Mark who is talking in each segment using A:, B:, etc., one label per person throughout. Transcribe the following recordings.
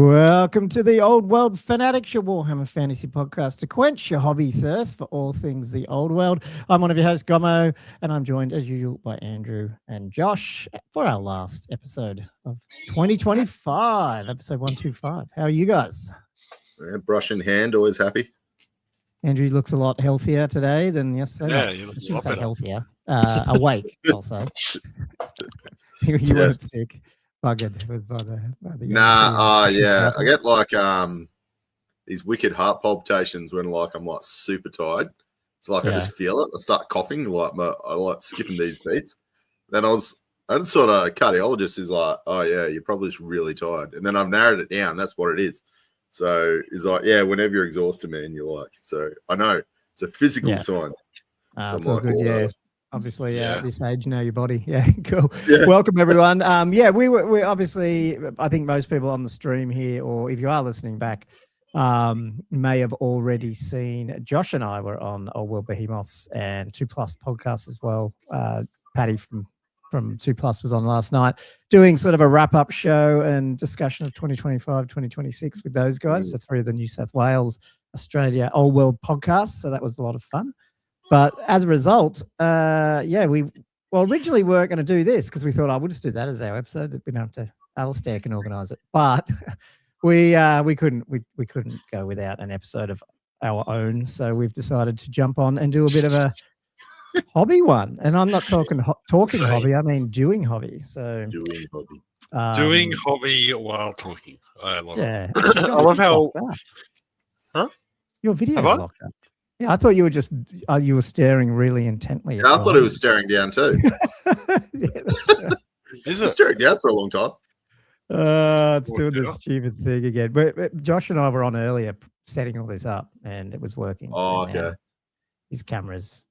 A: Welcome to the Old World Fanatics, your Warhammer Fantasy podcast to quench your hobby thirst for all things the Old World. I'm one of your hosts, Gomo, and I'm joined as usual by Andrew and Josh for our last episode of 2025, episode 125. How are you guys?
B: Brush in hand, always happy.
A: Andrew looks a lot healthier today than yesterday.
C: Yeah,
A: Not,
C: you look
A: I
C: a
A: shouldn't
C: lot
A: say
C: better.
A: healthier. Awake, I'll say. You weren't sick. Buggered. It was by the
B: Yeah. I get like these wicked heart palpitations when I'm like super tired. It's like I just feel it. I start coughing, I like skipping these beats. Then I just sort of cardiologist is like, oh yeah, you're probably just really tired. And then I've narrowed it down. That's what it is. So he's like, yeah, whenever you're exhausted, man, you're like, so I know it's a physical sign.
A: It's all good, yeah. Obviously, at this age, you know your body. Yeah, cool.
B: Yeah.
A: Welcome, everyone. We obviously, I think most people on the stream here, or if you are listening back, may have already seen Josh and I were on Old World Behemoths and 2 Plus podcast as well. Patty from 2 Plus was on last night doing sort of a wrap-up show and discussion of 2025, 2026 with those guys. So 3 of the New South Wales, Australia, Old World podcasts. So that was a lot of fun. But as a result, we originally weren't going to do this because we thought, we'll just do that as our episode. That we don't have to. Alistair can organise it, but we couldn't go without an episode of our own. So we've decided to jump on and do a bit of a hobby one. And I'm not talking hobby. I mean doing hobby. So
B: Doing hobby.
C: Doing hobby while talking. I love it.
A: I
C: love how. Huh?
A: Your video is locked up. Yeah, I thought you were just you were staring really intently.
B: Yeah, I thought he was staring down too.
C: Is it
B: staring down for a long time?
A: It's doing this stupid thing again. But Josh and I were on earlier setting all this up, and it was working.
B: Oh, okay.
A: His camera's.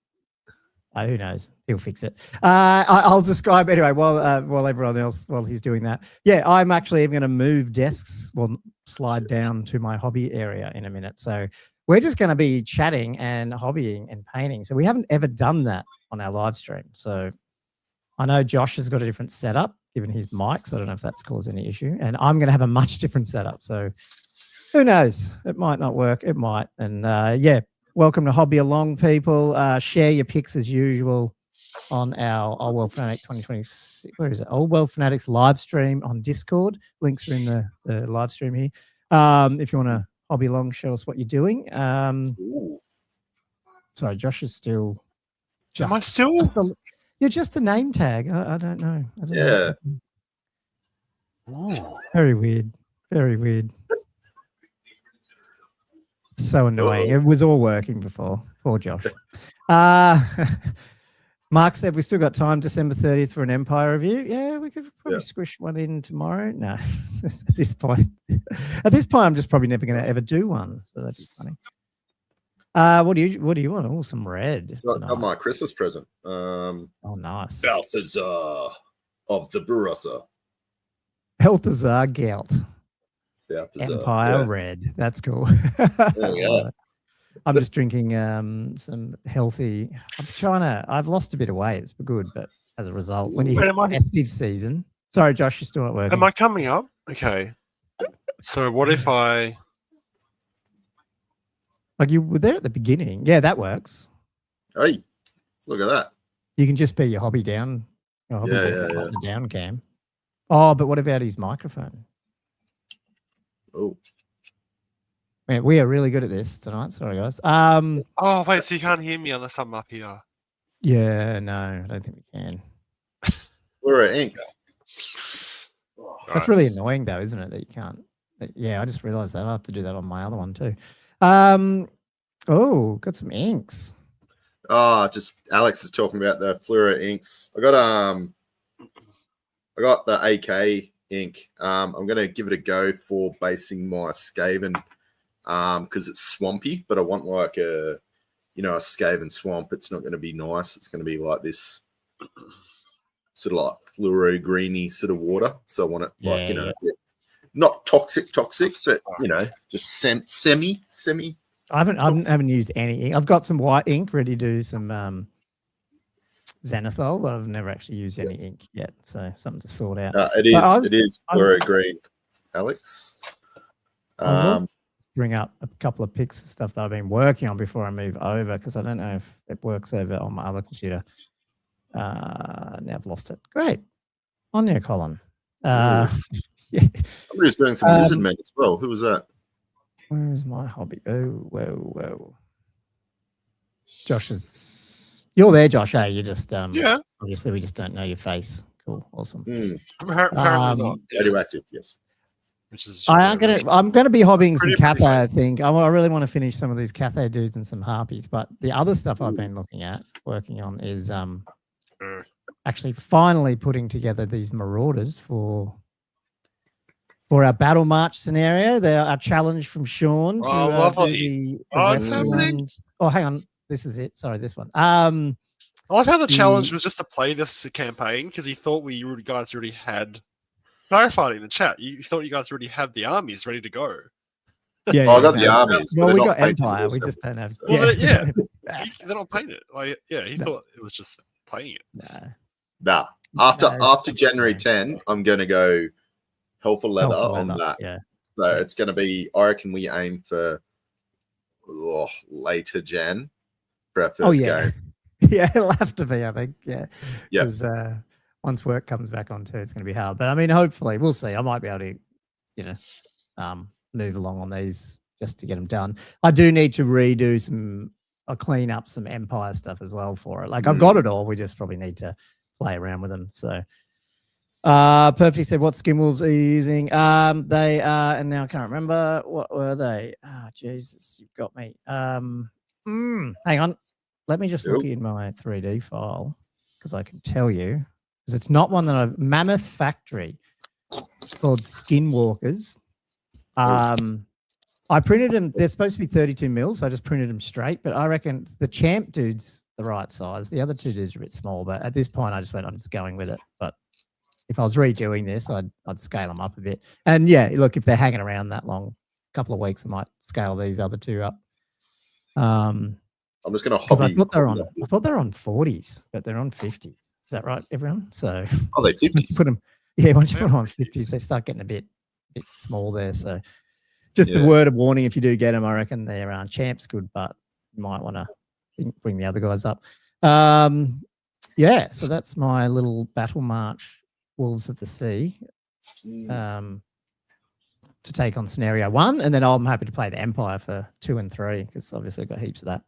A: Who knows? He'll fix it. I'll describe anyway while everyone else he's doing that. Yeah, I'm actually even going to move desks. Slide down to my hobby area in a minute. So. We're just going to be chatting and hobbying and painting. So we haven't ever done that on our live stream. So I know Josh has got a different setup given his mic. So I don't know if that's caused any issue. And I'm going to have a much different setup. So who knows? It might not work. It might. And welcome to Hobby Along, people. Share your pics as usual on our Old World Fanatics 2026. Where is it? Old World Fanatics live stream on Discord. Links are in the live stream here. If you want to Hobby Along, show us what you're doing. Sorry, Josh is still.
C: Am I still?
A: You're just a name tag. I don't know.
C: Ooh.
A: Very weird. Very weird. So annoying. It was all working before. Poor Josh. Mark said we still got time, December 30th for an Empire review. Yeah, we could probably squish one in tomorrow. No, at this point, I'm just probably never going to ever do one. So that'd be funny. What do you want? Oh, some red.
B: Got my Christmas present.
A: Nice.
B: Balthazar of the Barossa.
A: Balthazar Gelt.
B: Empire
A: red. That's cool.
B: There we go.
A: I'm just drinking some healthy. I've lost a bit of weight. It's good, but as a result, when you hit festive season. Sorry, Josh, you're still not working.
C: Am I coming up? Okay. So what if I?
A: Like you were there at the beginning. Yeah, that works.
B: Hey, look at that.
A: You can just be your hobby down.
B: The
A: down cam. Oh, but what about his microphone?
B: Oh.
A: Man, we are really good at this tonight. Sorry, guys.
C: Oh, wait, so you can't hear me unless I'm up here?
A: Yeah, no, I don't think we can.
B: We're at ink.
A: That's really annoying, though, isn't it, that you can't? Yeah, I just realised that. I'll have to do that on my other one, too. Got some inks.
B: Just Alex is talking about the Fluoro inks. I got the AK ink. I'm going to give it a go for basing my Skaven. Because it's swampy, but I want like a Skaven swamp. It's not going to be nice. It's going to be like this sort of like fluoro greeny sort of water. So I want it not toxic, but just semi.
A: I haven't used any ink. I've got some white ink ready to do some Xanathol, but I've never actually used any ink yet. So something to sort out.
B: It is fluoro green, Alex.
A: Bring up a couple of pics of stuff that I've been working on before I move over, because I don't know if it works over on my other computer. Now I've lost it. Great. On there, Colin. Yeah.
B: I'm just doing some Lizard Men as well. Who was that?
A: Where is my hobby? Oh, whoa. Josh is... You're there, Josh, eh? You just...
C: Yeah.
A: Obviously, we just don't know your face. Cool. Awesome.
C: Apparently not. Yeah.
B: Radioactive, yes.
C: Which is
A: I'm gonna be hobbying some
C: pretty
A: Cathay, I
C: nice.
A: think. I really want to finish some of these Cathay dudes and some Harpies, but the other stuff I've been working on is actually finally putting together these Marauders for our Battle March scenario. They're our challenge from Sean to
C: lovely.
A: do the Westland. Oh, hang on. This is it. Sorry, this one.
C: I like how the challenge was just to play this campaign, because he thought you guys already had clarified in the chat. You thought you guys already had the armies ready to go.
A: Yeah,
B: I got the armies.
A: Well, we got Empire. We just don't have.
C: Well, they're not playing it. Like, he thought it was just playing it.
B: Nah. After January 10, I'm gonna go Hell for Leather on that.
A: Yeah.
B: So it's gonna be. I reckon we aim for later Jan for our first game.
A: Yeah, it'll have to be, I think. Yeah.
B: Yeah.
A: Because once work comes back on too, it's going to be hard. But I mean, hopefully, we'll see. I might be able to, move along on these just to get them done. I do need to redo clean up some Empire stuff as well for it. Like, I've got it all. We just probably need to play around with them. So, Perfectly said, what skin wolves are you using? They are, and now I can't remember, what were they? Jesus, you've got me. Hang on. Let me just look in my 3D file, because I can tell you, because it's not one that I've... Mammoth Factory. It's called Skinwalkers. I printed them. They're supposed to be 32 mils, so I just printed them straight. But I reckon the champ dude's the right size. The other two dudes are a bit small. But at this point, I just went, I'm just going with it. But if I was redoing this, I'd scale them up a bit. And yeah, look, if they're hanging around that long, a couple of weeks, I might scale these other two up.
B: I'm just going to
A: hobby. I thought they're on 40s, but they're on 50s. Is that right, everyone? So
B: they 50s?
A: Put them. Yeah, once you put them on 50s, they start getting a bit small there. So just a word of warning, if you do get them, I reckon their champ's good, but you might want to bring the other guys up. So that's my little Battle March Wolves of the Sea to take on scenario 1, and then I'm happy to play the Empire for 2 and 3, because obviously I've got heaps of that.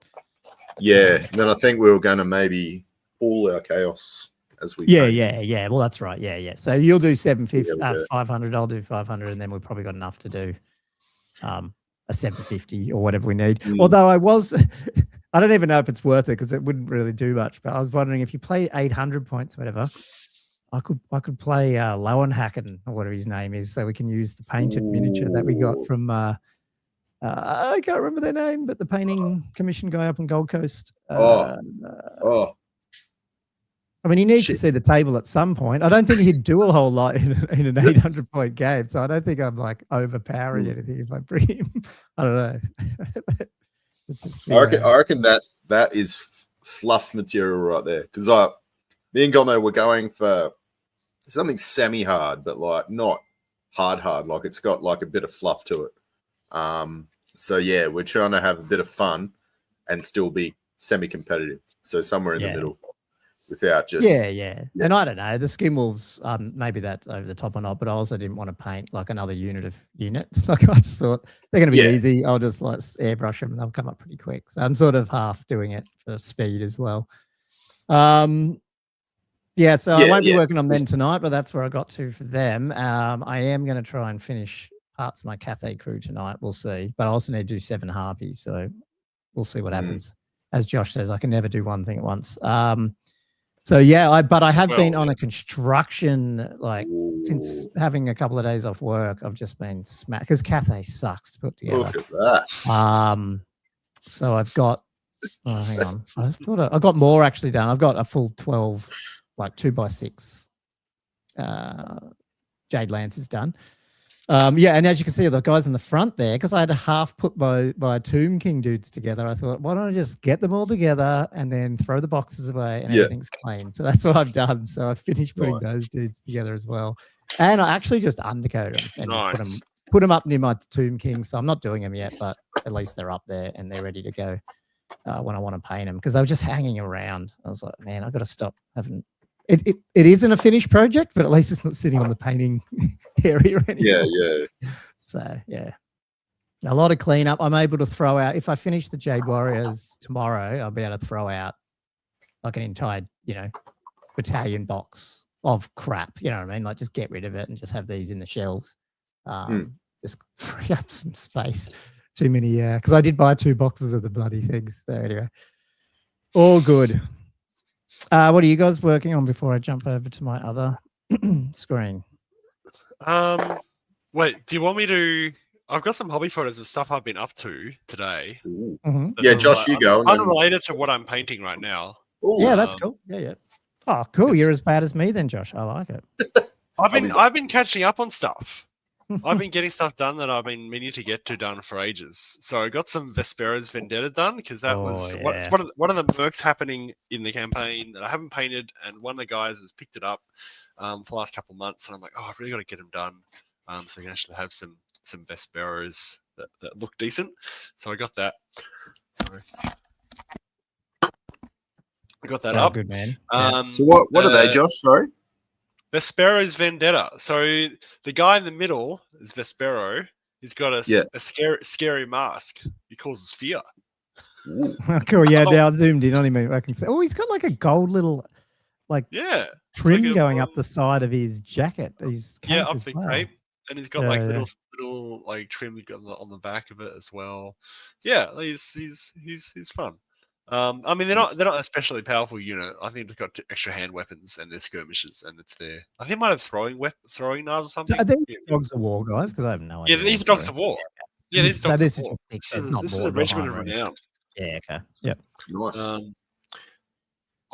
B: Yeah, and then I think we were going to maybe pull our chaos as we
A: Yeah. Well, that's right. Yeah. So you'll do 500, I'll do 500, and then we've probably got enough to do a 750 or whatever we need. Although I don't even know if it's worth it, because it wouldn't really do much. But I was wondering, if you play 800 points, whatever, I could play Lowenhacken or whatever his name is, so we can use the painted miniature that we got from I can't remember their name, but the painting commission guy up on Gold Coast. I mean, he needs to see the table at some point. I don't think he'd do a whole lot in an 800-point game, so I don't think I'm like overpowering anything if I bring him. I don't know.
B: I reckon that is fluff material right there, because me and Gomo were going for something semi-hard, but like not hard. Like, it's got like a bit of fluff to it. So yeah, we're trying to have a bit of fun and still be semi-competitive. So somewhere in the middle, without just
A: yeah. And I don't know, the Skin Wolves, maybe that's over the top or not, but I also didn't want to paint like another unit. Like, I just thought they're going to be easy. I'll just like airbrush them and they'll come up pretty quick. So I'm sort of half doing it for speed as well. I won't be working on them tonight, but that's where I got to for them. I am going to try and finish parts of my Cathay crew tonight. We'll see. But I also need to do 7 Harpies, so we'll see what happens. As Josh says, I can never do one thing at once. But I have been on a construction, like, since having a couple of days off work. I've just been smacked, because Cathay sucks to put together.
B: Look at that.
A: So I've got, hang on. I got more actually done. I've got a full 12, like 2x6 Jade Lances done. And as you can see, the guys in the front there, because I had to half put my Tomb King dudes together, I thought, why don't I just get them all together and then throw the boxes away and everything's clean. So that's what I've done. So I finished putting those dudes together as well. And I actually just undercoat them and just put them put them up near my Tomb King, so I'm not doing them yet, but at least they're up there and they're ready to go when I want to paint them because they were just hanging around. I was like, man, I've got to stop having. It isn't a finished project, but at least it's not sitting on the painting area anymore.
B: Yeah.
A: So yeah, a lot of cleanup. I'm able to throw out if I finish the Jade Warriors tomorrow. I'll be able to throw out like an entire, battalion box of crap. You know what I mean? Like just get rid of it and just have these in the shelves. Just free up some space. Too many, because I did buy 2 boxes of the bloody things. So anyway, all good. What are you guys working on before I jump over to my other screen?
C: Wait, do you want me to? I've got some hobby photos of stuff I've been up to today.
A: Mm-hmm.
B: Yeah, Josh, you go.
C: Unrelated to what I'm painting right now.
A: Yeah, that's cool. Yeah. Oh, cool. You're as bad as me then, Josh. I like it.
C: I've been catching up on stuff. I've been getting stuff done that I've been meaning to get done for ages. So I got some Vespero's Vendetta done because that was one of the mercs happening in the campaign that I haven't painted, and one of the guys has picked it up for the last couple of months, and I'm like, I've really got to get them done so I can actually have some Vesperos that look decent. So I got that. Sorry. I got that up.
A: Good man.
B: So what are they, Josh? Sorry.
C: Vespero's Vendetta. So the guy in the middle is Vespero. He's got a scary mask. He causes fear.
A: Cool. Yeah, now I zoomed in on him. I can see. Oh, he's got like a gold little, trim like going up the side of his jacket. His cape
C: up the cape, and he's got little like trim on the back of it as well. Yeah, he's fun. I mean, they're not especially powerful unit. I think they've got extra hand weapons and their skirmishes, and it's there. I think they might have throwing knives or something.
A: So are these dogs of war, guys? Because I have no idea.
C: Yeah, these are dogs of war. Yeah, these are dogs of war.
A: This is
C: a regiment of renown.
A: Yeah. Okay. Yep.
B: Nice.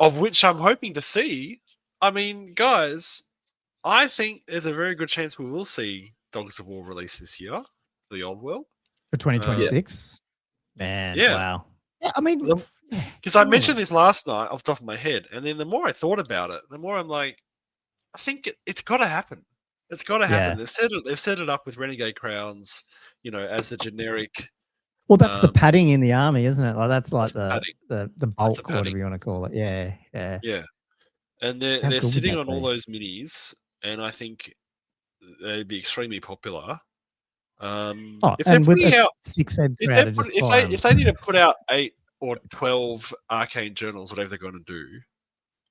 C: Of which I'm hoping to see. I mean, guys, I think there's a very good chance we will see Dogs of War release this year for the old world
A: for 2026. Man, wow. Yeah, I mean,
C: because I mentioned this last night off the top of my head, and then the more I thought about it, the more I'm like, I think it's got to happen. It's got to happen. They've set it up with Renegade Crowns, as the generic.
A: Well, that's the padding in the army, isn't it? Like that's like the bulk,
C: the
A: whatever you want to call it. Yeah.
C: And they're sitting on all those minis, and I think they'd be extremely popular. If they're putting out
A: 6 head
C: crowd, if they need to put out 8 or 12 arcane journals, whatever they're going to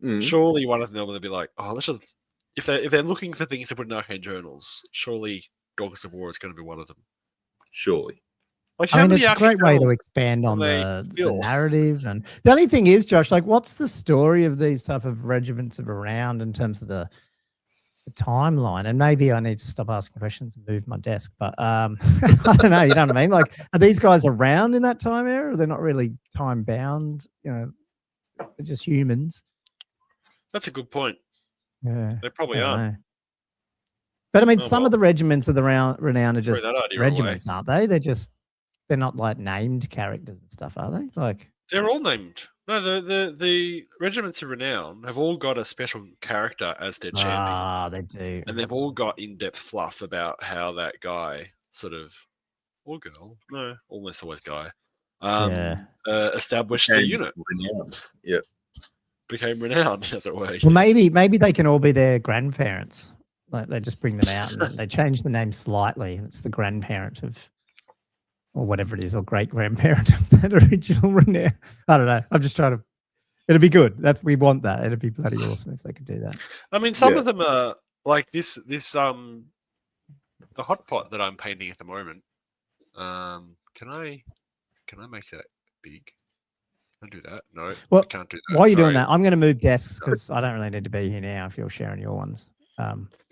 C: do, surely one of them will be like, let's just. If they're looking for things to put in arcane journals, surely Dogs of War is going to be one of them.
B: Surely.
A: Like, I mean, it's a great way to expand on the narrative. And the only thing is, Josh, like, what's the story of these type of regiments around in terms of the timeline? And maybe I need to stop asking questions and move my desk. But I don't know. You know what I mean? Like, are these guys around in that time era? Or they're not really time bound. They're just humans.
C: That's a good point.
A: Yeah,
C: they probably are.
A: But I mean, some of the regiments of the renown are just regiments, aren't they? They're not like named characters and stuff, are they? Like
C: they're all named. No, the regiments of renown have all got a special character as their champion.
A: Ah, they do.
C: And they've all got in-depth fluff about how that guy or girl, no, almost always guy, established the unit.
B: Renowned. Yep.
C: Became renowned, as it were.
A: Well, maybe they can all be their grandparents. Like they just bring them out and they change the name slightly. It's the grandparent of. Or whatever it is, or great grandparent of that original renown. I don't know. I'm just trying to. It'll be good. We want that. It'd be bloody awesome if they could do that.
C: I mean, some of them are like this. The hot pot that I'm painting at the moment. Can I make that big? Can I do that? No, I can't do that.
A: While you're doing that, I'm going to move desks because I don't really need to be here now. If you're sharing your ones.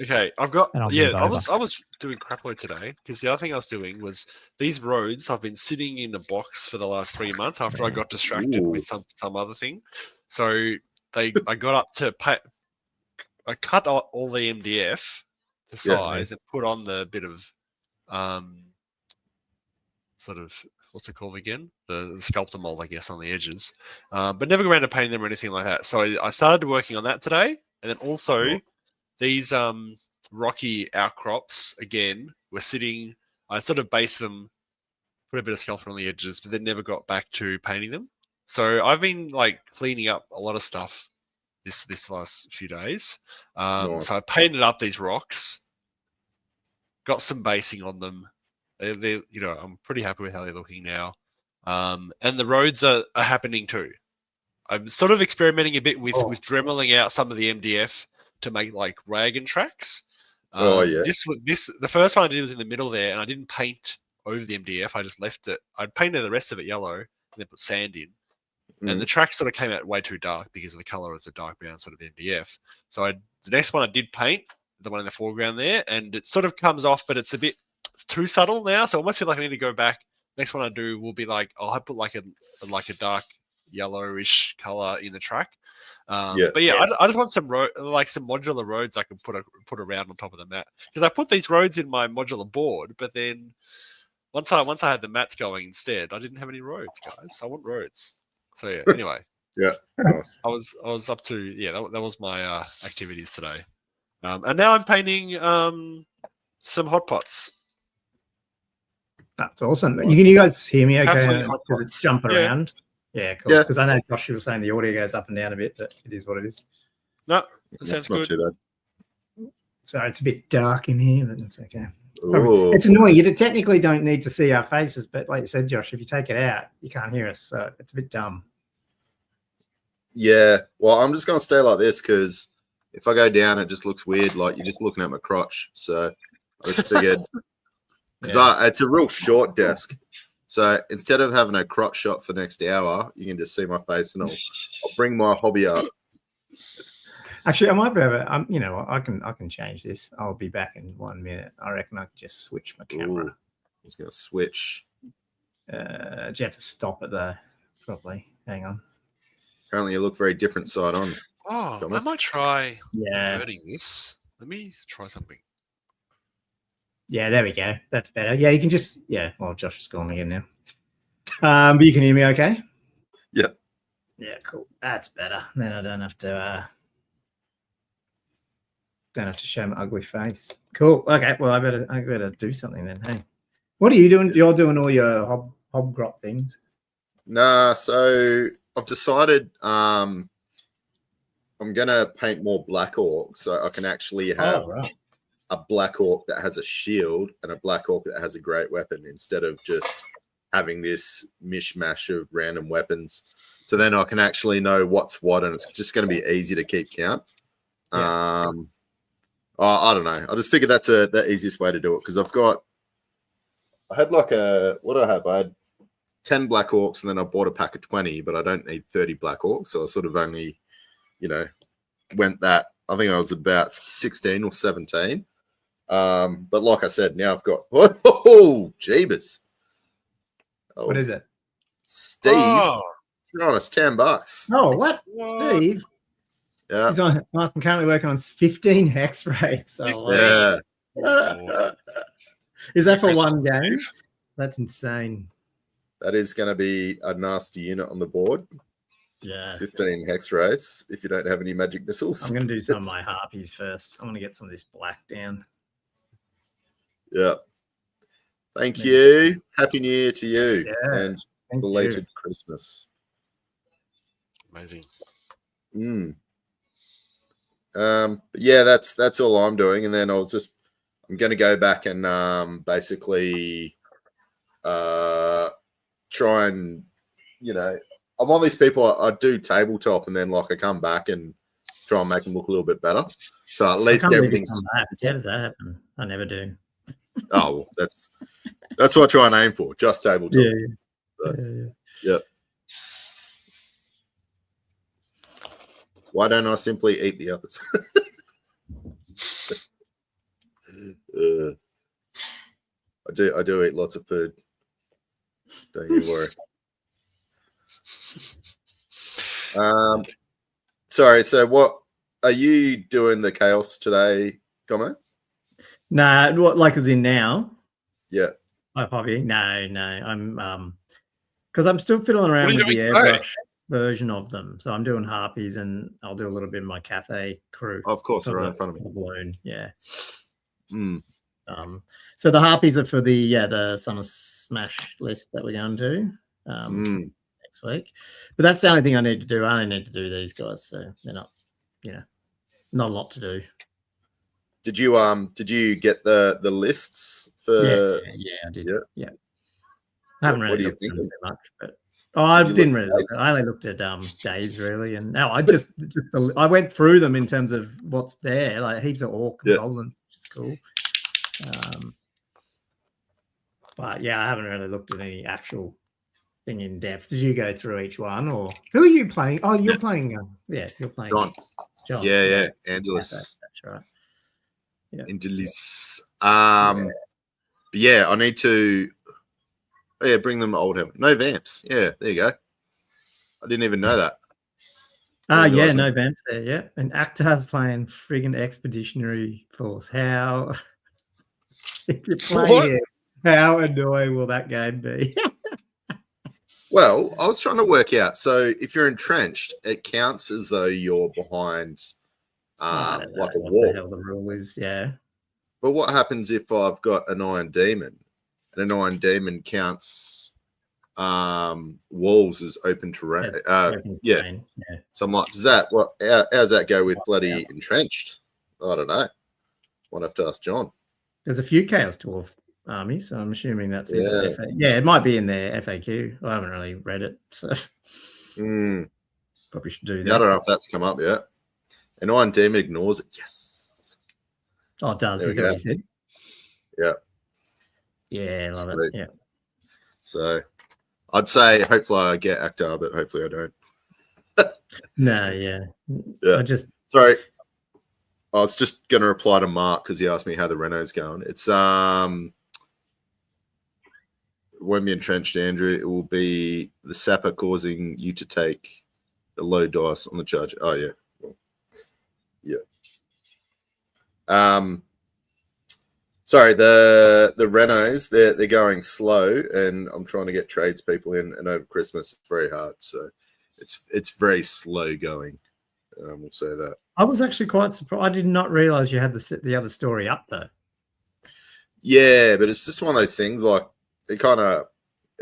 C: Okay, I've got I was doing crapload today because the other thing I was doing was these roads. I've been sitting in a box for the last 3 months after I got distracted with some other thing. So I got up to I cut out all the MDF to size and put on the bit of sort of what's it called again? The sculptor mold, I guess, on the edges. But never go around to painting them or anything like that. So I started working on that today, and then also. These rocky outcrops again were sitting I sort of based them, put a bit of scalper on the edges, but then never got back to painting them. So I've been like cleaning up a lot of stuff this last few days.
B: Nice.
C: So I painted up these rocks, got some basing on them. They I'm pretty happy with how they're looking now. And the roads are happening too. I'm sort of experimenting a bit with dremeling out some of the MDF to make like wagon tracks. The first one I did was in the middle there, and I didn't paint over the MDF. I just left it. I painted the rest of it yellow and then put sand in. And the track sort of came out way too dark because of the color of the dark brown sort of MDF. So the next one I did paint, the one in the foreground there, and it sort of comes off, but it's too subtle now. So I almost feel like I need to go back. Next one I do will be like, I'll put like a dark yellowish color in the track. But yeah, I just want some some modular roads I can put around on top of the mat, because I put these roads in my modular board, but then once I had the mats going instead, I didn't have any roads, guys. I want roads. So yeah. Anyway. I was up to that was my activities today, and now I'm painting some hot pots.
A: That's awesome. Can you guys hear me okay? Does it jump around? Yeah, cool.
B: Yeah.
A: Because I know Josh, you were saying the audio goes up and down a bit, but it is what it is.
C: No, that sounds good.
B: Not too bad.
A: Sorry, it's a bit dark in here, but that's okay. It's annoying. You technically don't need to see our faces, but like you said, Josh, if you take it out, you can't hear us. So it's a bit dumb.
B: Yeah. Well, I'm just going to stay like this because if I go down, it just looks weird. Like you're just looking at my crotch. So I just figured because it's a real short desk. So instead of having a crotch shot for the next hour, you can just see my face and I'll bring my hobby up.
A: Actually, I might be able to, I can change this. I'll be back in 1 minute. I reckon I can just switch my camera.
B: I was going to switch.
A: Do you have to stop it though? Probably. Hang on.
B: Apparently you look very different side on.
C: Oh, I might try converting this. Let me try something.
A: Yeah, there we go. That's better. Yeah, you can just, well, Josh is gone again now. But you can hear me okay?
B: Yeah.
A: Yeah, cool. That's better. Then I don't have to show my ugly face. Cool. Okay, well, I better do something then. Hey, what are you doing? You're doing all your hobgrot things?
B: Nah, so I've decided I'm going to paint more Black Orc so I can actually have a Black Orc that has a shield and a Black Orc that has a great weapon instead of just having this mishmash of random weapons. So then I can actually know what's what, and it's just going to be easy to keep count. I don't know. I just figured that's the easiest way to do it because I had what do I have? I had 10 Black Orcs and then I bought a pack of 20, but I don't need 30 Black Orcs. So I sort of only, went that. I think I was about 16 or 17. But like I said, now I've got, jeebus. Oh,
A: what is it?
B: Steve, you're on us $10.
A: Oh, what? Steve?
B: Yeah.
A: I'm currently working on 15 hex rates.
B: Yeah.
A: Is that for one game? That's insane.
B: That is going to be a nasty unit on the board.
A: Yeah.
B: 15 hex rates if you don't have any magic missiles.
A: I'm going to do some of my harpies first. I'm going to get some of this black down.
B: Yeah. Thank you. Happy New Year to you.
A: Yeah.
B: And belated Christmas.
C: Amazing.
B: But yeah, that's all I'm doing. And then I'm going to go back and basically try and, I'm one of these people, I do tabletop and then I come back and try and make them look a little bit better. So at least everything's.
A: How does that happen? I never do.
B: Oh, well, that's what I try and aim for. Just tabletop. Yeah. Why don't I simply eat the others? I do eat lots of food. Don't you worry. Sorry. So, what are you doing the chaos today, Gomo?
A: Nah, like as in now?
B: Yeah.
A: My hobby? No. I'm because I'm still fiddling around with the airbrush version of them. So I'm doing harpies and I'll do a little bit of my Cathay crew.
B: Of course, they're right in front of me.
A: Balloon, yeah. So the Harpies are for the Summer Smash list that we're going to next week. But that's the only thing I need to do. I only need to do these guys, so they're not, not a lot to do.
B: Did you get the lists for?
A: Yeah, I did.
B: Yeah.
A: Yeah. I haven't really
B: looked at
A: them too much, but I didn't really
B: look
A: look at. I only looked at Dave's really, and now I just I went through them in terms of what's there, like heaps of Orc and Goblins, which is cool. But yeah, I haven't really looked at any actual thing in depth. Did you go through each one, or who are you playing? Oh, you're playing. You're playing
B: John. Yeah, Angelus.
A: That's right. Yeah,
B: Angelus. But yeah, I need to. Oh, yeah, bring them to Old Heaven. No vamps. Yeah, there you go. I didn't even know that.
A: No vamps there. Yeah, and Actar's playing friggin' Expeditionary Force. How? If you play it, how annoying will that game be?
B: Well, I was trying to work out. So if you're entrenched, it counts as though you're behind like a wall.
A: The hell the rule is, yeah.
B: But what happens if I've got an Iron Demon? And an Iron Demon counts walls as open terrain.
A: Terrain.
B: So I'm like, how's that go with bloody entrenched? I don't know. Might have to ask John.
A: There's a few Chaos Dwarf armies, so I'm assuming that's in the it might be in their FAQ. I haven't really read it, so probably should do that.
B: I don't know if that's come up yet. An Iron Demon ignores it. Yes.
A: Oh, it does. Is that what you said?
B: Yeah.
A: Yeah, I love it. Yeah.
B: So I'd say hopefully I get Actar, but hopefully I don't.
A: No, yeah.
B: Sorry. I was just going to reply to Mark because he asked me how the Renault's going. It's it won't be entrenched, Andrew. It will be the sapper causing you to take the low dice on the charge. Oh yeah, Sorry, the Renaults they're going slow, and I'm trying to get tradespeople in, and over Christmas it's very hard. So it's very slow going. We'll say that.
A: I was actually quite surprised. I did not realize you had the other story up though.
B: Yeah, but it's just one of those things. Like it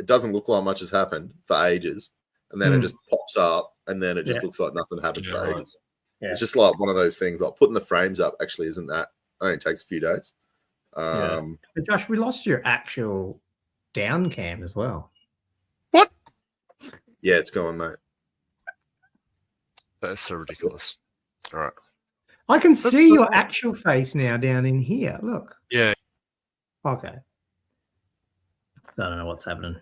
B: doesn't look like much has happened for ages, and then it just pops up, and then it just looks like nothing happened for ages. Yeah. It's just like one of those things. Like putting the frames up actually isn't that. It only takes a few days.
A: But Josh, we lost your actual down cam as well.
C: What?
B: Yeah, it's gone, mate.
C: That is so ridiculous. All right.
A: I can see your actual face now down in here. Look.
C: Yeah.
A: Okay. I don't know what's happening.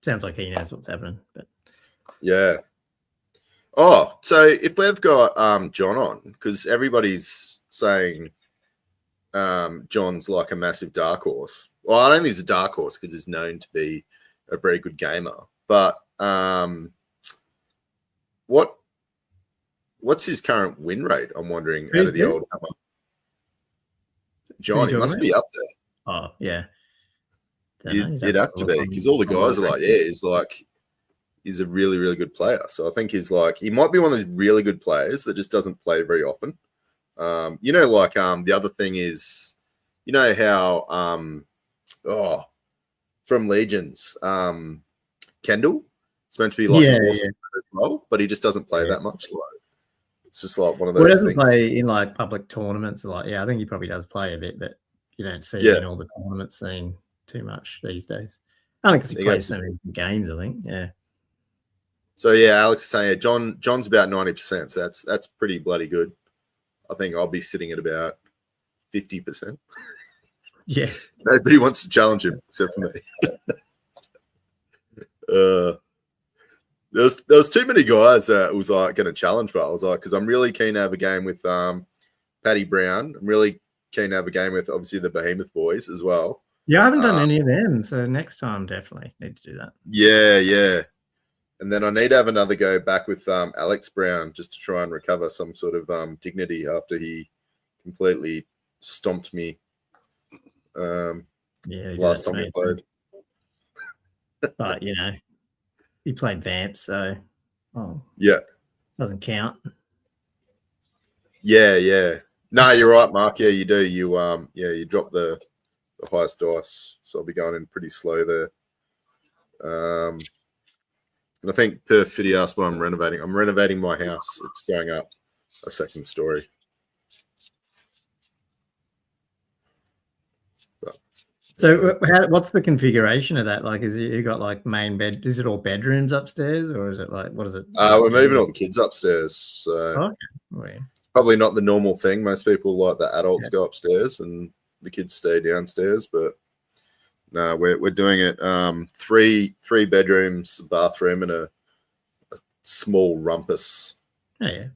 A: Sounds like he knows what's happening, but
B: yeah. Oh, so if we've got John on, because everybody's saying John's like a massive dark horse. Well, I don't think he's a dark horse because he's known to be a very good gamer. But what's his current win rate? I'm wondering out of the old hammer. John, he must be up there.
A: Oh, yeah.
B: You'd have to be because all the guys are like, he's a really, really good player. So I think he might be one of the really good players that just doesn't play very often. The other thing is, you know how from Legions, Kendall, it's meant to be like awesome as well, but he just doesn't play that much. Like, it's just like one of those.
A: He doesn't
B: things.
A: Play in like public tournaments. I think he probably does play a bit, but you don't see him in all the tournament scene too much these days. Only because he plays so many games, I think. Yeah.
B: So yeah, Alex is saying John's about 90%. So that's pretty bloody good. I think I'll be sitting at about 50%.
A: Yeah.
B: Nobody wants to challenge him except for me. There was too many guys that was like going to challenge, but I was like, because I'm really keen to have a game with Paddy Brown. I'm really keen to have a game with obviously the Behemoth boys as well.
A: Yeah, I haven't done any of them, so next time definitely need to do that.
B: Yeah. And then I need to have another go back with Alex Brown just to try and recover some sort of dignity after he completely stomped me last time we played.
A: But, he played Vamp, so
B: yeah,
A: doesn't count.
B: Yeah. No, you're right, Mark. Yeah, you do. You drop the highest dice, so I'll be going in pretty slow there. And I think per Fiddy asked what I'm renovating. I'm renovating my house. It's going up a second story.
A: So, what's the configuration of that? Like, you got like main bed? Is it all bedrooms upstairs, or is it like what is it?
B: We're moving all the kids upstairs, so
A: okay. Oh, yeah.
B: Probably not the normal thing. Most people like the adults go upstairs and the kids stay downstairs, but no, we're doing it. Three bedrooms, a bathroom, and a small rumpus.
A: Oh, yeah.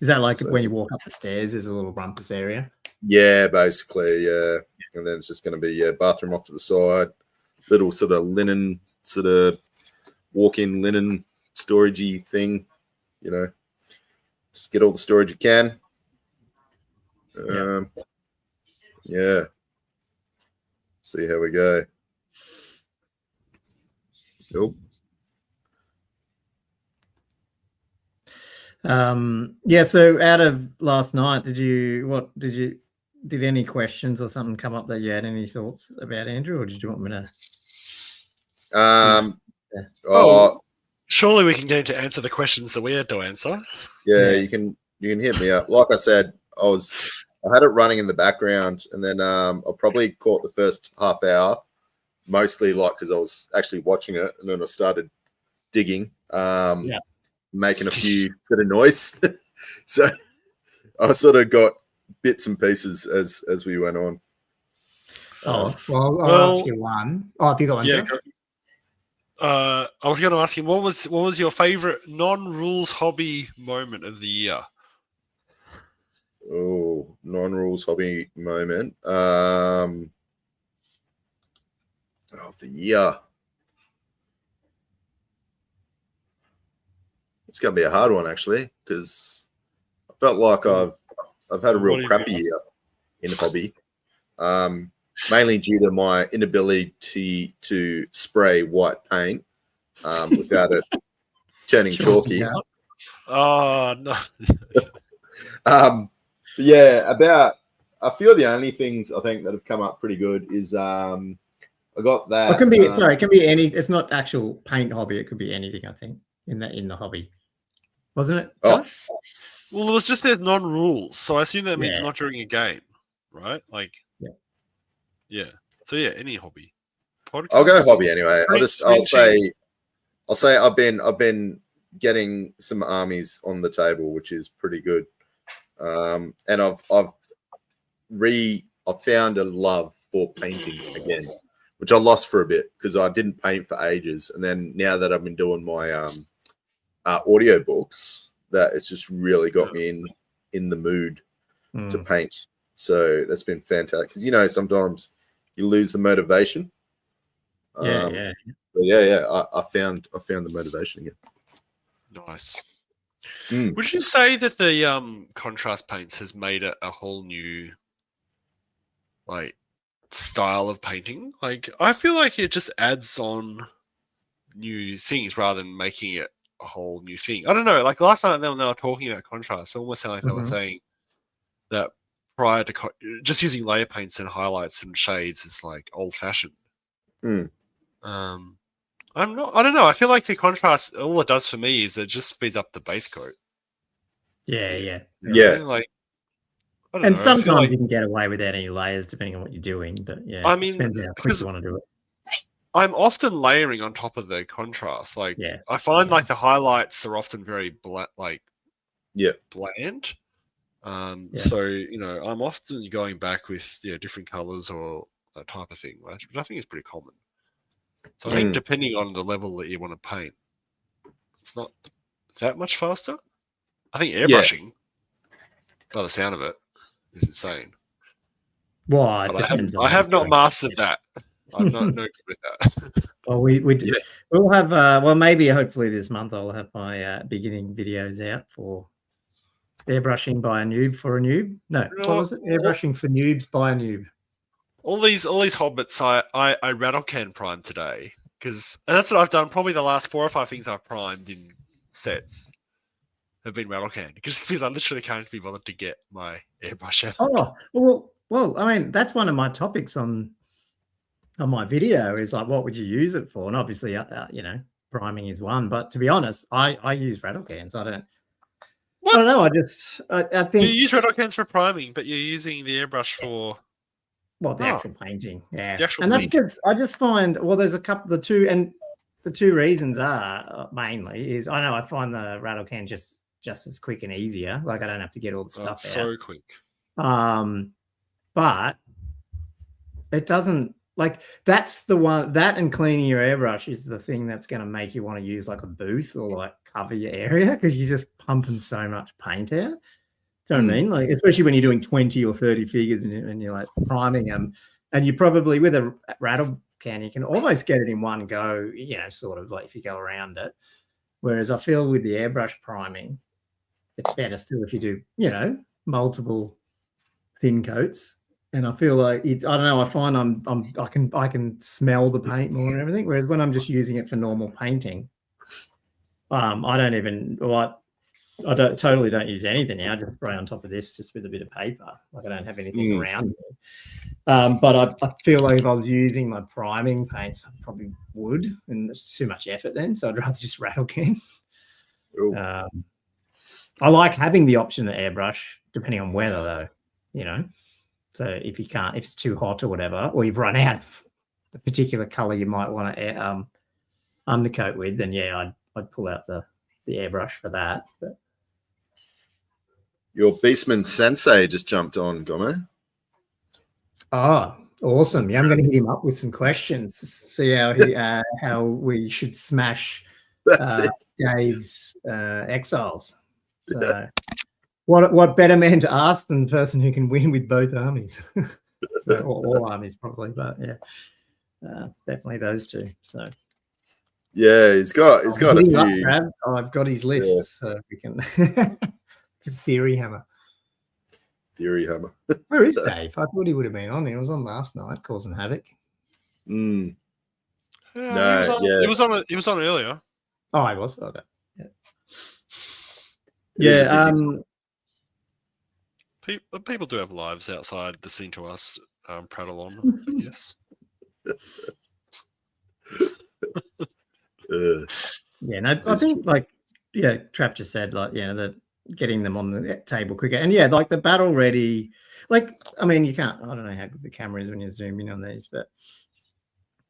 A: Is that like when you walk up the stairs? There's a little rumpus area.
B: Yeah, basically, yeah. And then it's just going to be bathroom off to the side, little sort of linen, sort of walk-in linen storagey thing. You know, just get all the storage you can. Yeah. See how we go. Nope.
A: Yeah. So out of last night, did any questions or something come up that you had any thoughts about, Andrew, or did you want me
C: to? Surely we can get to answer the questions that we had to answer.
B: Yeah, you can hit me up. Like I said, I had it running in the background, and then I probably caught the first half hour, mostly because I was actually watching it, and then I started digging, making a few bit of noise. So I sort of got bits and pieces as we went on.
A: I'll ask you one. Oh, have you got one?
C: Yeah. I was going to ask you, what was your favorite non-rules hobby moment of the year?
B: Oh, non-rules hobby moment of the year. It's going to be a hard one, actually, because I felt like I've had a real crappy year in hobby, mainly due to my inability to spray white paint without it turning chalky.
C: Oh, no.
B: Yeah, about a few of the only things I think that have come up pretty good is I got that.
A: It can be it can be any. It's not actual paint hobby. It could be anything. I think in the hobby, wasn't it? Josh?
C: Well, it was just there's non-rules, so I assume that means not during a game, right? Like, yeah. So yeah, any hobby.
B: Podcast. I'll go hobby anyway. I'll say I've been getting some armies on the table, which is pretty good. And I've found a love for painting again, which I lost for a bit because I didn't paint for ages. And then now that I've been doing my audio books, that it's just really got me in the mood to paint. So that's been fantastic because sometimes you lose the motivation. I found the motivation again.
C: Nice. Would you say that the contrast paints has made it a whole new style of painting? Like, I feel like it just adds on new things rather than making it a whole new thing. I don't know. Like last night when they were talking about contrast, it almost sounded like they were saying that prior to just using layer paints and highlights and shades is like old-fashioned. I don't know. I feel like the contrast, all it does for me is it just speeds up the base coat.
A: Yeah.
C: Like, I don't know.
A: Sometimes you can get away without any layers depending on what you're doing. But yeah,
C: I mean,
A: depends how quick you want to do it.
C: I'm often layering on top of the contrast. Like, I find like the highlights are often very bland. So I'm often going back with different colors or that type of thing, right? Which I think is pretty common. So I think depending on the level that you want to paint, it's not that much faster. I think airbrushing, by the sound of it, is insane.
A: Well,
C: I have not mastered that. I'm not no good with that.
A: Well, we'll have maybe hopefully this month I'll have my beginning videos out for airbrushing by a noob for a noob. No, what was it? Airbrushing for noobs by a noob.
C: All these hobbits I rattle can prime today and that's what I've done. Probably the last 4 or 5 things I've primed in sets. have been rattle canned just because I literally can't be bothered to get my airbrush out.
A: Oh, well, I mean, that's one of my topics on my video is like, what would you use it for? And obviously, you know, priming is one. But to be honest, I use rattle cans. I don't know. I think
C: you use rattle cans for priming, but you're using the airbrush for
A: the actual painting. Yeah,
C: the actual
A: and that's
C: painting.
A: because I just find there's a couple. The two reasons are mainly is I find the rattle can just as quick and easier. Like I don't have to get all the stuff out.
C: So quick.
A: But it doesn't. Like that's the one that and cleaning your airbrush is the thing that's going to make you want to use like a booth or like cover your area because you're just pumping so much paint out. Do you know what I mean? Like especially when you're doing 20 or 30 figures and you're like priming them, and you probably with a rattle can you can almost get it in one go. You know, sort of like if you go around it. Whereas I feel with the airbrush priming, it's better still if you do multiple thin coats. And I feel like I don't know. I find I can smell the paint more and everything. Whereas when I'm just using it for normal painting, I totally don't use anything now. I just spray on top of this just with a bit of paper. Like I don't have anything around me. But I feel like if I was using my priming paints, I probably would, and it's too much effort then. So I'd rather just rattle can. I like having the option of airbrush depending on weather, though. You know. So if it's too hot or whatever, or you've run out of the particular color you might want to undercoat with, then yeah, I'd pull out the airbrush for that. But
B: your Beastman Sensei just jumped on, Gomer.
A: Oh, awesome! Yeah, I'm going to hit him up with some questions. See how we should smash Dave's exiles. So. What better man to ask than the person who can win with both armies? So, or all armies probably, but yeah, definitely those two. So
B: yeah, he's got a few.
A: I've got his list, so we can theory hammer. Where is Dave? I thought he would have been on. He was on last night, causing havoc.
C: He was on earlier.
A: Oh, I was. Okay. Yeah.
C: People do have lives outside listening to us prattle on, I guess.
A: I think Trap just said the getting them on the table quicker, and like the battle ready. Like I mean, you can't. I don't know how good the camera is when you're zooming on these, but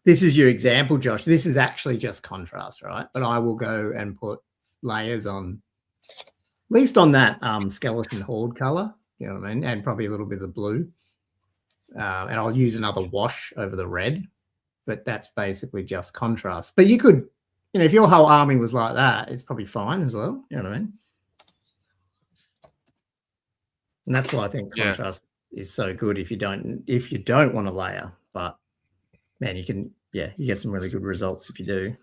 A: this is your example, Josh. This is actually just contrast, right? But I will go and put layers on, at least on that skeleton horde color. You know what I mean? And probably a little bit of blue. And I'll use another wash over the red. But that's basically just contrast. But you could, if your whole army was like that, it's probably fine as well. You know what I mean? And that's why I think contrast is so good if you don't want to layer. But man, you get some really good results if you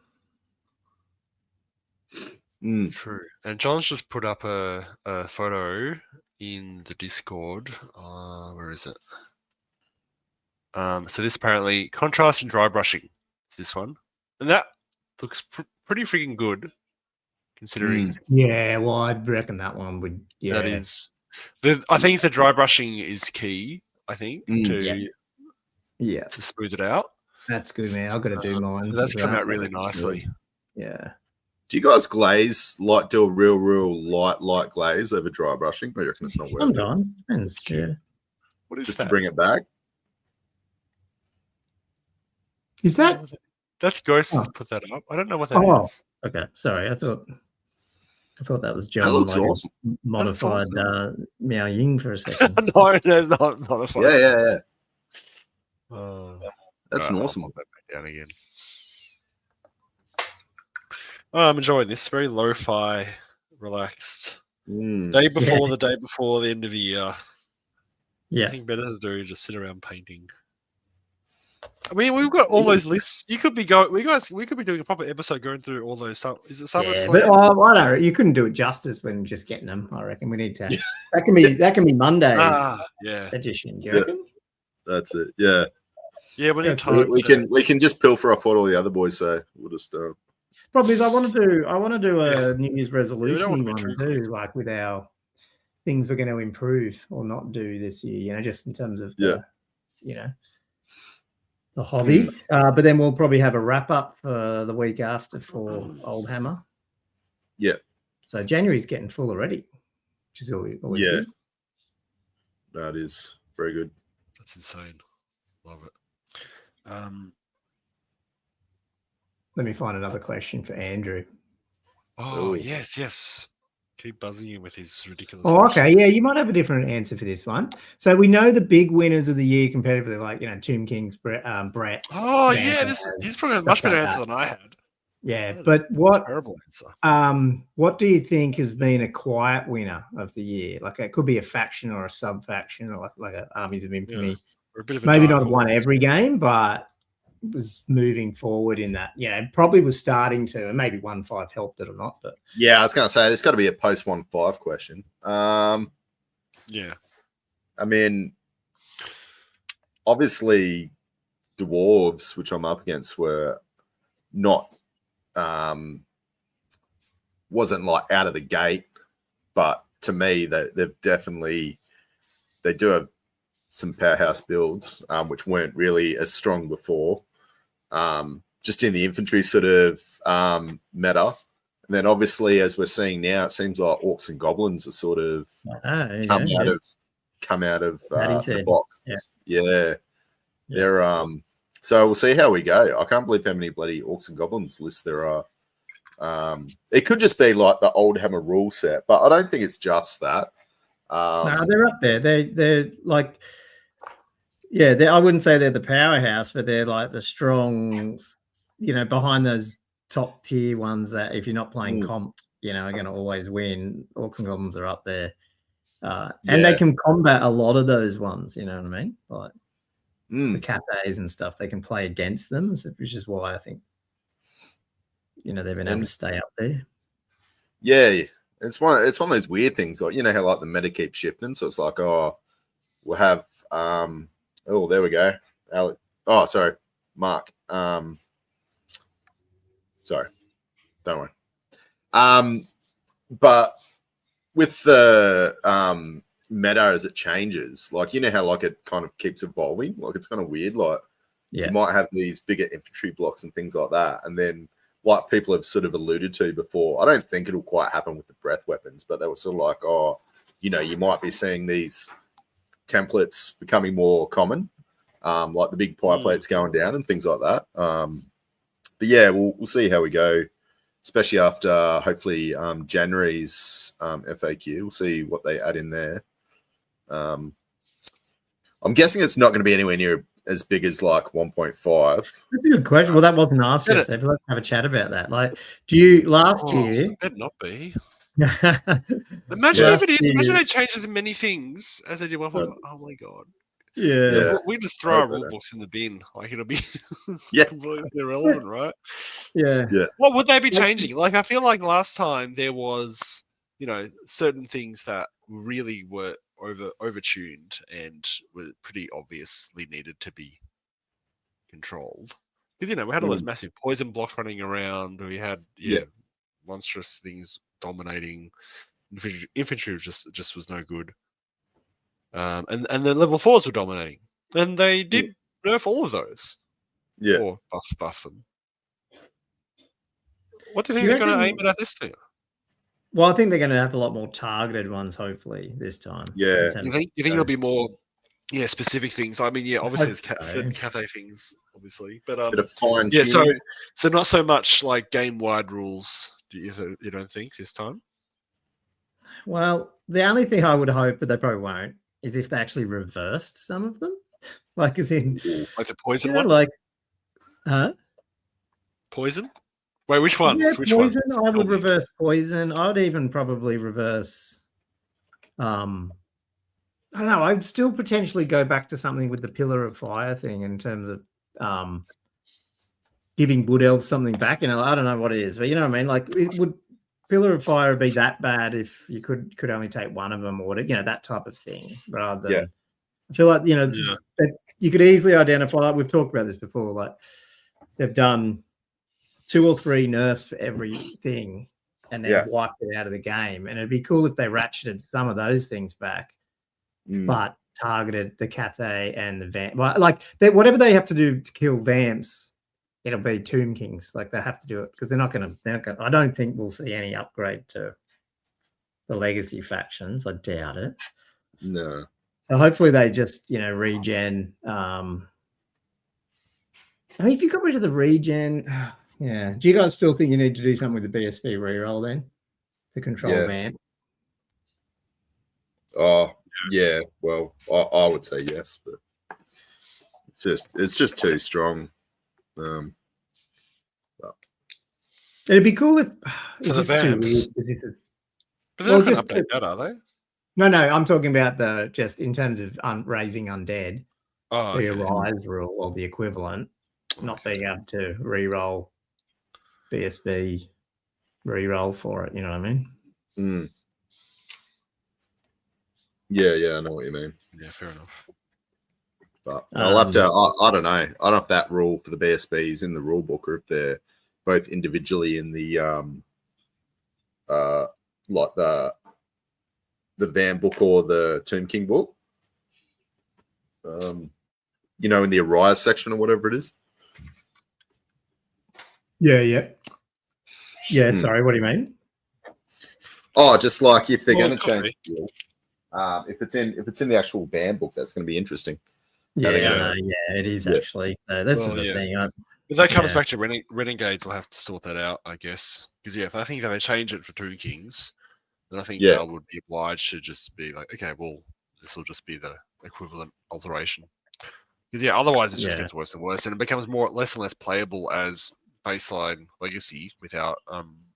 A: do.
C: True. And John's just put up a photo in the Discord. Where is it? So this apparently contrast and dry brushing. It's this one, and that looks pretty freaking good, considering.
A: Yeah, well, I reckon that one would. Yeah,
C: that is. I think the dry brushing is key. I think to smooth it out.
A: That's good, man. I've got to do mine.
C: That's come out really nicely.
A: Yeah.
B: Do you guys do a real light glaze over dry brushing? I reckon it's not worth it.
A: Sometimes. Depends. Yeah.
C: What is
B: just
C: that?
B: To bring it back?
A: Is that?
C: That's Ghost put that up. I don't know what that is.
A: Okay. Sorry. I thought that was John.
B: That looks awesome.
A: Modified Miao Ying for a second.
C: No, there's not modified.
B: Yeah. That's
C: right,
B: an awesome
C: one. Down again. Oh, I'm enjoying this. Very lo-fi, relaxed. Day before the end of the year.
A: Yeah.
C: Nothing better to do, just sit around painting. I mean, we've got all those lists. You could be we could be doing a proper episode going through all those stuff. Is it Summer Slam?
A: But I don't know. You couldn't do it justice when just getting them. I reckon we need to. That can be Monday's edition. Do you reckon?
B: That's it. Yeah.
C: Yeah, we need time.
B: We can just pilfer off what all the other boys say. We'll just.
A: Problem is, I want to do a New Year's resolution
C: want to be
A: one
C: too
A: too, like with our things we're going to improve or not do this year. You know, just in terms of the hobby. But then we'll probably have a wrap up for the week after for Old Hammer.
B: Yeah.
A: So January's getting full already, which is always good.
B: That is very good.
C: That's insane. Love it.
A: Let me find another question for Andrew.
C: Oh, yes. Keep buzzing him with his ridiculous
A: Oh, okay.
C: questions.
A: Yeah, you might have a different answer for this one. So we know the big winners of the year competitively, like, Tomb Kings, Brett's.
C: Oh, yeah. This is probably a much better answer than I had.
A: Yeah, but what
C: terrible answer.
A: What do you think has been a quiet winner of the year? Like it could be a faction or a sub faction, or like a Armies of Infamy.
C: Or a bit of a
A: maybe
C: dark
A: not won
C: horse.
A: every game, but was moving forward in that. Probably was starting to, and maybe 1-5 helped it or not. But
B: yeah, I was going to say there's got to be a post 1-5 question.
C: Yeah,
B: I mean, obviously, Dwarves, which I'm up against, were not. Wasn't like out of the gate, but to me, they've definitely they do have some powerhouse builds, which weren't really as strong before. Just in the infantry sort of meta, and then obviously as we're seeing now, it seems like Orcs and Goblins are sort of come out of the box. Yeah. They're so we'll see how we go. I can't believe how many bloody Orcs and Goblins lists there are. It could just be like the old Hammer rule set, but I don't think it's just that.
A: No, they're up there. They're like, I wouldn't say they're the powerhouse, but they're like the strong, behind those top tier ones that if you're not playing comped, are going to always win. Orcs and Goblins are up there, and they can combat a lot of those ones. You know what I mean? Like the Cathays and stuff, they can play against them, which is why I think they've been able to stay up there.
B: Yeah, it's one of those weird things, like how like the meta keeps shifting, so it's like, we'll have there we go, Alex. Oh, sorry, Mark. Sorry, don't worry. But with the meta as it changes, like how like it kind of keeps evolving, like it's kind of weird. Like you might have these bigger infantry blocks and things like that, and then like people have sort of alluded to before, I don't think it'll quite happen with the breath weapons, but they were sort of like, you might be seeing these templates becoming more common, like the big pie plates going down and things like that. But yeah, we'll see how we go, especially after hopefully January's FAQ. We'll see what they add in there. I'm guessing it's not going to be anywhere near as big as like 1.5.
A: That's a good question. Well, that wasn't asked yesterday, but let's have a chat about that. Like, do you last year?
C: It better not be.
A: Imagine
C: if it is. Imagine it changes in many things as they do 1.5. Oh my god.
A: Yeah.
C: We just throw our rule books in the bin. Like it'll be completely irrelevant, right?
A: Yeah.
C: What would they be changing? Like I feel like last time there was, certain things that really were overtuned and were pretty obviously needed to be controlled. Because we had all those massive poison blocks running around. We had monstrous things dominating. Infantry just was no good. And then level 4s were dominating. And they did nerf all of those.
B: Yeah.
C: Or buff them. What do you think they're going to aim at this time?
A: Well, I think they're going to have a lot more targeted ones, hopefully, this time.
B: Yeah.
C: You think there'll be more specific things? I mean, obviously there's certain Cathay things, obviously. But
B: bit of fine tuning.
C: So not so much like game-wide rules, you don't think, this time?
A: Well, the only thing I would hope, but they probably won't, is if they actually reversed some of them. Like, as in...
C: Like the poison one?
A: Like... Huh?
C: Poison? Wait, which ones?
A: Yeah,
C: which
A: poison.
C: ones?
A: I would reverse poison. I'd even probably reverse. I don't know. I'd still potentially go back to something with the Pillar of Fire thing in terms of giving Wood Elves something back. I don't know what it is, but you know what I mean. Like, it would Pillar of Fire be that bad if you could only take one of them, or that type of thing, rather than. I feel like that you could easily identify. Like we've talked about this before. Like they've done. 2 or 3 nerfs for everything and then
B: Yeah.
A: wiped it out of the game. And it'd be cool if they ratcheted some of those things back, but targeted the Cathay and the Vamp. Well, like whatever they have to do to kill Vamps, it'll be Tomb Kings. Like they have to do it because they're not gonna. I don't think we'll see any upgrade to the legacy factions. I doubt it.
B: No.
A: So hopefully they just regen. I mean, if you got rid of the regen, yeah. Do you guys still think you need to do something with the BSB reroll then to control Vamp?
B: Oh yeah. Well, I would say yes, but it's just too strong.
A: It'd be cool if
C: For the Vamps.
A: This is,
C: But they're not going to update that, are they?
A: No, I'm talking about just in terms of raising undead, the Arise rule or the equivalent, not being able to re-roll BSB re-roll for it. You know what I mean?
B: Yeah, I know what you mean.
C: Yeah, fair enough.
B: But I'll have to. I don't know. I don't know if that rule for the BSB is in the rule book or if they're both individually in the like the Van book or the Tomb King book. In the Arise section or whatever it is.
A: Yeah. Sorry, what do you mean?
B: Oh, just like if they're going to change the rule, if it's in the actual Van book, that's going to be interesting.
A: Yeah, it is actually. This is the thing.
C: If that comes back to Renegades, we'll have to sort that out, I guess. Because if they change it for Tomb Kings, then I think they would be obliged to just be like, okay, well, this will just be the equivalent alteration. Because otherwise it just gets worse and worse, and it becomes less and less playable as baseline legacy without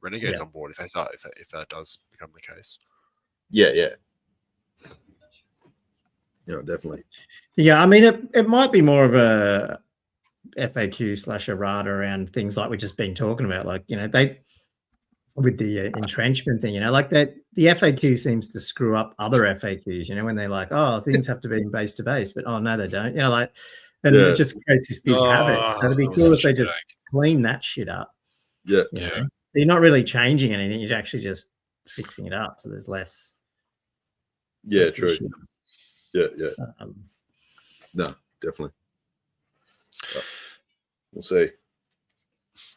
C: Renegades on board. If that does become the case.
B: Yeah, definitely.
A: Yeah, I mean, it might be more of a FAQ / errata around things like we've just been talking about, like they with the entrenchment thing, like that the FAQ seems to screw up other FAQs, when they're like, oh, things have to be base to base, but oh no, they don't, it just creates this big havoc. So it'd be cool if they just clean that shit up.
B: Yeah.
A: So you're not really changing anything, you're actually just fixing it up, so there's less.
B: Yeah, true. Yeah. No, definitely. We'll see.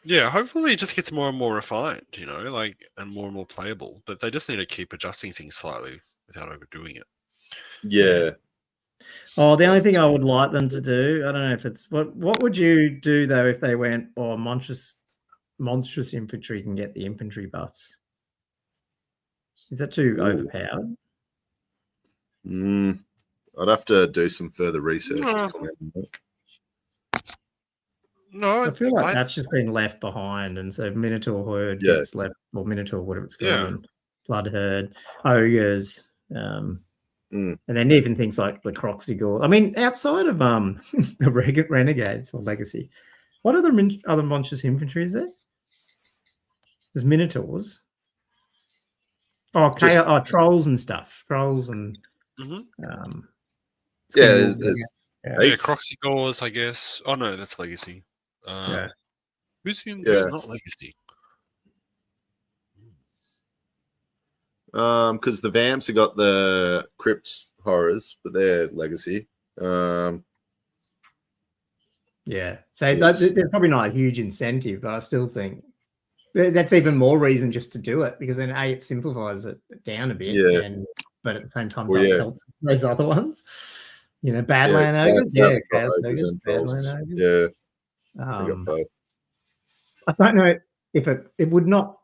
C: Yeah, hopefully it just gets more and more refined, and more playable. But they just need to keep adjusting things slightly without overdoing it.
B: Yeah.
A: Oh, the only thing I would like them to do, I don't know if it's what would you do though if they went, monstrous infantry can get the infantry buffs? Is that too overpowered?
B: I'd have to do some further research to comment on that.
C: No,
A: I feel like that's just been left behind, and so Minotaur Herd gets left, or Minotaur, whatever it's called, and Blood Herd, Ogres, and then even things like the Croxy Gore. I mean, outside of the Renegades or Legacy, what other monstrous infantry is there? There's Minotaurs. Trolls and stuff. Trolls and
B: there's
C: Croxy Gores, I guess. Oh no, that's Legacy. Who's not Legacy?
B: Because the Vamps have got the Crypt Horrors, but they're Legacy.
A: So there's probably not a huge incentive, but I still think that's even more reason just to do it, because then it simplifies it down a bit, but at the same time does help those other ones. Badland Ogres, Badland Ogres. I don't know if it would not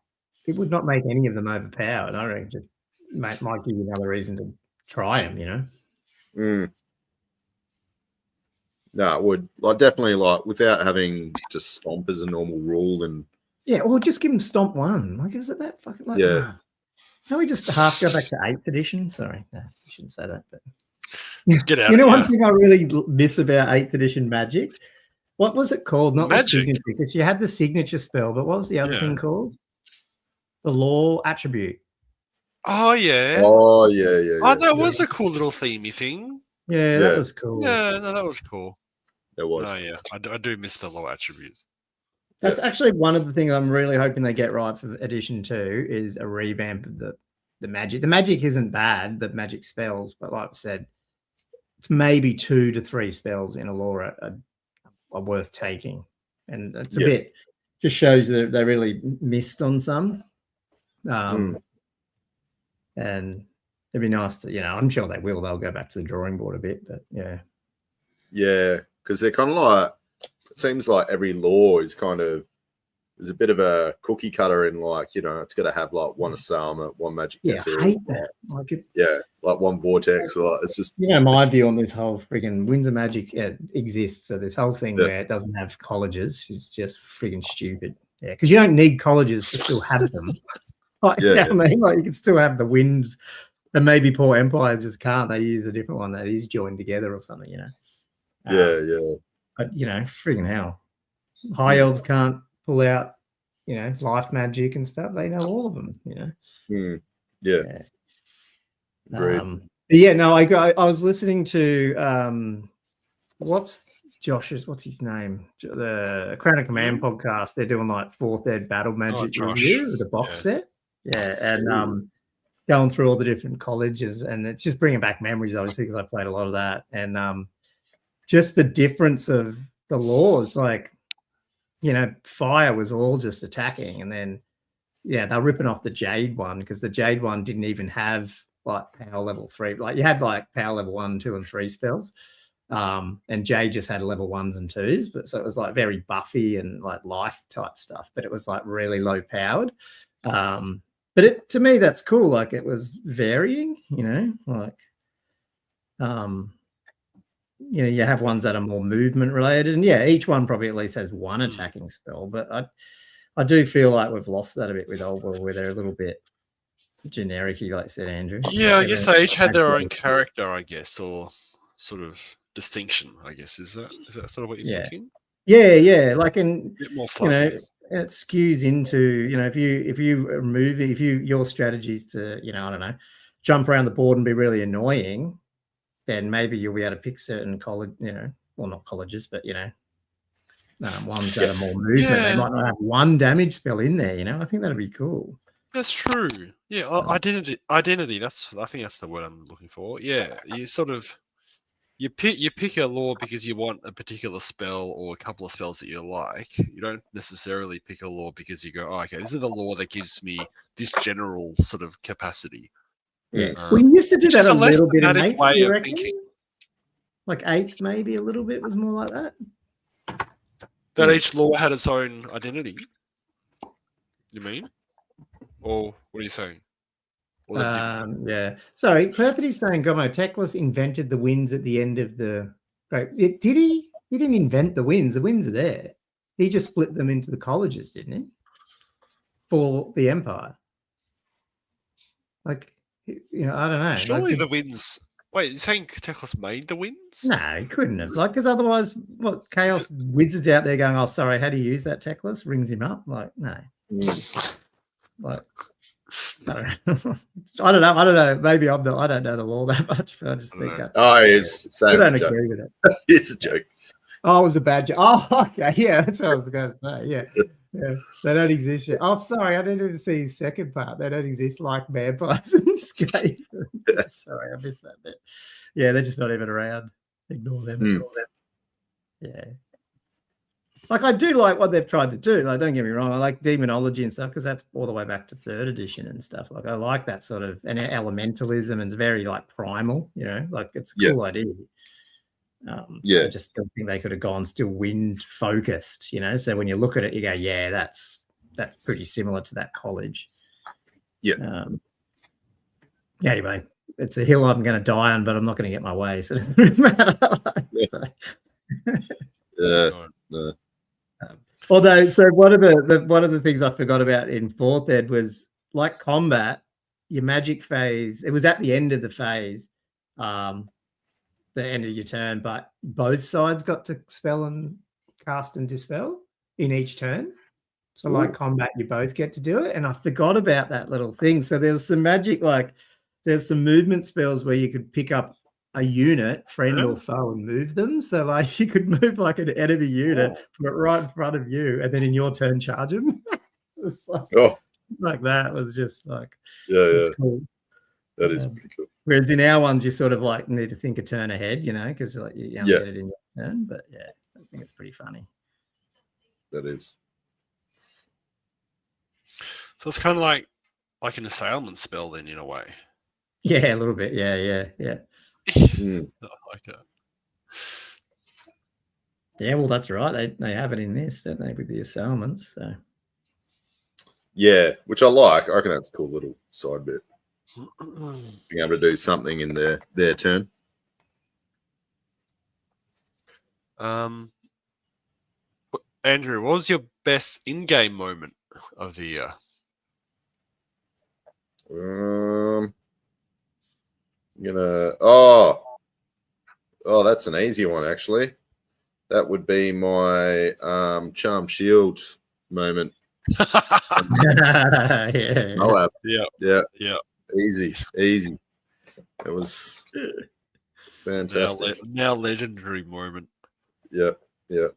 A: make any of them overpowered. I reckon it might give you another reason to try them.
B: No, it would definitely without having just stomp as a normal rule and
A: or just give them stomp 1. Like, is it that fucking Can we just half go back to 8th edition? Sorry, no, I shouldn't say that. But
C: get out.
A: One thing I really miss about 8th edition Magic. What was it called? Not Magic. The signature, because you had the signature spell, but what was the other thing called? The law attribute.
C: Oh yeah.
B: Oh yeah.
C: Oh, that was a cool little themey thing.
A: Yeah, that was cool.
C: Yeah, no, that was cool.
B: It was.
C: Oh yeah, I do miss the law attributes.
A: That's actually one of the things I'm really hoping they get right for edition 2 is a revamp of the magic. The magic isn't bad, the magic spells, but like I said, it's maybe 2 to 3 spells in a lore are worth taking. And it's a bit, just shows that they really missed on some. And it'd be nice to, I'm sure they will. They'll go back to the drawing board a bit, but yeah.
B: Yeah, because they're kind of like, it seems like every lore is kind of, there's a bit of a cookie cutter in like, it's got to have like one Asama, one Magic Missile.
A: I hate that.
B: Like one Vortex. Like, it's just.
A: My view on this whole friggin' Winds of Magic exists. So this whole thing where it doesn't have colleges is just friggin' stupid. Yeah, because you don't need colleges to still have them. I mean, like you can still have the winds, and maybe poor Empire just can't. They use a different one that is joined together or something, But friggin' hell, High Elves can't pull out, life magic and stuff. They know all of them, I was listening to what's his name? The Crown of Command podcast. They're doing like 4th Ed Battle Magic review of the box set. Yeah, and going through all the different colleges, and it's just bringing back memories, obviously, because I played a lot of that, and just the difference of the laws, like. Fire was all just attacking, and then they're ripping off the Jade one because the Jade one didn't even have like power level 3. Like you had like power level 1, 2, and 3 spells, and Jade just had level 1s and 2s. But so it was like very buffy and like life type stuff, but it was like really low powered. But to me that's cool. Like it was varying, you have ones that are more movement related, and each one probably at least has one attacking spell. But I do feel like we've lost that a bit with Old World, where they're a little bit generic-y, like said Andrew.
C: Yeah, I guess they each had their own character, I guess, or sort of distinction, I guess. Is that sort of what you're thinking?
A: Yeah. Like
C: a bit more fluffy.
A: It skews into, if your strategy is to, I don't know, jump around the board and be really annoying, then maybe you'll be able to pick certain college, well, not colleges, but, ones that are more movement. They might not have one damage spell in there, I think that'd be cool.
C: That's true. Yeah, identity. I think that's the word I'm looking for. Yeah, you sort of, you pick a lore because you want a particular spell or a couple of spells that you like. You don't necessarily pick a lore because you go, oh, okay, this is the lore that gives me this general sort of capacity.
A: Yeah, we used to do that a little bit in 8th,
C: way of thinking.
A: Like 8th, maybe a little bit was more like that.
C: That each lore had its own identity. You mean? Or what are you saying?
A: Sorry, Perfidy's saying Gomo Teclis invented the winds at the end of the. Right? Did he? He didn't invent the winds. The winds are there. He just split them into the colleges, didn't he? For the Empire. Like. I don't know.
C: Surely the winds. Wait, you're saying Teclis made the winds?
A: No, he couldn't have. Like, because otherwise, what Chaos wizards out there going, "Oh, sorry, how do you use that Teclis?" Rings him up. Like, no. Like, I don't know. I don't know. Maybe I don't know the law that much, but I just think.
B: I
A: don't agree with it.
B: It's a joke.
A: Oh, it was a bad joke. Oh, okay. Yeah, that's what I was going to say. Yeah. Yeah, they don't exist yet. Oh, sorry, I didn't even see his second part. They don't exist like vampires and Skaven. Sorry, I missed that bit. Yeah, they're just not even around. Ignore them. Yeah. Like, I do like what they've tried to do. Like, don't get me wrong. I like demonology and stuff because that's all the way back to 3rd edition and stuff. Like, I like that sort of, and elementalism, and it's very, like, primal, like, it's a cool idea. I just don't think they could have gone still wind focused, so when you look at it you go, that's pretty similar to that college. Anyway, it's a hill I'm going to die on, but I'm not going to get my way, so it doesn't matter. Although, so one of the things I forgot about in 4th Ed was, like combat, your magic phase, it was at the end of the phase, the end of your turn, but both sides got to spell and cast and dispel in each turn. So like combat, you both get to do it. And I forgot about that little thing. So there's some magic, like there's some movement spells where you could pick up a unit, friend or foe, and move them. So like you could move like an enemy unit, put it right in front of you, and then in your turn charge them. It's like that was just like it's cool.
B: That is pretty cool.
A: Whereas in our ones, you sort of like need to think a turn ahead, because like you only get it in your turn. But yeah, I think it's pretty funny.
B: That is.
C: So it's kind of like an assailant spell, then, in a way.
A: Yeah, a little bit. Yeah.
C: I like that.
A: Yeah, well, that's right. They have it in this, don't they, with the assailments? So.
B: Yeah, which I like. I reckon that's a cool little side bit. Being able to do something in their turn.
C: Andrew, what was your best in-game moment of the year?
B: That's an easy one actually. That would be my Charm Shield moment. Yeah. Easy. It was fantastic.
C: Now legendary moment.
B: Yeah. Yeah,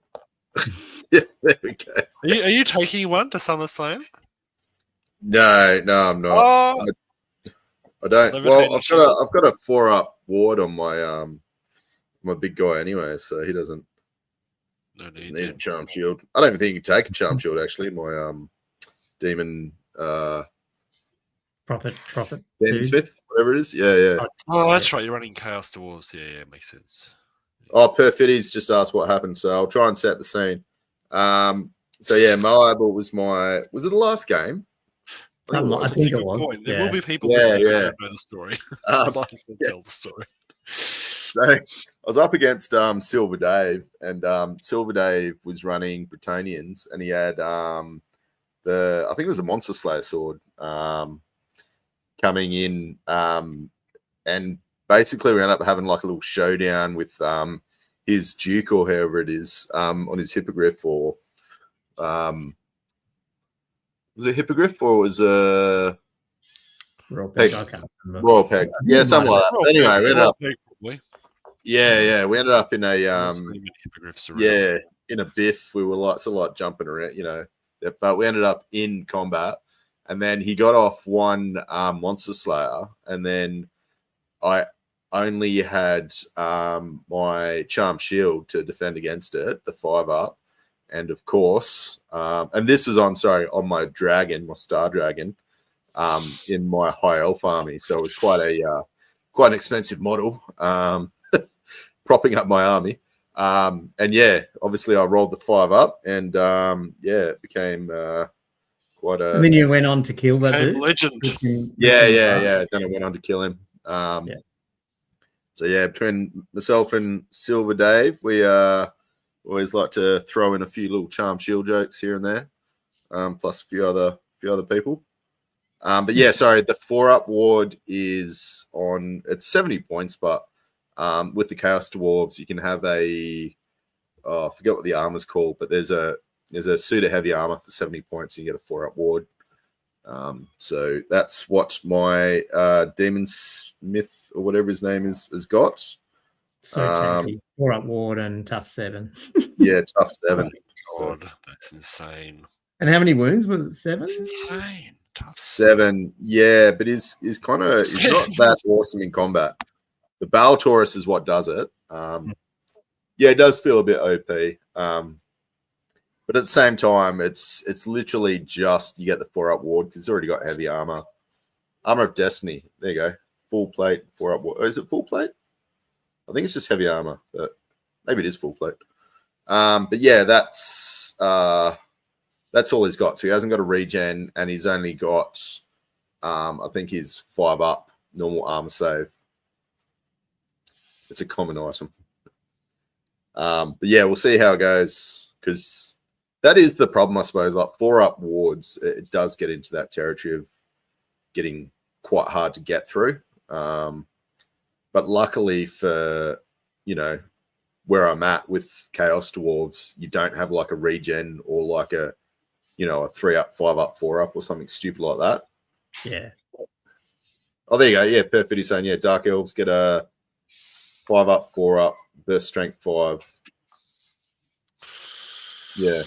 B: there we go.
C: Are you taking one to SummerSlam?
B: No, I'm not.
C: Oh,
B: I don't. Well, I've got a 4-up ward on my my big guy anyway, so he doesn't need a Charm Shield. I don't even think he can take a Charm Shield actually. My demon
A: Prophet
B: Dan Smith, whatever it is. Yeah.
C: Oh, that's right. You're running Chaos Dwarves. Yeah, makes sense.
B: Oh, Perfitty's just asked what happened, so I'll try and set the scene. So yeah, Moab was it the last game?
A: I think it was.
C: Point. There will be people listening who don't know the story. Tell the story.
B: So I was up against Silver Dave, and Silver Dave was running Bretonians, and he had I think it was a Monster Slayer sword coming in, and basically we ended up having like a little showdown with his Duke or whoever it is on his Hippogriff, or was it Hippogriff or was a
A: Royal Peg? I can't remember.
B: Royal Peg, yeah, something like that. Anyway, we ended up.
C: Probably.
B: Yeah, we ended up in a in a biff. We were sort of like jumping around, but we ended up in combat, and then he got off one Monster Slayer, and then I only had my Charm Shield to defend against it, the 5-up, and of course, and this was on my dragon, my Star Dragon, in my High Elf army, so it was quite an expensive model, propping up my army, and yeah, obviously I rolled the 5-up, and it became quite a.
A: And then you went on to kill that dude.
C: Legend.
B: Yeah. Then I went on to kill him. So yeah, between myself and Silver Dave, we always like to throw in a few little Charm Shield jokes here and there, plus a few other people. But yeah, sorry, the 4-up ward is it's 70 points, but with the Chaos Dwarves, you can have I forget what the armor's called, but there's a suit of heavy armor for 70 points, and you get a 4-up ward. So that's what my Demon Smith or whatever his name is has got.
A: So tanky. 4-up ward and tough 7.
B: Yeah, tough 7.
C: Oh, God, that's insane.
A: And how many wounds was it? 7?
C: That's insane.
B: Tough 7. Yeah, but he's not that awesome in combat. The Baal Taurus is what does it. Yeah, it does feel a bit OP. But at the same time, it's literally just you get the 4-up ward because it's already got heavy armor. Armor of Destiny. There you go. Full plate, 4-up ward. Oh, is it full plate? I think it's just heavy armor, but maybe it is full plate. But yeah, that's all he's got. So he hasn't got a regen, and he's only got I think his 5-up normal armor save. It's a common item. But yeah, we'll see how it goes, because that is the problem, I suppose. Like 4-up wards, it does get into that territory of getting quite hard to get through. But luckily for, where I'm at with Chaos Dwarves, you don't have like a regen or like a 3-up, 5-up, 4-up or something stupid like that.
A: Yeah.
B: Oh, there you go. Yeah, Perfect is saying, Dark Elves get a 5 up, 4 up, burst strength 5. Yeah.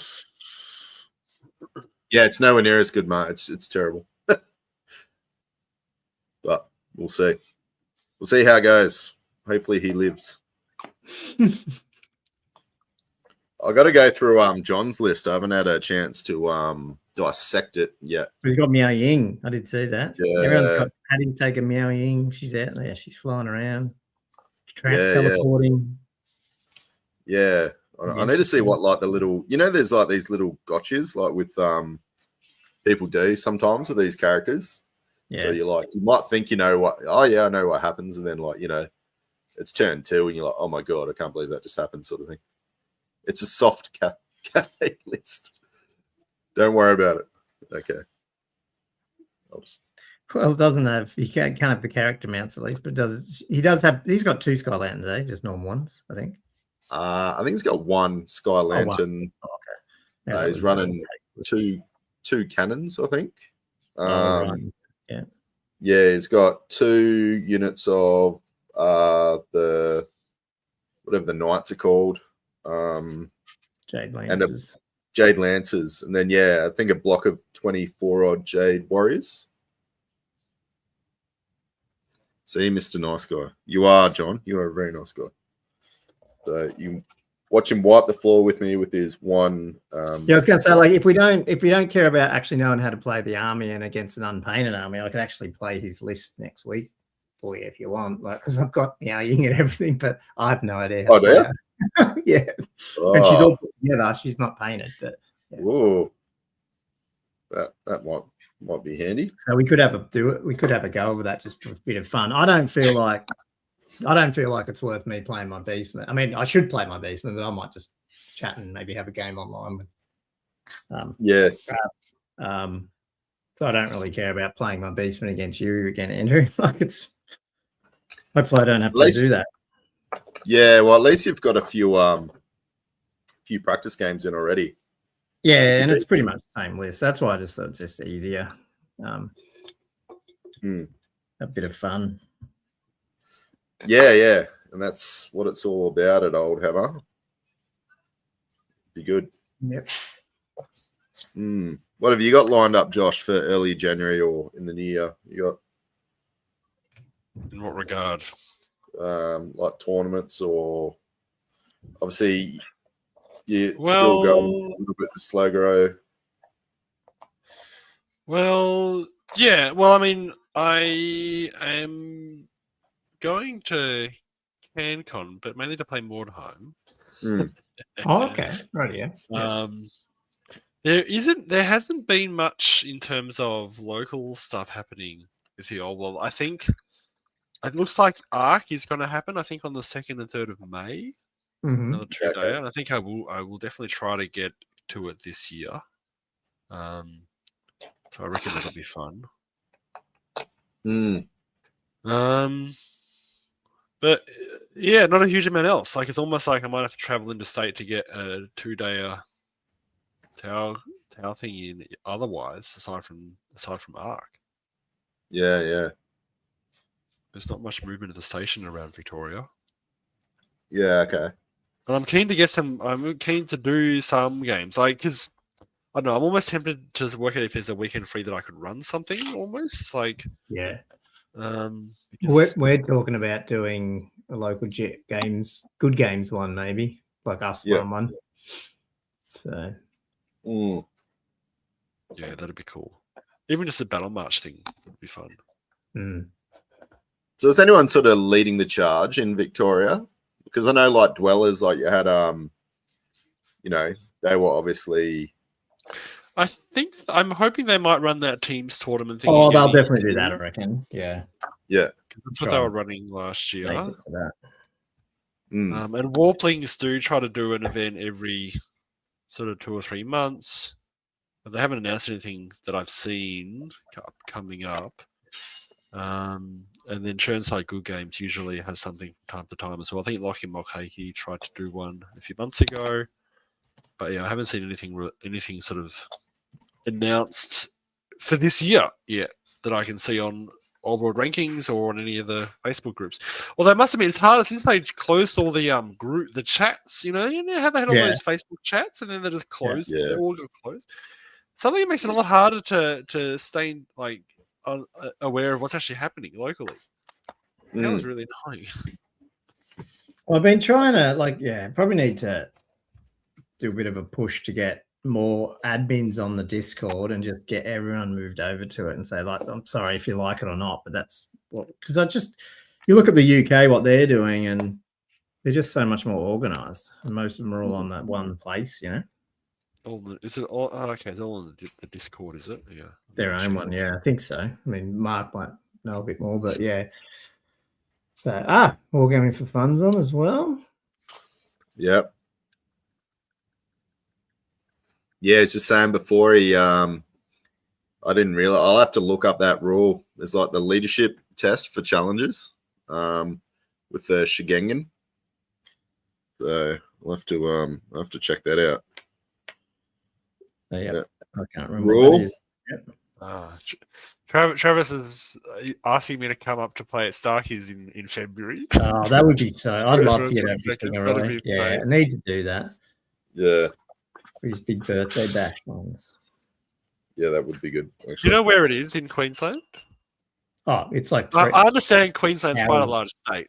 B: Yeah, it's nowhere near as good, mate. It's terrible. But we'll see. We'll see how it goes. Hopefully he lives. I got to go through John's list. I haven't had a chance to dissect it yet.
A: He's got Miao Ying. I did see that.
B: Yeah.
A: Everyone's got Patty's taking Miao Ying. She's out there. She's flying around.
B: Yeah,
A: teleporting.
B: Yeah. I need to see what like the little, there's like these little gotchas like with people do sometimes with these characters. Yeah. So you might think you know what. Oh yeah, I know what happens, and then it's turn 2, and you're like, oh my god, I can't believe that just happened, sort of thing. It's a soft cafe list. Don't worry about it. Okay.
A: Well, it doesn't have. You can't have the character mounts at least, but he does have. He's got 2 Sky Lanterns, just normal ones, I think.
B: I think he's got 1 Sky Lantern.
A: Oh, okay. Yeah,
B: he's running two cannons, I think.
A: Right. Yeah.
B: Yeah, he's got 2 units of the whatever the knights are called.
A: Jade Lancers.
B: Jade Lancers. And then I think a block of 24 odd Jade Warriors. See, Mr. Nice Guy. You are, John. You are a very nice guy. So you watch him wipe the floor with me with his 1.
A: Yeah, I was going to say, if we don't care about actually knowing how to play the army and against an unpainted army, I could actually play his list next week for you if you want, because I've got Miao Ying and everything, but I have no idea.
B: Oh, do you?
A: Yeah. Oh. And she's all put together. She's not painted, but
B: yeah. Whoa. That might be handy.
A: So we could have a go over that just for a bit of fun. I don't feel like it's worth me playing my Beastman. I mean, I should play my Beastman, but I might just chat and maybe have a game online with. So I don't really care about playing my Beastman against you again, Andrew. Hopefully I don't have to do that.
B: Yeah, well, at least you've got a few practice games in already.
A: Yeah, and it's pretty much the same list. That's why I just thought it's just easier. A bit of fun.
B: Yeah, and that's what it's all about at Old Hammer. Be good.
A: Yep.
B: What have you got lined up, Josh, for early January or in the new year? You got
C: in what regard?
B: Like tournaments, or obviously still going a little bit to slow grow.
C: Well, yeah. Well, I mean, I am going to CanCon, but mainly to play Mordheim.
A: Oh, okay. Right, yeah.
C: There hasn't been much in terms of local stuff happening with the old world. I think it looks like Arc is going to happen. I think on the 2nd and 3rd of May, another 2-day, and I think I will definitely try to get to it this year. So I reckon that'll be fun. But yeah, not a huge amount else. Like it's almost like I might have to travel interstate to get a 2-day tower thing in. Otherwise, aside from Arc.
B: Yeah.
C: There's not much movement at the station around Victoria.
B: Yeah, okay.
C: And I'm keen to do some games, because I don't know. I'm almost tempted to work out if there's a weekend free that I could run something. Almost
A: yeah.
C: Because
A: we're talking about doing a local games, good games one maybe, like us run one. So.
C: Yeah, that'd be cool. Even just a battle march thing would be fun.
B: So is anyone sort of leading the charge in Victoria? Because I know like Dwellers, like you had they were obviously
C: I'm hoping they might run that teams tournament thing.
A: Oh, they'll definitely do that, I reckon. Yeah.
B: Yeah.
C: That's what they were running last year. And Warplings do try to do an event every sort of 2 or 3 months. But they haven't announced anything that I've seen coming up. And then Churnside Good Games usually has something from time to time as well. I think Lockie Mulcahy tried to do one a few months ago. But yeah, I haven't seen anything sort of announced for this year yet that I can see on Old World Rankings or on any of the Facebook groups. Although it must have been it's harder since they closed all the the chats. You know how they had all those Facebook chats and then they just closed.
B: Yeah.
C: They all got closed. Something that makes it a lot harder to stay like aware of what's actually happening locally. That was really annoying.
A: Well, I've been trying to probably need to do a bit of a push to get more admins on the Discord and just get everyone moved over to it and say, like, I'm sorry if you like it or not, but that's what, because you look at the UK, what they're doing, and they're just so much more organized. And most of them are all on that one place,
C: Is it all? Oh, okay, it's all on the Discord, is it? Yeah.
A: Their own one, yeah, I think so. I mean, Mark might know a bit more, but yeah. So, Wargaming for Fun's on as well.
B: Yep. Yeah, it's just saying before I didn't realize. I'll have to look up that rule. There's like the leadership test for challenges with the Shigengen. So I'll have to check that out.
A: Yeah. I can't remember
B: rule.
A: what that is. Yep.
C: Travis is asking me to come up to play at Starkies in February.
A: Oh, that would be so. I'd love to get everything early. Yeah, I need to do that.
B: Yeah.
A: For his big birthday bash ones.
B: Yeah, that would be good. Actually.
C: Do you know where it is in Queensland?
A: Oh, it's like
C: I understand Queensland's quite a large state.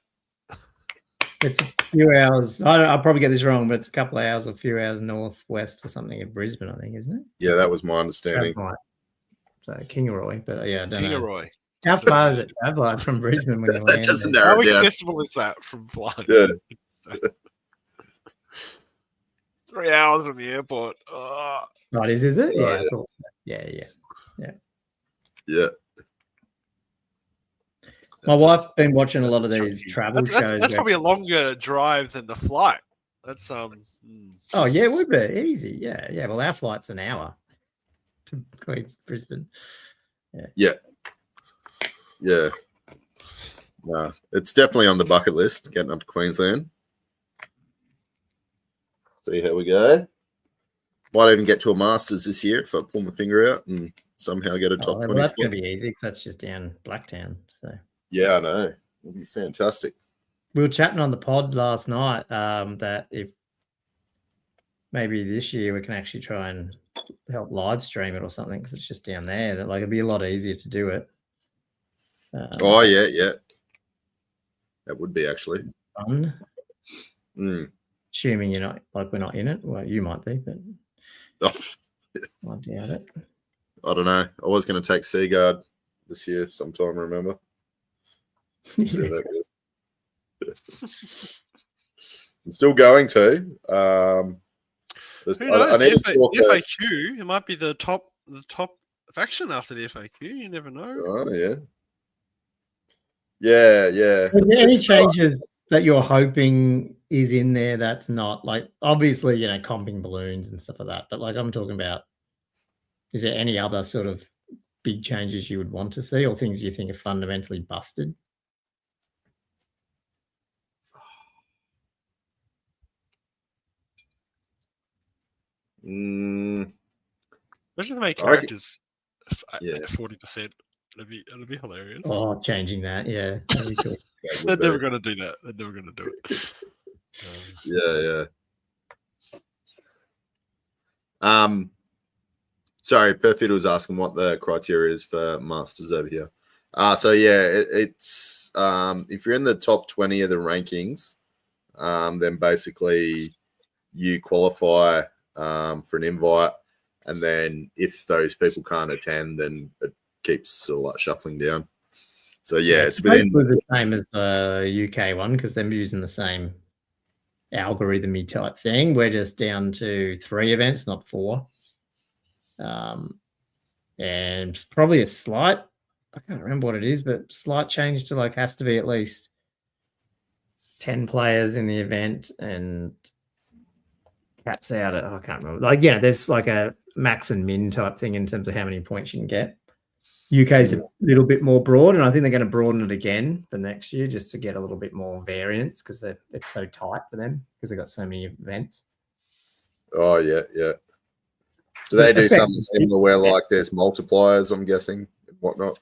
A: It's a few hours. I'll probably get this wrong, but it's a couple of hours or a few hours northwest or something of Brisbane, I think, isn't it?
B: Yeah, that was my understanding.
A: So Kingaroy, but yeah, I don't know.
C: Kingaroy.
A: How far is it travel from Brisbane when you land?
B: Doesn't narrow
C: How
B: down.
C: accessible is that from flying?
B: Yeah.
C: 3 hours from the airport.
A: Right, is it? Yeah,
B: Oh,
A: I thought so. Yeah.
B: Yeah.
A: My wife's been watching a lot of these travel shows.
C: That's probably a longer drive than the flight. That's
A: Oh yeah, it would be easy. Yeah. Well, our flight's an hour to Brisbane.
B: Yeah. No, it's definitely on the bucket list. Getting up to Queensland. See how we go. Might even get to a Masters this year if I pull my finger out and somehow get a top 20
A: well, that's
B: spot.
A: going to be easy because that's just down Blacktown. So
B: yeah, I know. It'll be fantastic.
A: We were chatting on the pod last night that if maybe this year we can actually try and help live stream it or something because it's just down there. That it'd be a lot easier to do it.
B: Yeah. That would be actually
A: fun.
B: Mm.
A: Assuming you're not we're not in it. Well, you might be, but I doubt it.
B: I don't know. I was going to take Seaguard this year sometime, remember? See how that goes. I'm still going to.
C: Who knows?
B: I need to talk
C: FAQ, it might be the top faction after the FAQ. You never know.
B: Oh, yeah. Yeah.
A: Is there any changes that you're hoping is in there that's not obviously, comping balloons and stuff like that, but I'm talking about, is there any other sort of big changes you would want to see or things you think are fundamentally busted?
C: Imagine if they make characters 40%. It'll be hilarious.
A: Oh, changing that, yeah. That'd be cool.
C: They're never going to do that. They're never going to do it.
B: Yeah. Sorry, Perfid was asking what the criteria is for Masters over here. So yeah, it's if you're in the top 20 of the rankings, then basically you qualify for an invite, and then if those people can't attend, then it keeps sort of like shuffling down. So yeah, it's within
A: the same as the UK one because they're using the same algorithm-y type thing. We're just down to 3 events, not 4. And probably a slight, I can't remember what it is, but slight change to has to be at least 10 players in the event and caps out at, I can't remember. There's a max and min type thing in terms of how many points you can get. UK's a little bit more broad, and I think they're going to broaden it again for next year just to get a little bit more variance because it's so tight for them because they've got so many events.
B: Oh, yeah. Do they do something similar where there's multipliers, I'm guessing, and whatnot?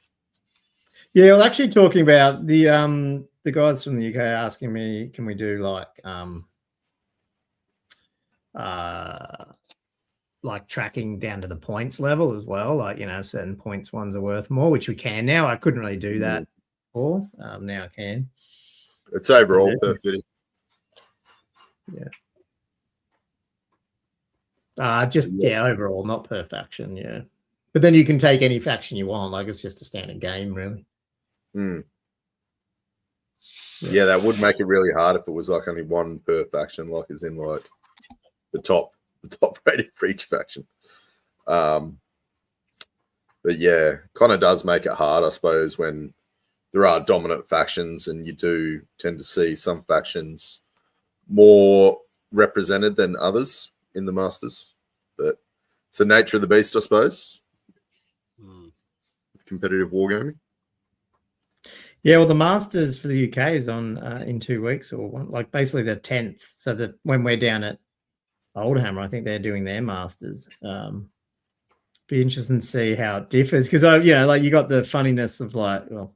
A: Yeah, well, actually talking about the guys from the UK asking me, can we do like tracking down to the points level as well, like, you know, certain points ones are worth more, which we can now. I couldn't really do that before. Now I can.
B: It's overall per footy.
A: Yeah. Overall, not per faction, yeah. But then you can take any faction you want, like it's just a standard game, really.
B: Yeah, that would make it really hard if it was like only one per faction, like as in like the top rated for each faction. But yeah, kind of does make it hard, I suppose, when there are dominant factions and you do tend to see some factions more represented than others in the Masters. But it's the nature of the beast, I suppose. With competitive wargaming.
A: Yeah, well, the Masters for the UK is on in 2 weeks, or like basically the 10th. So that when we're down at Oldhammer, I think they're doing their Masters. Be interesting to see how it differs, because like you got the funniness of like, well,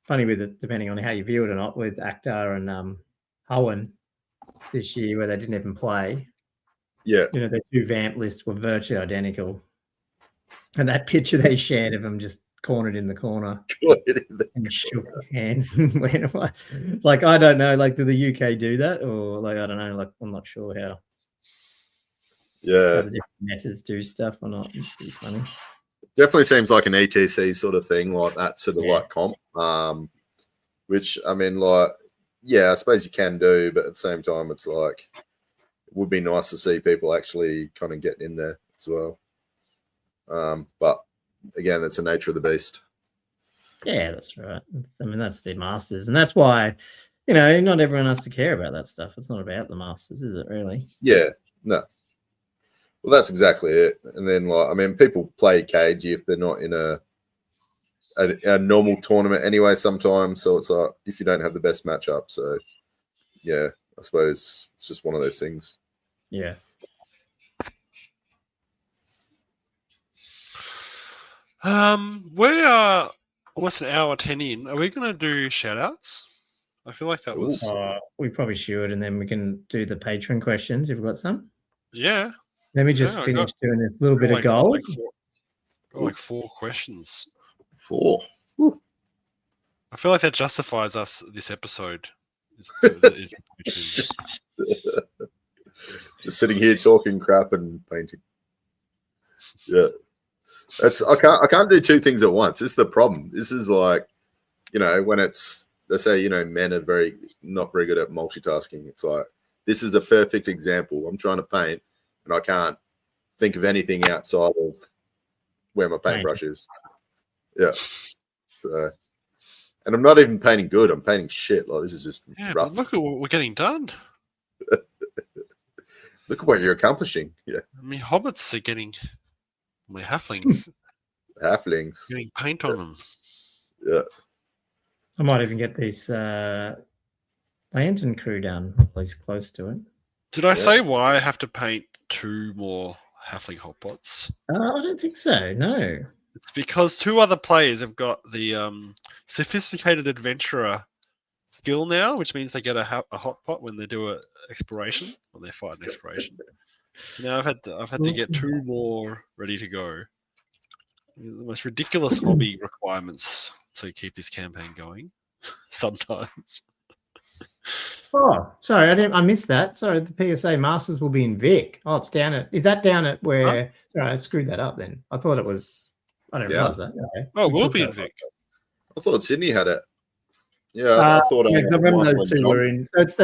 A: funny with it depending on how you view it or not, with Akhtar and Hohen this year, where they didn't even play.
B: Yeah,
A: you know, their 2 vamp lists were virtually identical, and that picture they shared of them just cornered in the corner and shook hands and went away. Like, I don't know, like, do the UK do that, or like, I don't know, like, I'm not sure how the different metas do stuff or not. It's pretty funny.
B: Definitely seems like an ETC sort of thing, like that sort of like comp. Which, I mean, like, yeah, I suppose you can do, but at the same time, it's like, it would be nice to see people actually kind of getting in there as well. But again, that's the nature of the beast.
A: Yeah, that's right. I mean, that's the Masters, and that's why, you know, not everyone has to care about that stuff. It's not about the Masters, is it, really?
B: Yeah, no. Well, that's exactly it. And then, like, I mean, people play cagey if they're not in a normal tournament anyway sometimes. So it's like, if you don't have the best matchup. So, yeah, I suppose it's just one of those things.
A: Yeah.
C: We are almost an hour 10 in. Are we going to do shout-outs? I feel like that was...
A: we probably should, and then we can do the patron questions if we've got some.
C: Yeah.
A: Let me just finish doing this little bit of gold.
C: Like 4 questions.
B: 4.
C: I feel like that justifies us this episode.
B: Just sitting here talking crap and painting. Yeah. I can't do 2 things at once. This is the problem. This is like, you know, when it's, they say, you know, men are not very good at multitasking. It's like, this is the perfect example. I'm trying to paint and I can't think of anything outside of where my paintbrush is. Yeah. So, and I'm not even painting good. I'm painting shit. Like, this is just rough.
C: But look at what we're getting done.
B: Look at what you're accomplishing. Yeah.
C: I mean, hobbits are getting... My halflings.
B: Getting
C: paint on them.
B: Yeah.
A: I might even get these lantern crew done, at least close to it.
C: Did I say why I have to paint 2 more halfling hotpots?
A: I don't think so, no.
C: It's because 2 other players have got the sophisticated adventurer skill now, which means they get a hotpot when they do an exploration, when they fight an exploration. So now I've had to get 2 more ready to go. The most ridiculous hobby requirements to keep this campaign going. Sometimes.
A: Oh, sorry, I missed that. Sorry, the PSA Masters will be in Vic. Oh, it's down at. Is that down at where? Huh? Sorry, I screwed that up. Then I thought it was. I didn't realize that. Okay.
C: Oh, we'll be in Vic.
B: I thought Sydney had it. Yeah, I thought.
A: I remember those 2 were in. So it's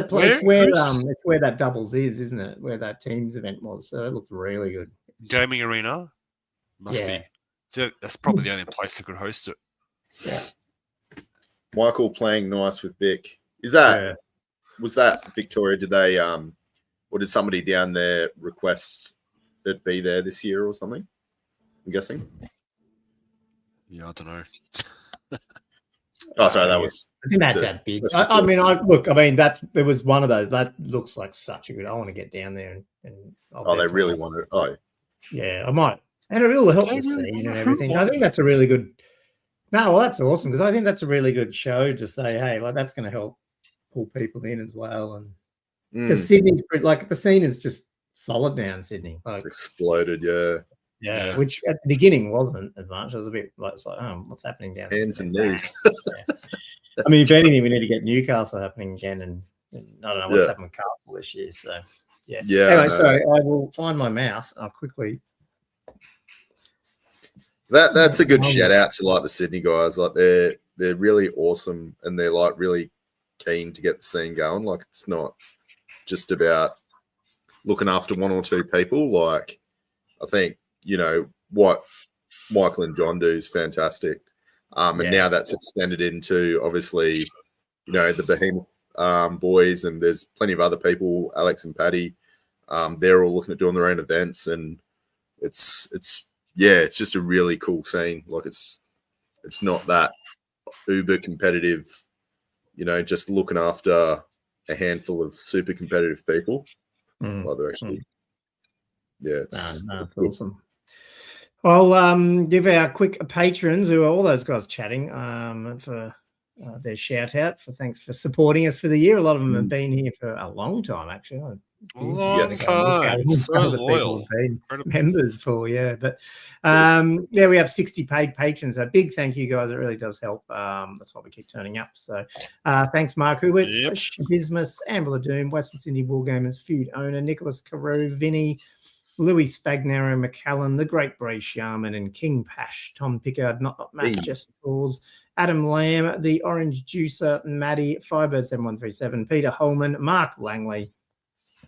A: where that doubles is, isn't it? Where that teams event was. So it looked really good.
C: Gaming arena must be. So that's probably the only place that could host it.
A: Yeah.
B: Michael playing nice with Vic. Is that was that Victoria? Did they or did somebody down there request it be there this year or something? I'm guessing.
C: Yeah, I don't know.
B: Oh, sorry, that was.
A: I think that big. I mean, it was one of those. That looks like such a good. I want to get down there and
B: they really want it. Oh,
A: yeah, I might, and it will help the scene and everything. I think that's a really good. No, well, that's awesome because I think that's a really good show to say, hey, like that's going to help pull people in as well. And because Sydney's like the scene is just solid now in Sydney. Like,
B: it's exploded,
A: yeah. Which at the beginning wasn't as much. It was a bit like, it's like, oh, what's happening down there?
B: Hands and knees.
A: I mean, if anything, we need to get Newcastle happening again, and I don't know what's happened with Castle this year. So yeah. Anyway, so I will find my mouse. I'll quickly.
B: That's a good shout out to like the Sydney guys. Like they're really awesome and they're like really keen to get the scene going. Like it's not just about looking after one or two people. Like I think, you know, what Michael and John do is fantastic. And now that's extended into obviously, you know, the Behemoth boys, and there's plenty of other people, Alex and Paddy. They're all looking at doing their own events, and it's just a really cool scene. Like it's not that uber competitive, you know, just looking after a handful of super competitive people. Like they're actually, it's
A: awesome. I'll give our quick patrons, who are all those guys chatting, for their shout out. Thanks for supporting us for the year. A lot of them have been here for a long time, actually.
C: So loyal.
A: Been members for, but we have 60 paid patrons. A big thank you, guys. It really does help. That's why we keep turning up. So thanks, Mark Hewitz, Bismus, Amber Doom, Western Sydney Wargamers, Feud Owner, Nicholas Carew, Vinny, Louis Spagnaro, McCallan, The Great Bray Sharman, and King Pash, Tom Pickard, Not Matt, Jess Falls, Adam Lamb, The Orange Juicer, Maddie, Firebird7137, Peter Holman, Mark Langley,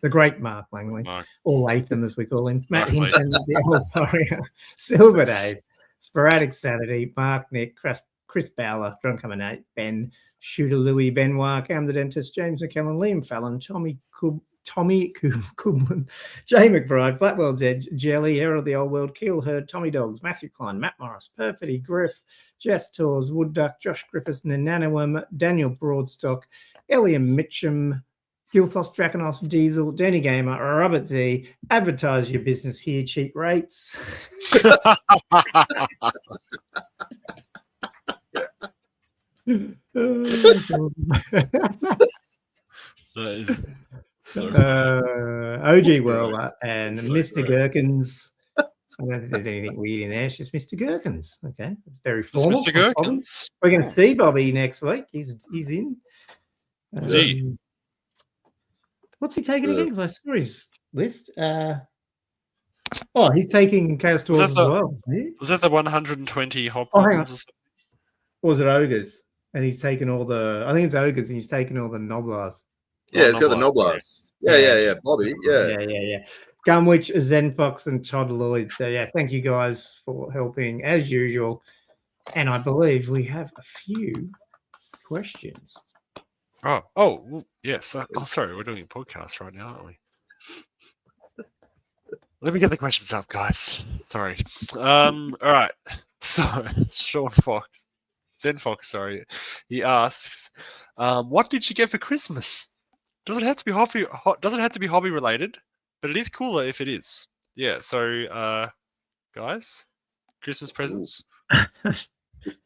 A: the great Mark Langley, or Latham as we call him, Matt Hinton, The Old Warrior, Silver Dave, Sporadic Saturday, Mark Nick, Chris Bowler, Drunk Nate, Ben, Shooter Louis, Benoit, Cam the Dentist, James McKellen, Liam Fallon, Tommy Kublin, Jay McBride, Flatwell's Edge, Jelly, Herald of the Old World, Keel Herd, Tommy Dogs, Matthew Klein, Matt Morris, Perfity, Griff, Jess Tours, Wood Duck, Josh Griffiths, Nananawam, Daniel Broadstock, Eliam Mitchum, Gilthos, Draconos, Diesel, Danny Gamer, Robert Z, advertise your business here, cheap rates.
C: That is so
A: OG Whirler and so Mr. Great. Gherkins. I don't think there's anything weird in there. It's just Mr. Gherkins. Okay, it's very formal.
C: Mr. Gherkins.
A: We're going to see Bobby next week. He's in. What's he taking again? Because I saw his list. He's taking Chaos Dwarves as well.
C: Was that the 120 hobgoblins?
A: Or was it ogres? And he's taken all the. I think it's ogres, and he's taken all the Noblars.
B: Yeah, he's got the Noblars. Yeah. Bobby.
A: Yeah. Gunwich, Zen Fox, and Todd Lloyd. So thank you guys for helping as usual. And I believe we have a few questions.
C: Yes. Sorry, we're doing a podcast right now, aren't we? Let me get the questions up, guys. Sorry. All right. So, Zen Fox, sorry. He asks, what did you get for Christmas? Doesn't have to be hobby related, but it is cooler if it is. Yeah. So, guys, Christmas presents.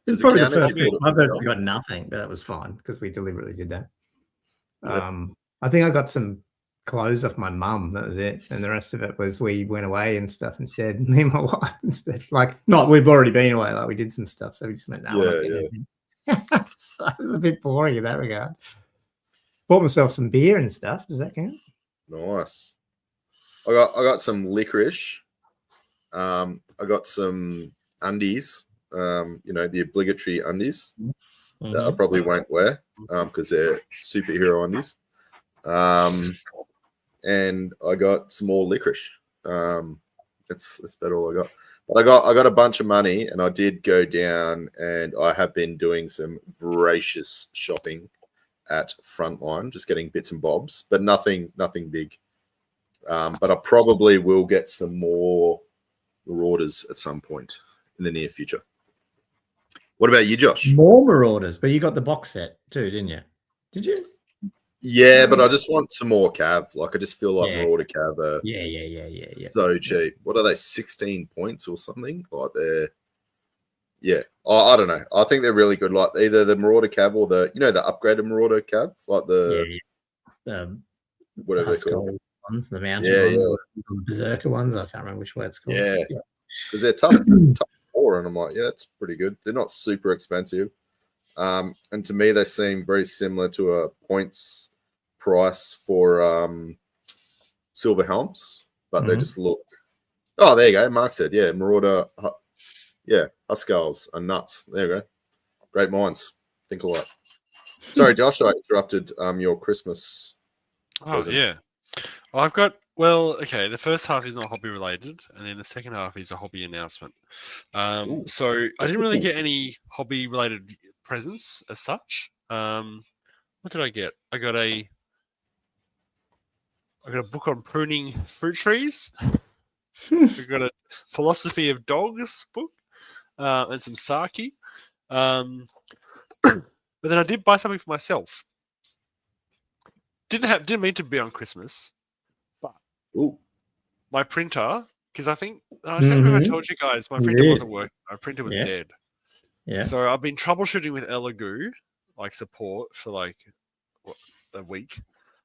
A: It's probably the first week. I've got nothing, but that was fine because we deliberately did that. I think I got some clothes off my mum. That was it, and the rest of it was we went away and stuff instead. Me and my wife instead. We've already been away. Like we did some stuff, so we just went So it was a bit boring in that regard. Bought myself some beer and stuff. Does that count?
B: Nice. I got some licorice. I got some undies. The obligatory undies that I probably won't wear because they're superhero undies. And I got some more licorice. That's about all I got. But I got a bunch of money, and I did go down, and I have been doing some voracious shopping at Frontline, just getting bits and bobs, but nothing big. But I probably will get some more Marauders at some point in the near future. What about you, Josh?
A: More Marauders, but you got the box set too, didn't you? Did you?
B: Yeah, but I just want some more Cav. Like I just feel like Marauder Cav are so cheap. What are they? 16 points or something? Like Yeah, I don't know. I think they're really good. Like either the Marauder Cav or the upgraded Marauder Cav, like the whatever they're called.
D: Ones, the mountain ones, the berserker ones. I can't remember which way it's called.
B: Yeah, because they're tough for, and I'm like, yeah, it's pretty good. They're not super expensive, and to me, they seem very similar to a points price for silver helms, but they just look. Oh, there you go. Mark said, yeah, Marauder. Yeah, Huskarls are nuts. There you go. Great minds. Think alike. Sorry, Josh, I interrupted your Christmas.
C: Present. Yeah. I've got, okay, the first half is not hobby related, and then the second half is a hobby announcement. So I didn't really get any hobby related presents as such. What did I get? I got a book on pruning fruit trees. I got a philosophy of dogs book, and some sake. But then I did buy something for myself. Didn't mean to be on Christmas, but my printer, because I think I don't remember if I told you guys my printer wasn't working. My printer was dead. Yeah. So I've been troubleshooting with Elegoo, like support for like a week,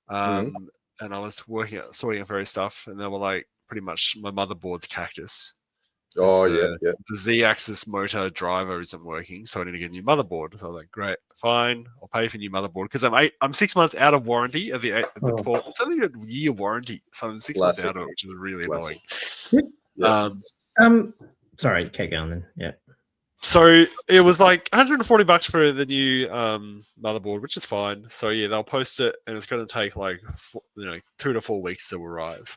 C: and I was sorting out various stuff, and they were like pretty much my motherboard's cactus. The Z-axis motor driver isn't working, so I need to get a new motherboard. So I was like, great, fine, I'll pay for a new motherboard because I'm 6 months out of warranty of the port. It's only a year warranty, so I'm 6 months out of it, which is really annoying.
D: Sorry, keep going then. Yeah.
C: So it was like $140 for the new motherboard, which is fine. So yeah, they'll post it, and it's going to take like 2 to 4 weeks to arrive.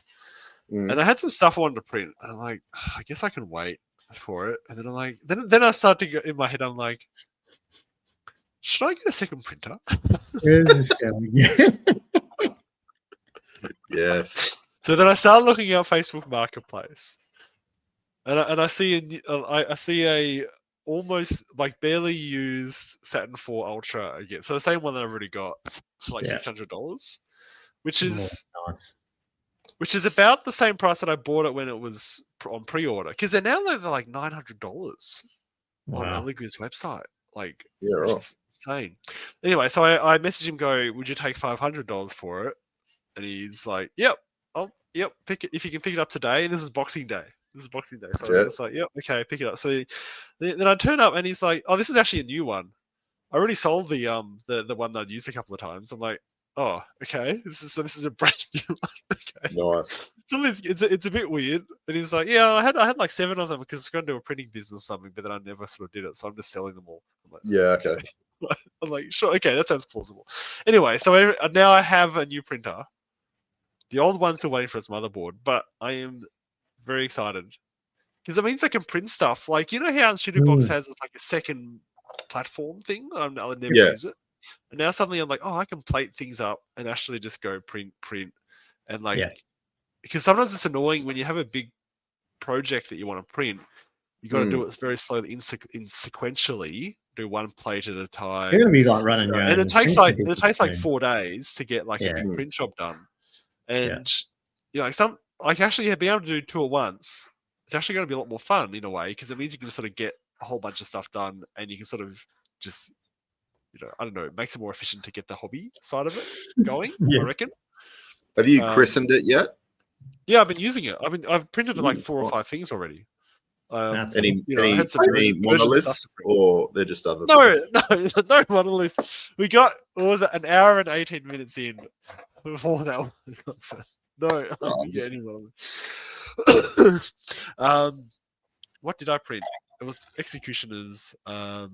C: And I had some stuff I wanted to print, and I'm like, I guess I can wait for it. And then I'm like, then I start to go in my head. I'm like, should I get a second printer?
D: Where is this going?
B: Yes.
C: So then I started looking at Facebook Marketplace, and I see a almost like barely used Saturn 4 Ultra again. So the same one that I've already got for like $600, which is. Nice. Which is about the same price that I bought it when it was on pre-order. Because they're like $900 on Elegoo's website. Like, which is insane. Anyway, so I messaged him, would you take $500 for it? And he's like, yep, pick it if you can pick it up today. And this is Boxing Day. So I was like, yep, okay, pick it up. So then I turn up, and he's like, oh, this is actually a new one. I already sold the one that I'd used a couple of times. I'm like, oh, okay. This is a brand new one. Okay.
B: Nice.
C: So it's a bit weird. And he's like, yeah, I had like 7 of them because I was going to do a printing business or something, but then I never sort of did it, so I'm just selling them all. I'm like,
B: yeah, okay.
C: I'm like, sure, okay, that sounds plausible. Anyway, so now I have a new printer. The old one's still waiting for its motherboard, but I am very excited because it means I can print stuff. Like, you know how Shooterbox has like a second platform thing? I'll never use it. And now suddenly I'm like, oh, I can plate things up and actually just go print. And like, because sometimes it's annoying when you have a big project that you want to print, you got to do it very slowly, sequentially, do one plate at a time.
D: You're going to be like running your own.
C: And it takes like 4 days to get like a big print job done. And actually being able to do 2 at once, it's actually going to be a lot more fun in a way, because it means you can sort of get a whole bunch of stuff done, and you can sort of just, I don't know, it makes it more efficient to get the hobby side of it going, I reckon.
B: Have you christened it yet?
C: Yeah, I've been using it. I've printed like 4 or 5 things already.
B: Any monoliths, or they're just other
C: things? No monoliths. We got, what was it, an hour and 18 minutes in before that one got set. No, I didn't get any monoliths. What did I print? It was Executioners, Lord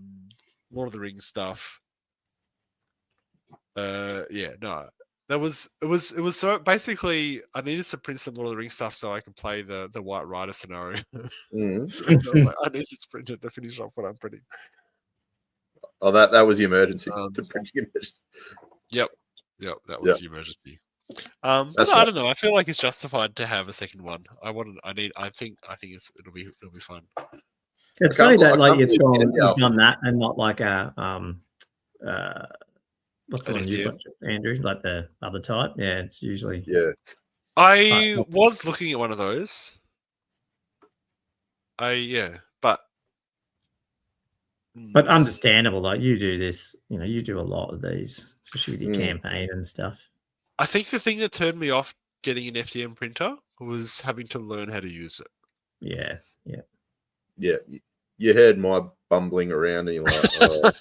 C: of the Rings stuff. It was so basically I needed to print some Lord of the Rings stuff so I could play the White Rider scenario. I was like, I need to print it to finish off what I'm printing.
B: Oh, that was the emergency. The printing emergency.
C: Yep, that was the emergency. I don't know. I feel like it's justified to have a second one. I think it'll be fun.
D: It's funny that like you've done that and not like a what's the one you've got, Andrew? Like the other type? Yeah, it's usually
C: I was looking at one of those. But
D: But understandable, like you do this, you do a lot of these, especially with your campaign and stuff.
C: I think the thing that turned me off getting an FDM printer was having to learn how to use it.
D: Yeah.
B: You heard my bumbling around and you're like, oh,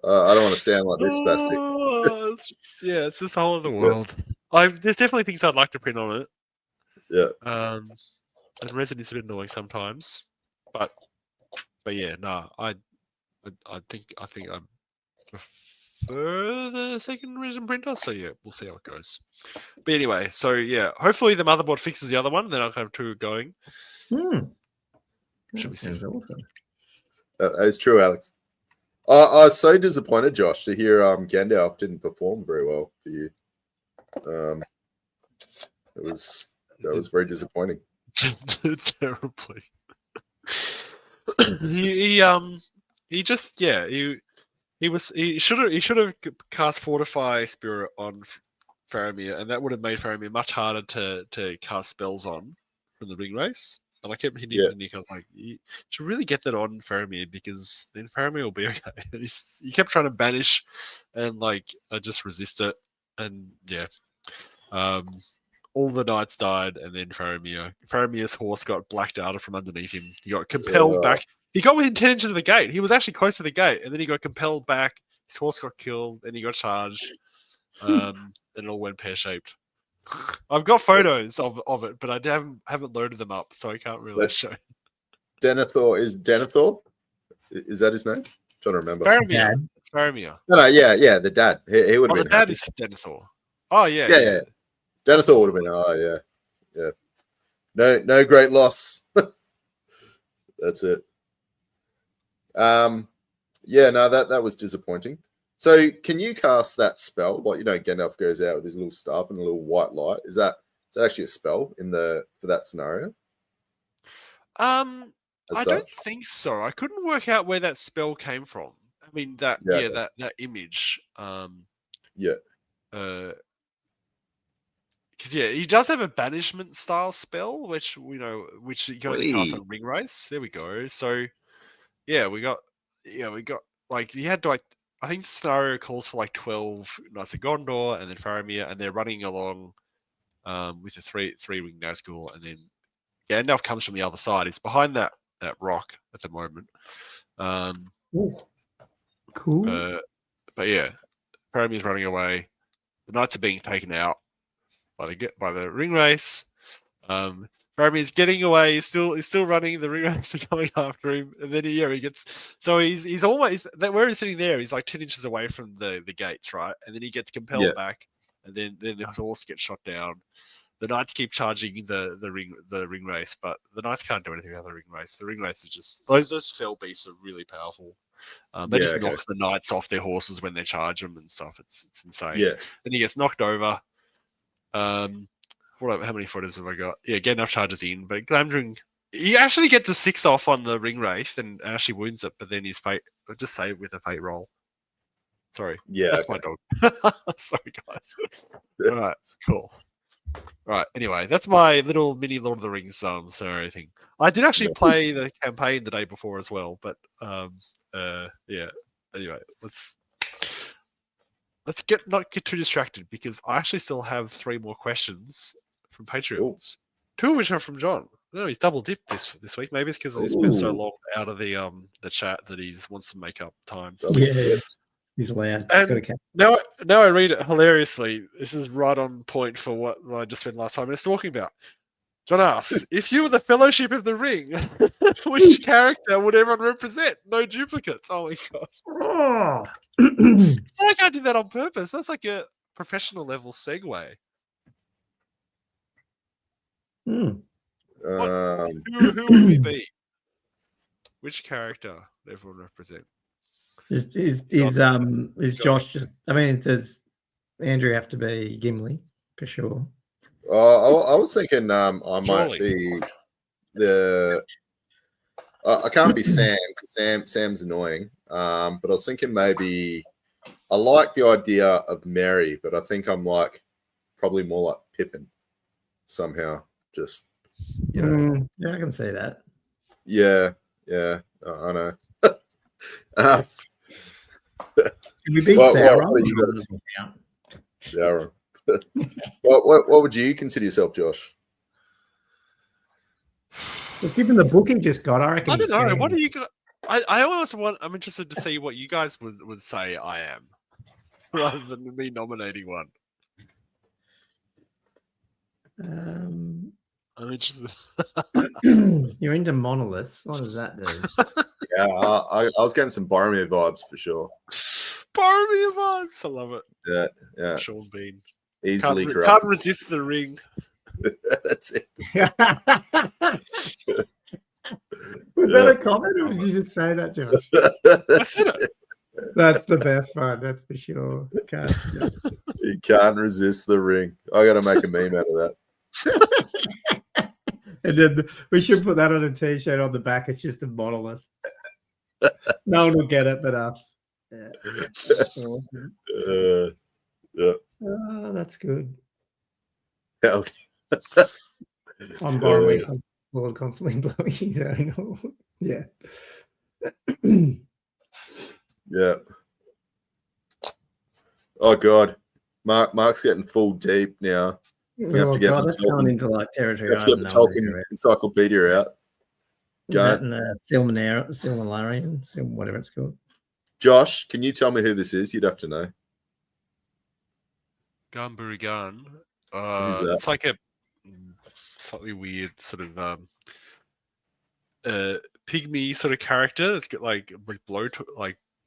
B: I don't want to sound like this spastic.
C: It's just a whole other world. There's definitely things I'd like to print on it.
B: Yeah.
C: And resin is a bit annoying sometimes, but yeah, no, I think I prefer the second resin printer. So yeah, we'll see how it goes. But anyway, so yeah, hopefully the motherboard fixes the other one, then I'll have two going. Should we see?
D: Awesome.
B: That is true, Alex. I was so disappointed, Josh, to hear Gandalf didn't perform very well for you. That was very disappointing.
C: Terribly. he should have cast Fortify Spirit on Faramir, and that would have made Faramir much harder to cast spells on from the ring race. And I kept hitting Nick. I was like, you should really get that on Faramir, because then Faramir will be okay. And he kept trying to banish and just resist it. And yeah. All the knights died, and then Faramir's horse got blacked out from underneath him. He got compelled back. He got within 10 inches of the gate. He was actually close to the gate, and then he got compelled back. His horse got killed, and he got charged. And it all went pear-shaped. I've got photos of it, but I haven't loaded them up, so I can't really show.
B: Denethor is Denethor? Is that his name? I'm trying to remember.
C: Faramir.
B: No, yeah, the dad. He would have been.
C: The dad is Denethor. Oh yeah.
B: Yeah. Denethor would have been. Yeah. No great loss. That's it. Yeah, no, that was disappointing. So, can you cast that spell? Like, Gandalf goes out with his little staff and a little white light. Is that actually a spell for that scenario?
C: I don't think so. I couldn't work out where that spell came from. I mean, that image. Because he does have a banishment style spell, which you can only cast on ring race. There we go. So we got he had to I think the scenario calls for 12 Knights of Gondor and then Faramir, and they're running along with a three ring Nazgul, and then Gandalf comes from the other side. He's behind that rock at the moment.
D: Cool.
C: But yeah, Faramir's running away. The knights are being taken out by the ring race. Faramir's getting away. He's still running. The ring race are coming after him, and then he gets. So he's almost where he's sitting there. He's 10 inches away from the gates, right? And then he gets compelled back, and then the horse gets shot down. The knights keep charging the ring race, but the knights can't do anything about the ring race. The ring race are just those fell beasts are really powerful. They just knock the knights off their horses when they charge them and stuff. It's insane.
B: Yeah.
C: Then he gets knocked over. How many photos have I got? Yeah, Gandalf charges in, but Glamdring, he actually gets a 6 off on the ring wraith and actually wounds it, but then his fate, just save with a fate roll. Sorry.
B: Yeah.
C: That's my dog. Sorry, guys. All right, cool. All right, anyway, that's my little mini Lord of the Rings scenario thing. I did actually play the campaign the day before as well, but anyway, let's not get too distracted, because I actually still have 3 more questions from Patreons. 2 of which are from John. No, he's double dipped this week. Maybe it's because he's been so long out of the chat that he wants to make up time.
D: Yeah, he's allowed.
C: And now I read it hilariously. This is right on point for what I just spent last 5 minutes talking about. John asks, if you were the Fellowship of the Ring, which character would everyone represent? No duplicates. Oh my god. It's not like I did that on purpose. That's like a professional level segue.
D: Hmm.
C: Who would we be? Which character would everyone represent?
D: Is Josh just? I mean, does Andrew have to be Gimli for sure?
B: I was thinking I might be I can't be Sam, because Sam's annoying. But I was thinking maybe I like the idea of Mary, but I think I'm probably more like Pippin somehow. Just
D: yeah, I can see that.
B: Yeah, I know. Uh,
D: Can we beat
B: What-
D: Sauron?
B: what do Sauron. What would you consider yourself, Josh?
D: Well, given the book he just got, I reckon
C: I don't
D: he's
C: know.
D: Sam.
C: What do you? I always want. I'm interested to see what you guys would say I am, rather than me nominating one. I'm interested.
D: You're into monoliths. What does that do?
B: Yeah, I was getting some Boromir vibes for sure.
C: Boromir vibes. I love it.
B: Yeah.
C: Sean Bean.
B: Easily
C: Can't
B: corrupt.
C: resist the ring.
B: That's it.
D: Was that a comment, or did you just say that, Josh?
C: I said it.
D: That's the best one. That's for sure. Okay.
B: You can't resist the ring. I got to make a meme out of that.
D: And then we should put that on a t-shirt on the back. It's just a monolith. No one will get it but us. Yeah.
B: Yeah.
D: Oh, that's good.
B: Hell,
D: I'm borrowing Lord constantly blowing his own horn. Yeah.
B: yeah. Oh God, Mark's getting full deep now. We have to get
D: that's going into like territory.
B: We have to get the Tolkien encyclopedia out.
D: Is that in the Silmarillion, whatever it's called?
B: Josh, can you tell me who this is? You'd have to know.
C: Gamburigan.
B: Who's that?
C: It's like a slightly weird sort of pygmy sort of character. It's got like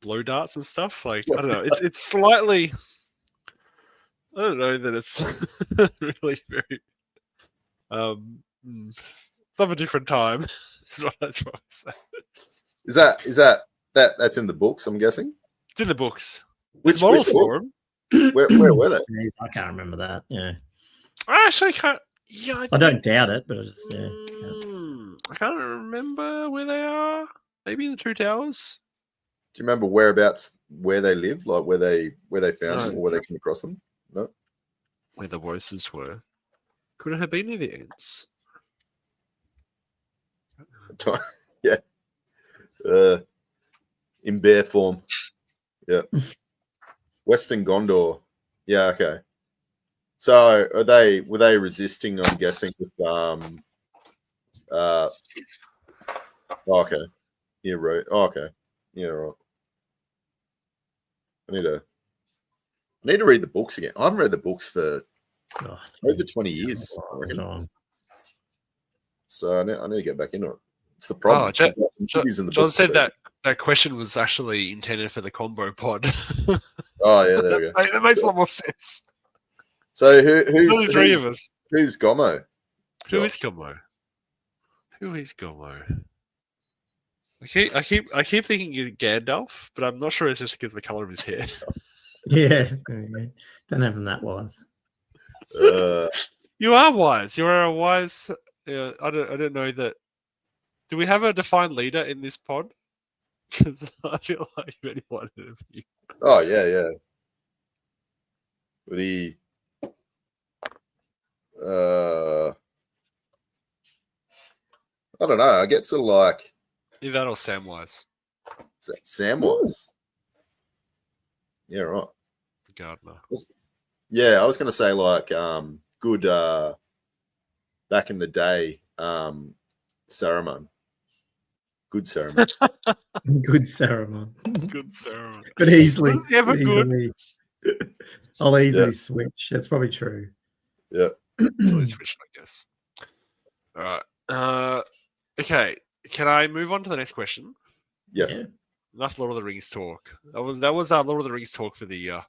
C: blow darts and stuff. Like I don't know. It's slightly. I don't know that it's really very. It's of a different time. Is what I was trying to say.
B: Is that's in the books? I'm guessing.
C: It's in the books.
B: Which
C: There's models
B: book?
C: for them.
B: Where were they?
D: I can't remember that. Yeah.
C: I actually can't. Yeah,
D: I don't doubt it, but I just
C: I can't remember where they are. Maybe in the Two Towers.
B: Do you remember whereabouts where they live, like where they found them or where they came across them? No.
C: Where the voices were. Could it have been near the ends?
B: Yeah. In bear form. Yeah. Western Gondor. Yeah. Okay. So were they resisting? I'm guessing with okay. Yeah. Right. Oh, okay. Yeah. Right. I need to read the books again. I haven't read the books for over 20 years. I reckon. So I need to get back into it. It's the problem.
C: John said that question was actually intended for the combo pod.
B: Oh yeah, there we go.
C: That makes a lot more sense.
B: So
C: who's three of us?
B: Who's Gomo?
C: Who is Gomo? Who is Gomo? I keep thinking he's Gandalf, but I'm not sure it's just because of the color of his hair.
D: Yeah, don't have him that wise.
C: You are wise. You are a wise. I don't know that. Do we have a defined leader in this pod? Because I feel like anyone would be.
B: Oh yeah. The I don't know. I get sort of like
C: Either that or Samwise.
B: Samwise. Yeah, right.
C: Gardner.
B: Yeah, I was going to say like good back in the day Saruman. Good Saruman.
D: Good Saruman.
C: Good Saruman.
D: But easily.
C: Was he ever good?
D: I'll easily switch. That's probably true.
B: Yeah.
C: Easily switch, I guess. All right. Okay. Can I move on to the next question?
B: Yes.
D: Yeah.
C: Enough Lord of the Rings talk. That was our Lord of the Rings talk for the year.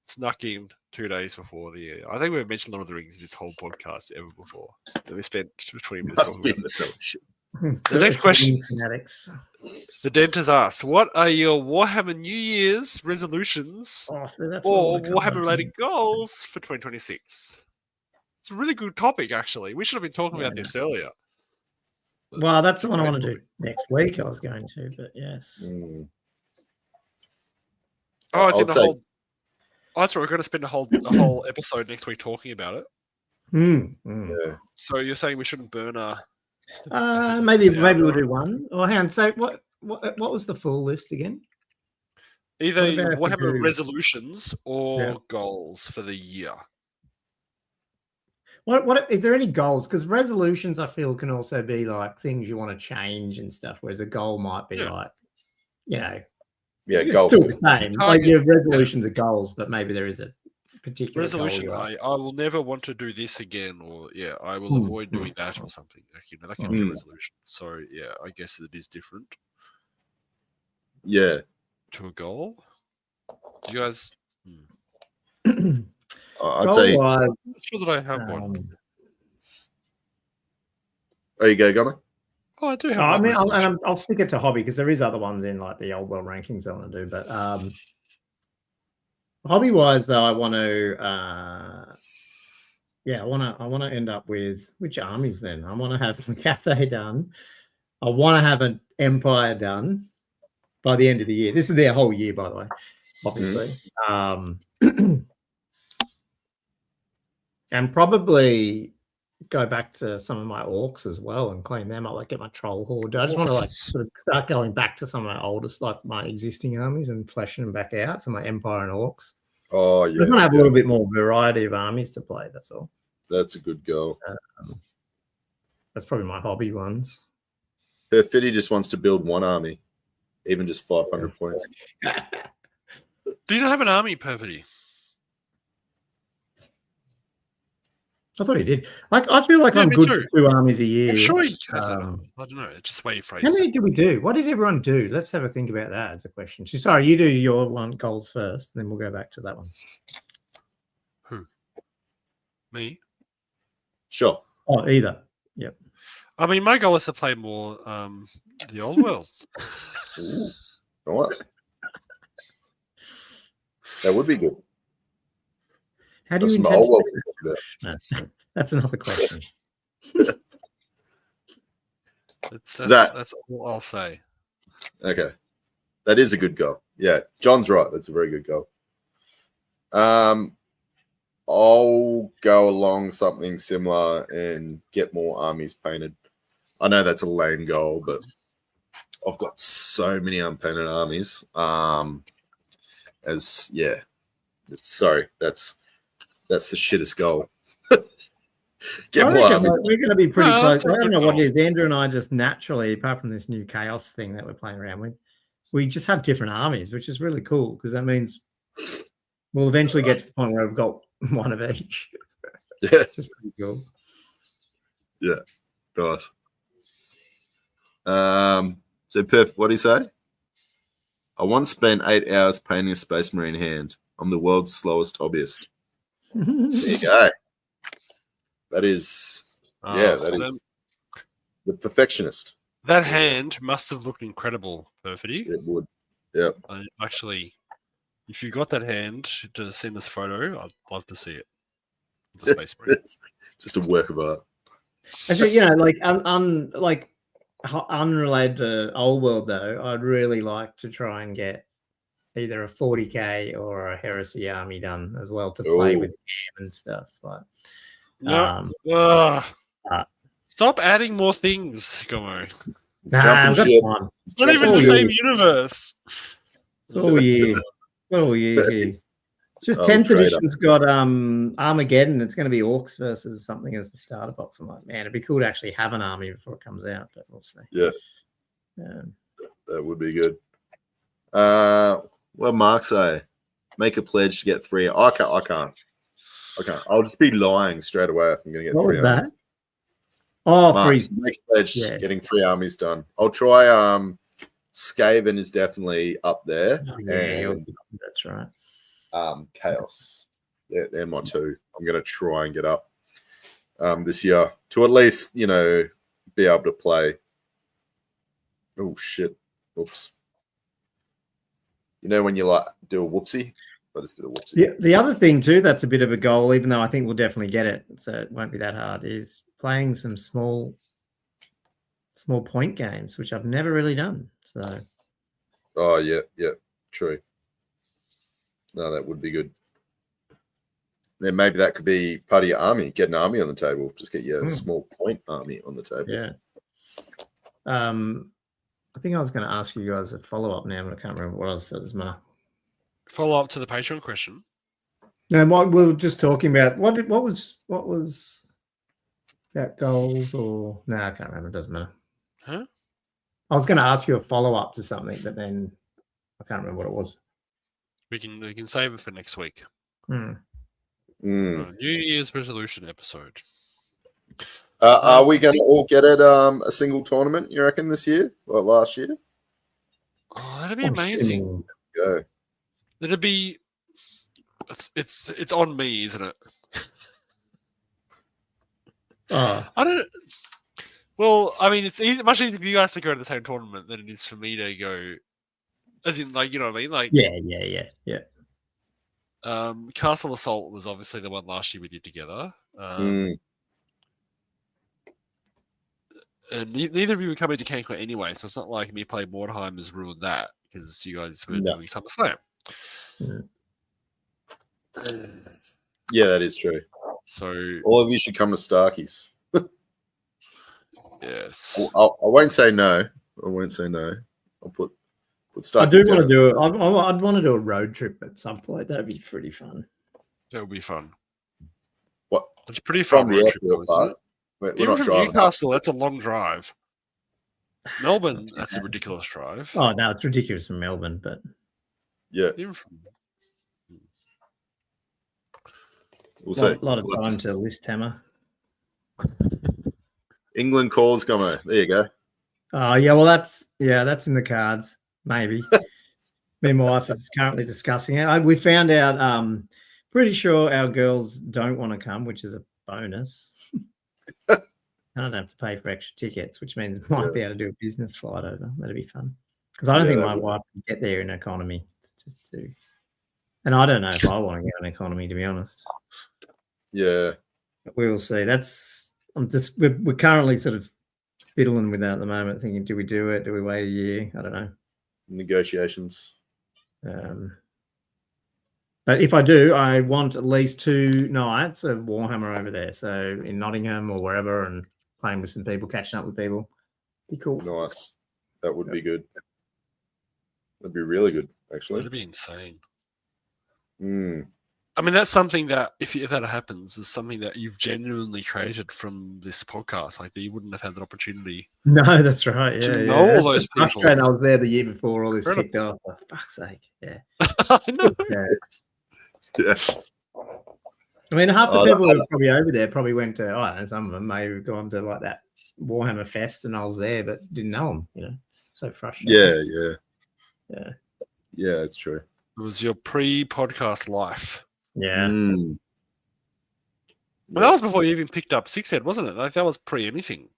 C: Snuck in 2 days before the year. I think we've mentioned Lord of the Rings in this whole podcast ever before. And we spent 20 minutes talking about it. The next question.
D: Fanatics.
C: The Dent has asked, what are your Warhammer New Year's resolutions or Warhammer related goals for 2026? It's a really good topic, actually. We should have been talking about this earlier.
D: Well, that's the one I want to do next week. I was going to, but yes.
C: Oh, it's in the whole. Oh, that's right. We're going to spend a whole episode next week talking about it.
B: Yeah.
C: So you're saying we shouldn't burn our.
D: Maybe we'll do one. Or hang on. So what was the full list again?
C: Either
D: What about if we
C: Warhammer
D: do-
C: resolutions or
D: Yeah.
C: goals for the year.
D: What is there any goals? Because resolutions, I feel, can also be like things you want to change and stuff. Whereas a goal might be
C: Yeah.
D: like, you know,
B: Yeah,
D: it's
B: goals.
D: still the same. Like
C: target-
D: your resolutions are goals, but maybe there is a particular
C: Resolution,
D: goal.
C: I will never want to do this again, or I will
D: Hmm,
C: avoid doing that or something. Like, that can be a resolution. So I guess it is different
B: Yeah.
C: to a goal. You guys,
B: I'd say.
D: Goal-wise,
C: I'm not sure that I have one.
B: Oh, you go, Gummy?
C: Oh, I do have
D: I
C: one
D: mean,
C: resolution.
D: I'll stick it to hobby because there is other ones in like the old world rankings I want to do. But hobby-wise, though, I want to, I want to end up with which armies? Then I want to have a Cathay done. I want to have an Empire done by the end of the year. This is their whole year, by the way, obviously. And probably go back to some of my orcs as well and clean them up, like get my troll horde. I just want to like sort of start going back to some of my oldest, like my existing armies and fleshing them back out. So my Empire and orcs.
B: Oh,
D: I
B: yeah.
D: just want to have a little bit more variety of armies to play. That's all.
B: That's a good goal.
D: That's probably my hobby ones.
B: Perfidi just wants to build one army, even just 500 points.
C: Do you not have an army, Perpity?
D: I thought he did. I feel like
C: Yeah,
D: I'm
C: me
D: good
C: too.
D: for 2 armies a year.
C: I'm sure he has an army. I don't know. It's just the way you phrase
D: How many
C: it.
D: did we do? What did everyone do? Let's have a think about that as a question. So, sorry, you do your one goals first, and then we'll go back to that one.
C: Who? Me?
B: Sure.
D: Oh, either. Yep.
C: I mean, my goal is to play more the old world.
B: Ooh, nice. That would be good.
D: How do you
B: Some
D: intend
B: old
D: to
B: world.
D: No, that's another question.
C: That's all I'll say.
B: Okay. That is a good goal. Yeah, John's right. That's a very good goal. I'll go along something similar and get more armies painted. I know that's a lame goal, but I've got so many unpainted armies. Sorry, that's the shittest goal. Get
D: I
B: more
D: reckon
B: armies.
D: we're going to be pretty
C: No,
D: close.
C: that's a
D: I don't
C: good
D: know what
C: goal.
D: it is. Andrew and I just naturally, apart from this new chaos thing that we're playing around with, we just have different armies, which is really cool because that means we'll eventually get to the point where we've got one of each.
B: Yeah,
D: Which is pretty cool.
B: yeah, nice. So Perf, what do you say? I once spent 8 hours painting a Space Marine hand. I'm the world's slowest hobbyist. There you go. That is, that is the perfectionist.
C: That hand must have looked incredible, Perfidy.
B: It would. Yep.
C: Actually, if you got that hand to send this photo, I'd love to see it. The Space Marine.
B: It's just a work of art.
D: Actually, like unrelated to old world though, I'd really like to try and get either a 40k or a heresy army done as well to play with and stuff. Like,
C: stop adding more things, Gomo.
D: that's fine.
C: Not even the same universe.
D: It's all year. All year here. Just 10th edition's got Armageddon. It's going to be orcs versus something as the starter box. I'm like, man, it'd be cool to actually have an army before it comes out, but we'll see.
B: Yeah. That would be good. What Mark say? Make a pledge to get 3. I can't. I'll just be lying straight away if I'm going to get
D: what
B: 3
D: was
B: armies.
D: that? Oh,
B: Mark,
D: 3.
B: make a pledge getting 3 armies done. I'll try Skaven is definitely up there. And
D: that's right.
B: Chaos. They're my 2. I'm going to try and get up this year to at least, be able to play. Oh, shit. Oops. When you do a whoopsie? I just did a whoopsie.
D: The other thing too that's a bit of a goal, even though I think we'll definitely get it, so it won't be that hard, is playing some small point games, which I've never really done. So
B: oh yeah, true. No, that would be good. Then maybe that could be part of your army. Get an army on the table. Just get your small point army on the table.
D: Yeah. I think I was going to ask you guys a follow-up now, but I can't remember what I was. So it doesn't matter.
C: Follow up to the Patreon question.
D: No, we were just talking about what was about goals or no, I can't remember. It doesn't matter.
C: Huh?
D: I was going to ask you a follow-up to something, but then I can't remember what it was.
C: We can save it for next week.
D: Hmm.
B: Mm.
C: New Year's resolution episode.
B: Are we going to all get it a single tournament, you reckon, this year? Like last year?
C: Oh, that'd be amazing.
B: Go.
C: It'd be. It's on me, isn't it?
D: Oh.
C: I don't. Well, I mean, it's much easier for you guys to go to the same tournament than it is for me to go. As in, like, you know what I mean? Like,
D: Yeah.
C: Castle Assault was obviously the one last year we did together. And neither of you were coming to Cancun anyway, so it's not like me playing Mordheim has ruined that because you guys were doing SummerSlam.
B: Yeah, that is true.
C: So
B: all of you should come to Starkies.
C: Yes.
B: I won't say no. I'll put Starkies.
D: I do want to do it. I'd want to do a road trip at some point. That'd be pretty fun.
C: That would be fun.
B: What?
C: It's pretty fun road trip, though, isn't it?
B: We're
C: Even
B: not
C: from
B: driving
C: Newcastle, that's a long drive. Melbourne, that's a ridiculous drive.
D: Oh no, it's ridiculous from Melbourne, but
B: yeah,
C: even from
B: we'll see.
D: A lot of time to list hammer.
B: England calls, Gomo. There you go.
D: Oh yeah, well that's in the cards. Maybe. Me and my wife is currently discussing it. We found out. Pretty sure our girls don't want to come, which is a bonus. I don't have to pay for extra tickets, which means I might be able to do a business flight over. That'd be fun. Because I don't think my wife can get there in economy. It's just too. And I don't know if I want to get an economy, to be honest.
B: Yeah.
D: But we will see. We're currently sort of fiddling with that at the moment, thinking, do we do it? Do we wait a year? I don't know.
B: Negotiations.
D: But if I do, I want at least 2 nights of Warhammer over there. So in Nottingham or wherever, and playing with some people, catching up with people. Be cool.
B: Nice. That would be good. That'd be really good, actually.
C: That'd be insane.
B: I
C: mean, that's something that, if that happens, is something that you've genuinely created from this podcast. Like, that you wouldn't have had that opportunity.
D: No, that's right. Yeah,
C: to know all those people.
D: Frustrating. I was there the year before all this kicked off. For fuck's sake. Yeah.
C: I know.
B: Yeah.
D: I mean, half the people who were probably over there probably went to, I don't know, some of them may have gone to like that Warhammer Fest and I was there, but didn't know them, you know. So frustrating.
B: Yeah, it's true.
C: It was your pre-podcast life.
D: Yeah.
C: Well, that was before you even picked up Six Head, wasn't it? Like, that was pre-anything.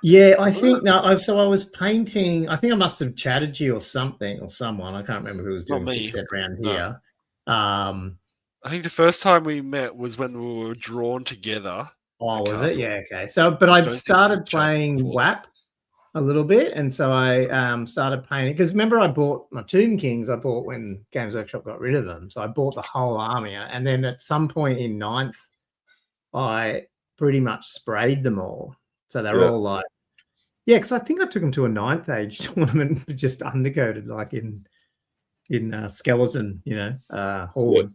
D: Yeah, I think so I was painting. I think I must have chatted to you or something or someone. I can't remember who was doing Six Head around here.
C: I think the first time we met was when we were drawn together.
D: Oh, was it? Yeah, okay. So, but I'd started playing WAP a little bit, and so I started painting. Because remember, I bought my Tomb Kings. I bought when Games Workshop got rid of them. So I bought the whole army, and then at some point in 9th, I pretty much sprayed them all. So they're all like, because I think I took them to a 9th age tournament, just undercoated, like in skeleton, horde,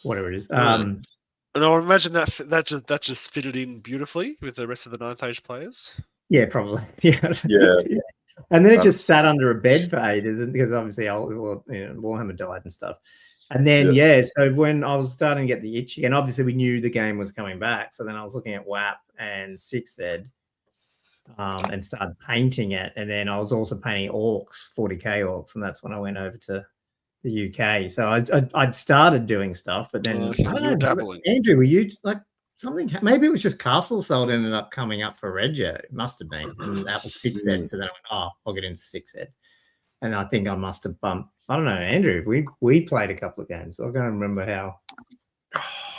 D: whatever it is.
C: And I would imagine that just fitted in beautifully with the rest of the 9th age players.
D: Yeah, probably. Yeah. And then it just sat under a bed for ages because obviously Warhammer died and stuff. And then so when I was starting to get the itch again, obviously we knew the game was coming back. So then I was looking at WAP and Sixth Ed. And started painting it, and then I was also painting orcs, 40k orcs, and that's when I went over to the UK. So I'd started doing stuff, but then I don't know, dabbling. Andrew, were you like something? Maybe it was just Castle Assault ended up coming up for Regio. It must have been, and that was Sixth Ed. So then I went, I'll get into Sixth Ed, and I think I must have bumped. I don't know, Andrew. We played a couple of games. I can't remember how.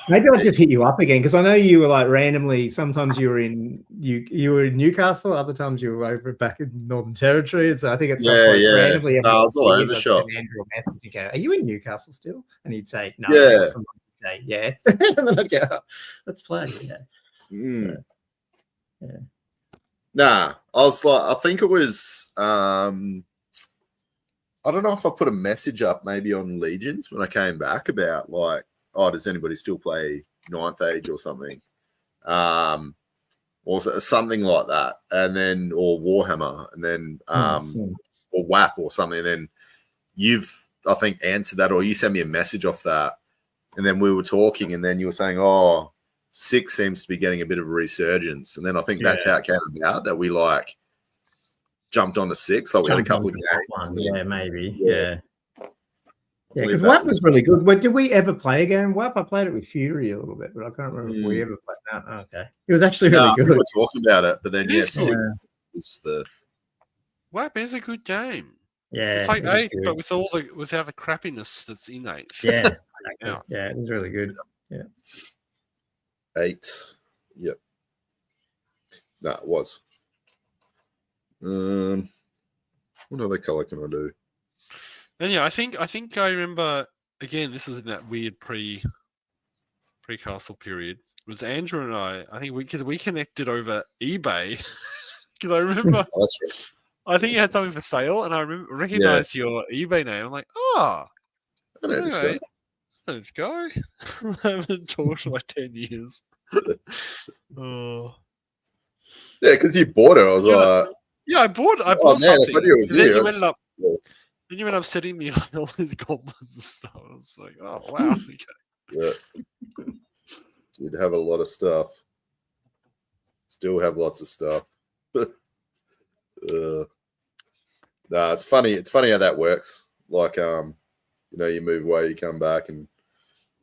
D: Maybe I'll just hit you up again because I know you were like randomly. Sometimes you were in Newcastle, other times you were over back in Northern Territory. And so I think it's randomly.
B: No, I was all over the shop.
D: Andrew a message and go, "Are you in Newcastle still?" And he'd say, "No."
B: Yeah.
D: Someone would say, "Yeah." And then I'd go, "Let's play." Yeah. So,
B: Nah, I think it was. I don't know if I put a message up maybe on Legions when I came back about like, oh, does anybody still play 9th Age or something? Or something like that, and then or Warhammer, and then or WAP or something. And then you've, I think, answered that, or you sent me a message off that, and then we were talking, and then you were saying, oh, 6 seems to be getting a bit of a resurgence, and then I think that's how it came about that we like jumped onto 6. Like we had a couple of games.
D: Yeah, maybe. Yeah. Yeah, because WAP was really good. But did we ever play a game WAP? I played it with Fury a little bit, but I can't remember if we ever played that. Oh, okay. It was actually really good.
B: We were talking about it, but then, 6 is the...
C: WAP is a good game.
D: Yeah.
C: It's like 8, but without the crappiness that's in 8.
D: Yeah. Yeah, it was really good. Yeah.
B: 8. Yep. No, it was. What other colour can I do?
C: And yeah, I think I remember again. This is in that weird pre-castle period. It was Andrew and I think because we connected over eBay. Because I remember,
B: that's right.
C: I think you had something for sale, and I recognized your eBay name. I'm like, I know this guy. I haven't talked for like 10 years. Oh.
B: Yeah, because you bought it. I was like,
C: yeah, I bought something. Then you ended up sending me all these goblins and stuff. I was like, oh, wow. Okay.
B: Yeah. Did have a lot of stuff. Still have lots of stuff. Nah, it's funny. It's funny how that works. Like, you you move away, you come back, and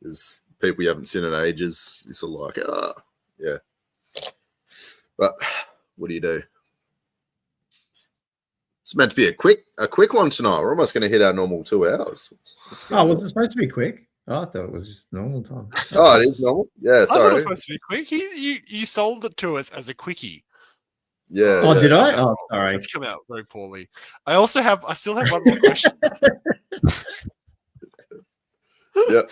B: there's people you haven't seen in ages. You're sort of like, yeah. But what do you do? It's meant to be a quick one tonight. We're almost going to hit our normal 2 hours.
D: Was it supposed to be quick? Oh, I thought it was just normal time.
B: Oh, it is normal? Yeah, sorry.
C: I thought it was supposed to be quick. You sold it to us as a quickie.
B: Yeah.
D: Oh, did I? Oh, sorry.
C: It's come out very poorly. I still have one more question.
B: Yep.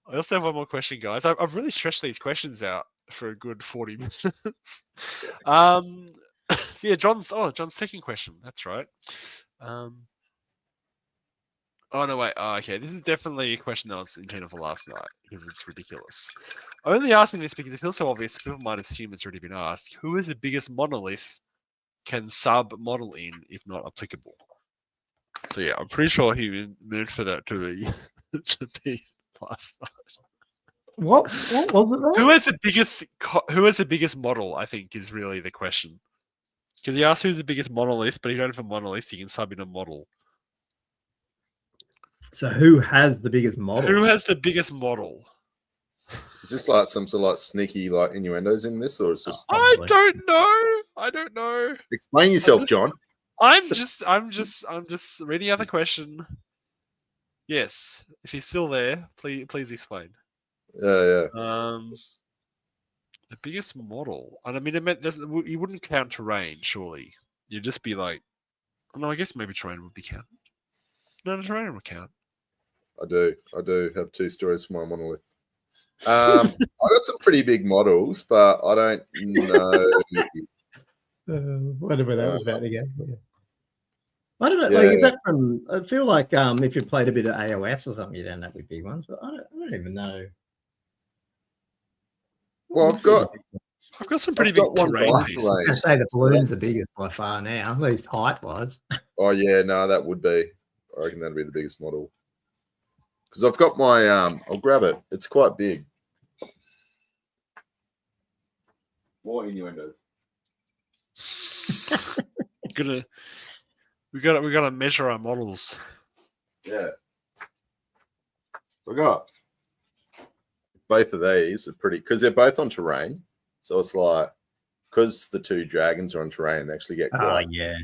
C: I also have one more question, guys. I've really stretched these questions out for a good 40 minutes. Yeah, John's second question. That's right. Oh no, wait. Oh, okay, this is definitely a question that was intended for last night because it's ridiculous. I'm only asking this because it feels so obvious. People might assume it's already been asked. Who is the biggest monolith can sub model in if not applicable? So yeah, I'm pretty sure he meant for that to be last night.
D: What was it? Though?
C: Who has the biggest model? I think is really the question. Because he asked who's the biggest monolith, but you don't have a monolith, you can sub in a model.
D: So who has the biggest model?
C: Who has the biggest model?
B: Is this like some sort of like sneaky like innuendos in this, or is this?
C: I don't know.
B: Explain yourself, John.
C: I'm just reading out the question. Yes, if he's still there, please explain.
B: Yeah.
C: The biggest model, and I mean, you wouldn't count terrain, surely. You'd just be like, no, I guess maybe terrain would be counted. No, terrain would count.
B: I do have 2 stories for my monolith. I got some pretty big models, but I don't know.
D: Whatever that was about again. Yeah. I don't know. Yeah. Like, is that from? I feel like if you played a bit of AOS or something, you'd end up with big ones. But I don't even know.
B: Well, I've got
C: some pretty big terrain pieces.
D: I say the balloon's the biggest by far now, at least height-wise.
B: Oh yeah, no, that would be. I reckon that'd be the biggest model. Because I've got my I'll grab it. It's quite big. More innuendos.
C: We gotta measure our models.
B: Yeah. So I got both of these are pretty because they're both on terrain. So it's like because the 2 dragons are on terrain, they actually get quite.
D: Oh yeah.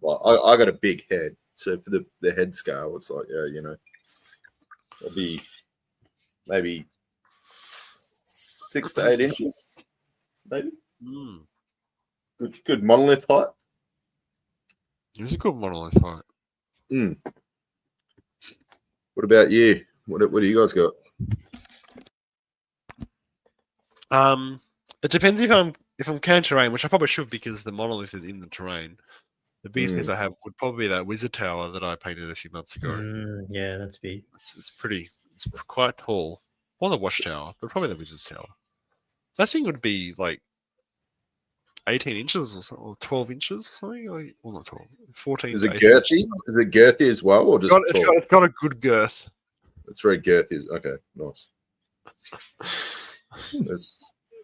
B: Like I got a big head, so for the head scale, it's like it'll be maybe 6 to 8 inches, maybe. Good monolith height.
C: It's a good monolith height.
B: What about you? What do you guys got?
C: It depends if I'm if I'm can terrain, which I probably should because the monolith is in the terrain, the biggest piece I have would probably be that wizard tower that I painted a few months ago.
D: Yeah, that's big.
C: It's quite tall. Or the watchtower, but probably the wizard's tower. That thing would be like 18 inches or something, or 12 inches or something. Like, well, not 12, 14.
B: Is it girthy? Is it girthy as well, or just
C: it's got a good girth.
B: It's very girthy. Okay, nice.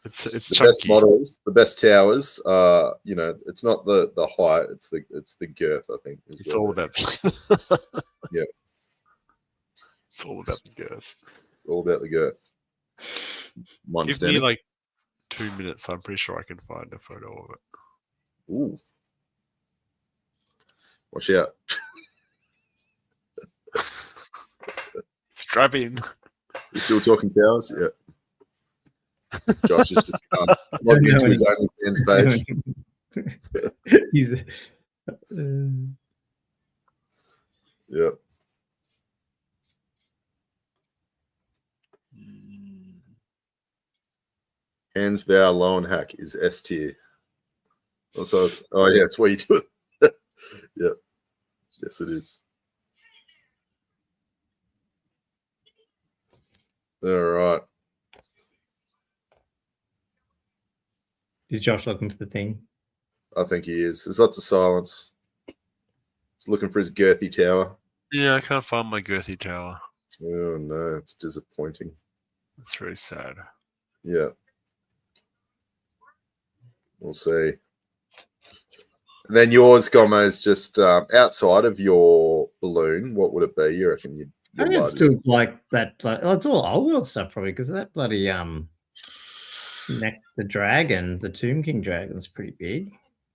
B: It's the
C: chunky.
B: best models, the best towers. It's not the height; it's the girth. I think
C: it's all about.
B: Yeah,
C: it's all about the girth.
B: It's all about the girth.
C: Give me like 2 minutes. I'm pretty sure I can find a photo of it.
B: Ooh, watch out!
C: Strap in.
B: You still talking towers? Yeah. Josh is just logged into his OnlyFans page. Yep. Hands vow low and hack is S tier. Also, yeah, it's where you do it. Yep. Yes, it is. All right.
D: Is Josh looking for the thing?
B: I think he is. There's lots of silence. He's looking for his girthy tower.
C: Yeah, I can't find my girthy tower.
B: Oh no, it's disappointing.
C: That's very sad.
B: Yeah. We'll see. And then yours, Gomo, is just outside of your balloon. What would it be? You reckon
D: I think it's still like that. It's all old world stuff, probably, because that bloody the dragon, the Tomb King dragon's pretty big.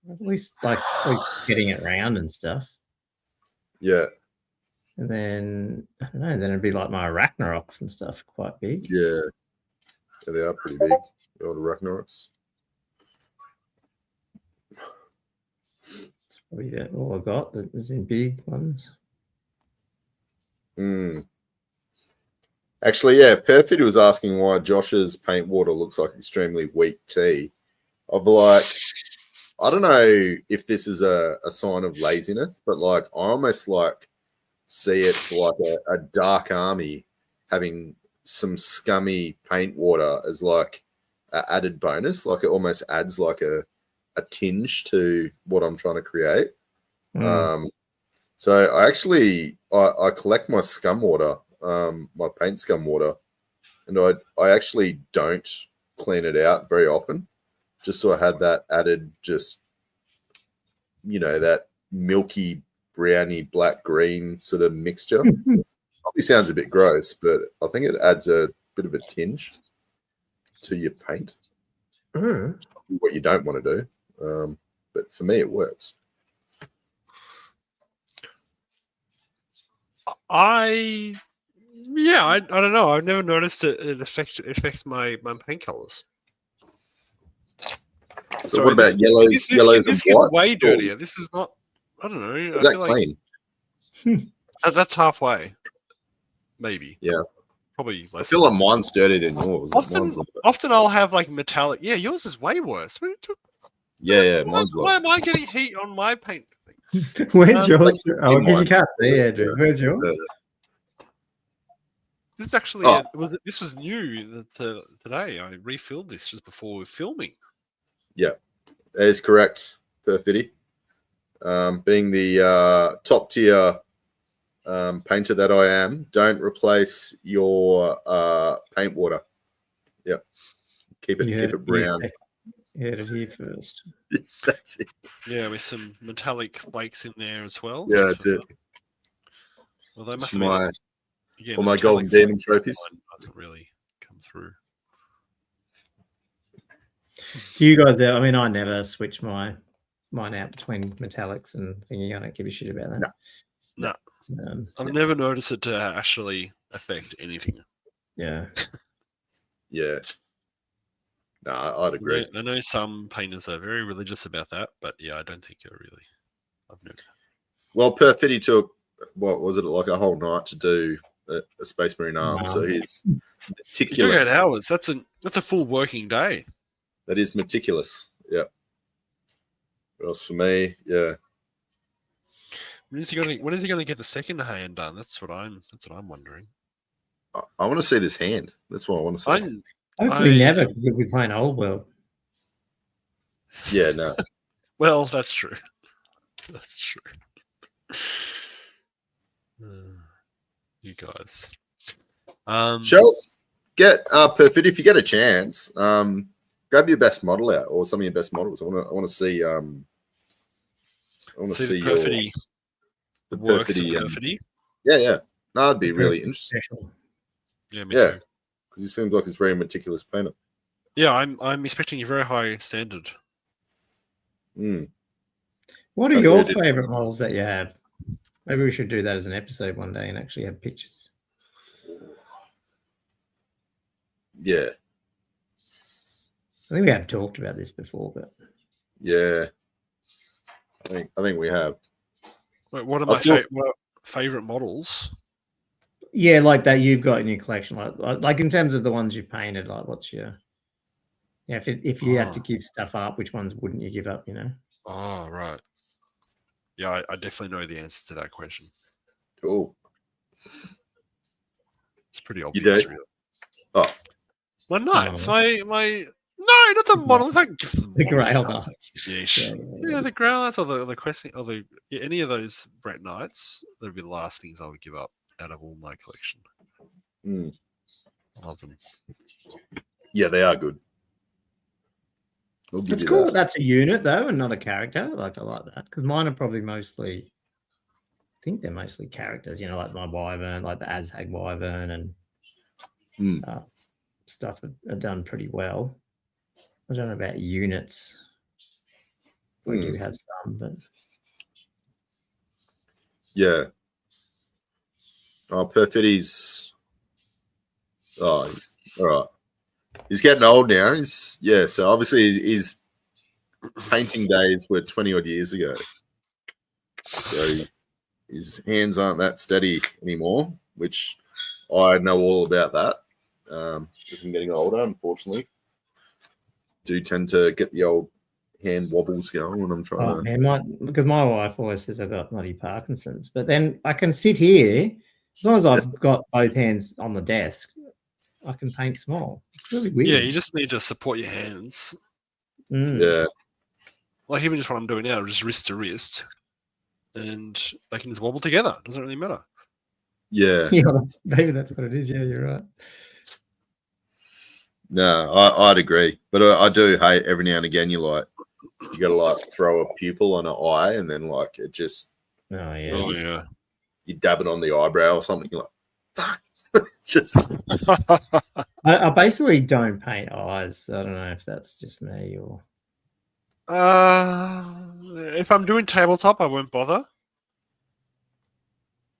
D: At least like getting it round and stuff.
B: Yeah.
D: And then I don't know. Then it'd be like my Ragnaroks and stuff, quite big.
B: Yeah. Yeah, they are pretty big. The old Ragnaroks.
D: It's probably all I got that was in big ones.
B: Actually, yeah, Perfect was asking why Josh's paint water looks like extremely weak tea. I don't know if this is a sign of laziness, but like I almost like see it for like a dark army having some scummy paint water as like an added bonus. Like it almost adds like a tinge to what I'm trying to create. So I collect my scum water, my paint scum water, and I actually don't clean it out very often, just so I had that added, just that milky browny black green sort of mixture. Probably sounds a bit gross, but I think it adds a bit of a tinge to your paint. What you don't want to do, but for me it works.
C: I don't know. I've never noticed it affects my paint colors.
B: So what about yellows?
C: This
B: and white?
C: Way dirtier. This is not. I don't know.
B: Is that clean?
C: Like, that's halfway. Maybe.
B: Yeah.
C: Probably less.
B: I feel like mine's dirtier than yours.
C: Often I'll have like metallic. Yeah, yours is way worse.
B: Yeah, mine's
C: why am I getting heat on my paint?
D: Where's yours? Oh, because you can't see, Andrew. Where's yours?
C: This is actually this was new today. I refilled this just before we were filming.
B: Yeah, that is correct. Perfect. Being the top tier painter that I am, don't replace your paint water. Yep, keep it brown.
D: You heard it here first.
B: That's it.
C: Yeah, with some metallic flakes in there as well.
B: Yeah, that's it.
C: Well, they must have
B: all my golden demon trophies.
C: Doesn't really come through.
D: Do you guys? I mean, I never switch mine out between metallics and thinking. I don't give a shit about that.
C: No. I've never noticed it to actually affect anything.
D: Yeah.
B: Yeah. No, I'd agree.
C: I know some painters are very religious about that, but yeah, I don't think you're really. I've never.
B: Well, Perfetti took, what was it, like a whole night to do a Space Marine arm. So he's meticulous.
C: 8 hours. That's a full working day.
B: That is meticulous. Yeah. What else for me? Yeah.
C: When is he going to get the second hand done? That's what I'm wondering.
B: I want to see this hand. That's what I want to see.
D: Hopefully never, because we'll be playing Old World.
B: Yeah, no.
C: Well, that's true. That's true. You guys.
B: Shells, get Perfidy if you get a chance. Grab your best model out, or some of your best models. I want to see. I want to see
C: Perfidy.
B: The
C: Works
B: Perfidy.
C: of Perfidy.
B: Yeah. No, that'd be really interesting.
C: Yeah, me too.
B: Because he seems like he's very meticulous painter.
C: Yeah, I'm expecting a very high standard.
D: What are your favorite models that you have? Maybe we should do that as an episode one day and actually have pictures.
B: Yeah.
D: I think we have talked about this before, but
B: yeah, I think we have.
C: Wait, what are my favorite models?
D: Yeah, like that you've got in your collection, like in terms of the ones you painted. Like, what's your? Yeah, if you had to give stuff up, which ones wouldn't you give up? You know.
C: Oh right. Yeah, I definitely know the answer to that question.
B: Cool.
C: It's pretty obvious.
B: You do? Oh.
C: My knights, my no, not the model.
D: The Grail Knights.
C: Yeah, the Grail Knights or the Questing or any of those Brett Knights. That'd be the last things I would give up out of all my collection. I love them.
B: Yeah, they are good.
D: It's cool that that's a unit though, and not a character. Like I like that because mine are probably mostly. I think they're mostly characters. You know, like my Wyvern, like the Azhag Wyvern, and stuff are done pretty well. I don't know about units. We do have some, but
B: yeah. Oh, Perfidy's. Oh, he's all right. He's getting old now. So obviously his painting days were 20 odd years ago. So his hands aren't that steady anymore, which I know all about that. Because I'm getting older, unfortunately. Do tend to get the old hand wobbles going when I'm trying to.
D: Because my wife always says I've got bloody Parkinson's, but then I can sit here as long as I've got both hands on the desk. I can paint small. It's really weird.
C: Yeah, you just need to support your hands.
B: Yeah.
C: Like even just what I'm doing now, just wrist to wrist, and they can just wobble together. Doesn't really matter.
B: Yeah.
D: Yeah, maybe that's what it is. Yeah, you're right.
B: No, I'd agree, but I do hate every now and again. You got to like throw a pupil on an eye, and then like it just.
D: Oh yeah.
B: You dab it on the eyebrow or something. You're like, fuck. Just.
D: I basically don't paint eyes. I don't know if that's just me or.
C: If I'm doing tabletop, I won't bother.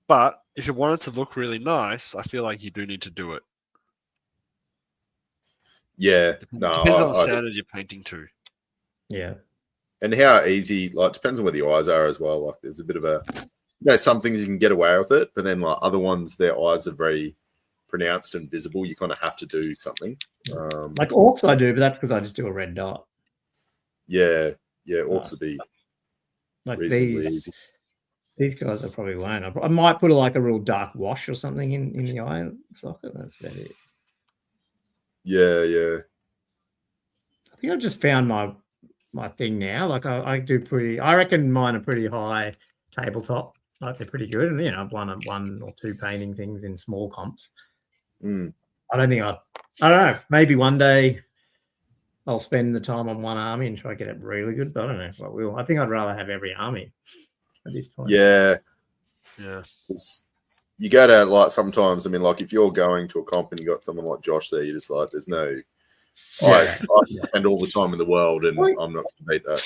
C: But if you want it to look really nice, I feel like you do need to do it.
B: Yeah,
C: no, depends on the standard you're painting to.
D: Yeah,
B: and how easy, like, depends on where the eyes are as well. Like, there's a bit of a, some things you can get away with it, but then like other ones, their eyes are very pronounced and visible. You kind of have to do something.
D: Like orcs, I do, but that's because I just do a red dot.
B: Yeah, orcs would be
D: like easy. These guys I probably won't. I might put a real dark wash or something in the eye socket. That's about it.
B: Yeah.
D: I think I've just found my thing now. Like I do pretty. I reckon mine are pretty high tabletop. Like they're pretty good, and I've won one or two painting things in small comps. I don't think I don't know. Maybe one day I'll spend the time on one army and try to get it really good. But I don't know if I will. I think I'd rather have every army at this point.
B: Yeah. You go to like sometimes. I mean, like if you're going to a comp and you got someone like Josh there, you're just like, there's no. I spend all the time in the world, and I'm not going to beat that.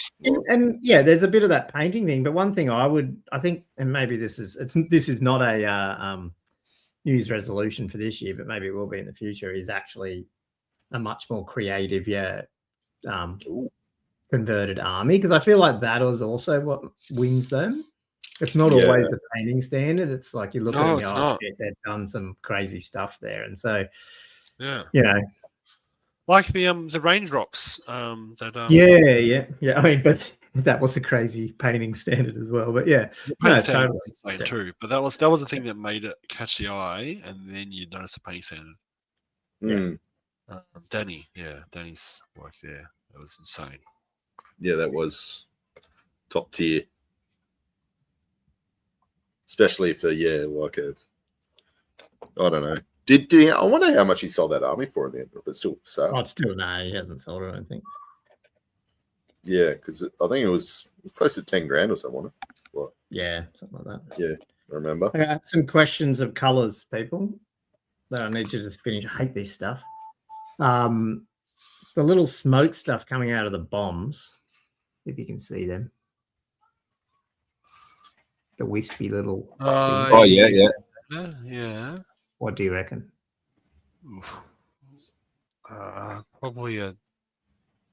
D: And there's a bit of that painting thing. But one thing I think, and maybe this is not a New Year's resolution for this year, but maybe it will be in the future. Is actually a much more creative, converted army, because I feel like that is also what wins them. It's not always the painting standard. It's like you look at it, they've done some crazy stuff there, and so
C: Like the raindrops.
D: Yeah. I mean, but that was a crazy painting standard as well. But yeah,
C: the painting standard
D: totally.
C: was insane too. But that was the thing that made it catch the eye, and then you notice the painting standard.
B: Mm.
C: Danny's work there. That was insane.
B: Yeah, that was top tier. Especially for like I don't know. Did he? I wonder how much he sold that army for in the end. If it's still for sale.
D: Oh, it's still he hasn't sold it. I don't think.
B: Yeah, because I think it was close to 10 grand or something. What?
D: Yeah, something like that.
B: Yeah, I remember.
D: I got some questions of colors, people, that I need to just finish. I hate this stuff. The little smoke stuff coming out of the bombs, if you can see them. The wispy little.
B: Oh yeah.
C: Yeah.
D: What do you reckon?
C: Probably a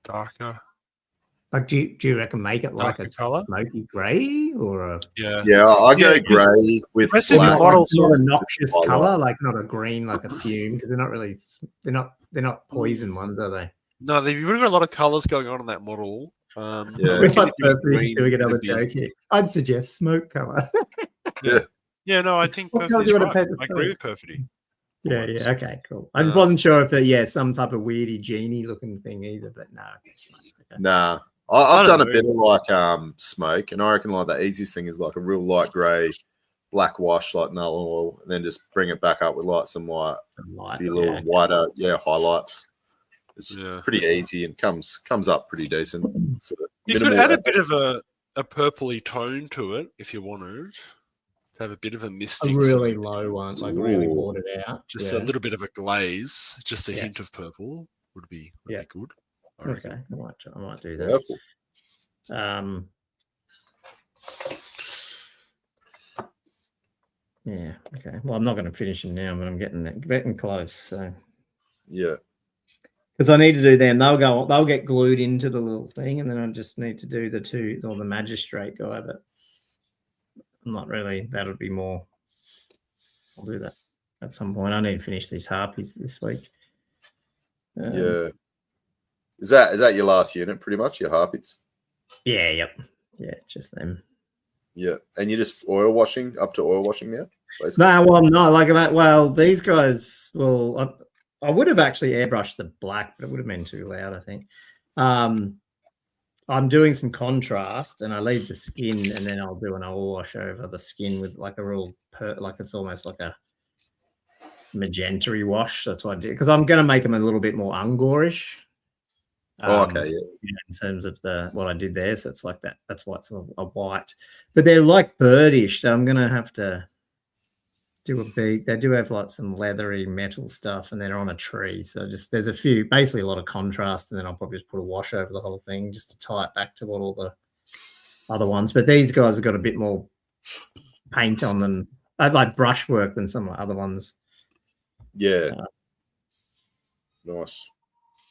C: darker.
D: Like, do you reckon make it like a
C: color,
D: smoky grey or a?
B: Yeah, I go grey with black.
D: Models not a noxious color, like not a green, like a fume, because they're not poison ones, are they?
C: No, you've really got a lot of colors going on in that model.
D: We're like purposely doing another joke here. I'd suggest smoke color.
C: Yeah, no, I think
D: what color do you want to paint the
C: I agree with Perfity.
D: Yeah, okay, cool. I just wasn't sure if some type of weirdy genie looking thing either, but no, okay.
B: Nah. I've done a bit of like smoke, and I reckon like the easiest thing is like a real light grey, black wash like null oil, and then just bring it back up with like some white, little whiter, highlights. It's pretty easy and comes up pretty decent.
C: You could add a bit of a purpley tone to it if you wanted to have a bit of a mystic.
D: A really low one, like really watered out.
C: Just a little bit of a glaze, just a hint of purple would be good.
D: Okay, I might do that. Yeah. Okay. Well, I'm not going to finish them now, but I'm getting close. So.
B: Yeah.
D: Because I need to do them. They'll get glued into the little thing, and then I just need to do the magistrate guy. But I'm not really. That'll be more. I'll do that at some point. I need to finish these harpies this week.
B: Yeah. Is that your last unit, pretty much, your harpies?
D: Yeah, yep. Yeah, it's just them.
B: Yeah. And you're just up to oil washing now? Basically?
D: No, well, no. Like, these guys, I would have actually airbrushed the black, but it would have been too loud, I think. I'm doing some contrast, and I leave the skin, and then I'll do an oil wash over the skin with like a real, like it's almost like a magenta-y wash. That's what I did, because I'm going to make them a little bit more Ungorish.
B: Okay,
D: in terms of what I did there, so it's like that. That's why it's a white, but they're like birdish. So I'm gonna have to do a big. They do have like some leathery metal stuff, and they're on a tree. So there's basically a lot of contrast, and then I'll probably just put a wash over the whole thing just to tie it back to what all the other ones. But these guys have got a bit more paint on them. I like brushwork than some of the other ones.
B: Yeah. Nice.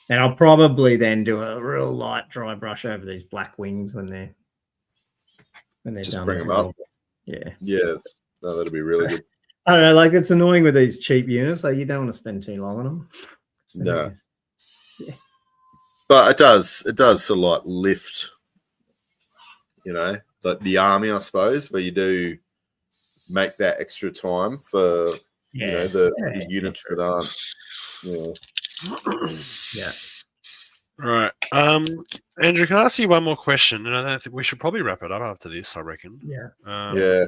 D: And I'll probably then do a real light dry brush over these black wings when they're
B: just
D: done.
B: Bring them up.
D: Yeah.
B: Yeah. No, that'll be really good.
D: I don't know. Like, it's annoying with these cheap units. Like, you don't want to spend too long on them.
B: No. Yeah. But it does sort of like lift, the army, I suppose, where you do make that extra time for the units that aren't.
D: Yeah.
C: Right. Andrew, can I ask you one more question? And I think we should probably wrap it up after this, I reckon.
D: Yeah.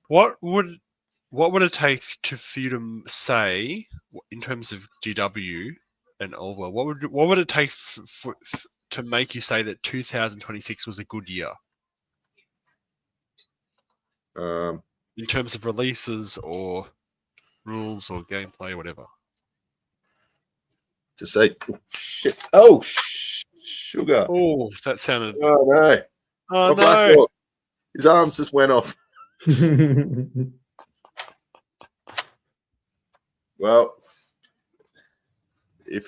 C: What would it take for you to say, in terms of GW and Orwell, what would it take to make you say that 2026 was a good year? In terms of releases or rules or gameplay or whatever.
B: To say, shit. Oh, sugar.
C: Oh, that sounded.
B: Oh, no.
C: Oh, no.
B: His arms just went off. Well, as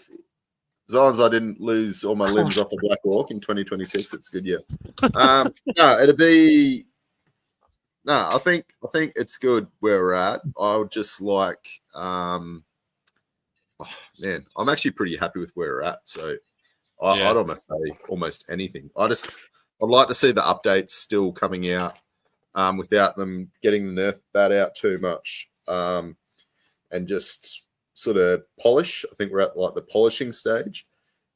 B: long as I didn't lose all my limbs off the Black Hawk in 2026, it's a good year. No, it'd be. No, I think it's good where we're at. I would just like man, I'm actually pretty happy with where we're at. So I'd almost say almost anything. I'd like to see the updates still coming out without them getting the nerf bat out too much, and just sort of polish. I think we're at like the polishing stage,